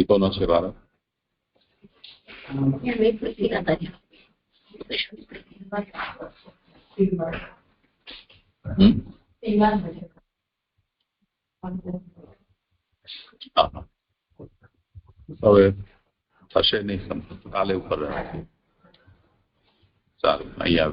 કોનો છે ભારત? હવે થશે નહીં, કાલે ઉપર સારું અહીંયા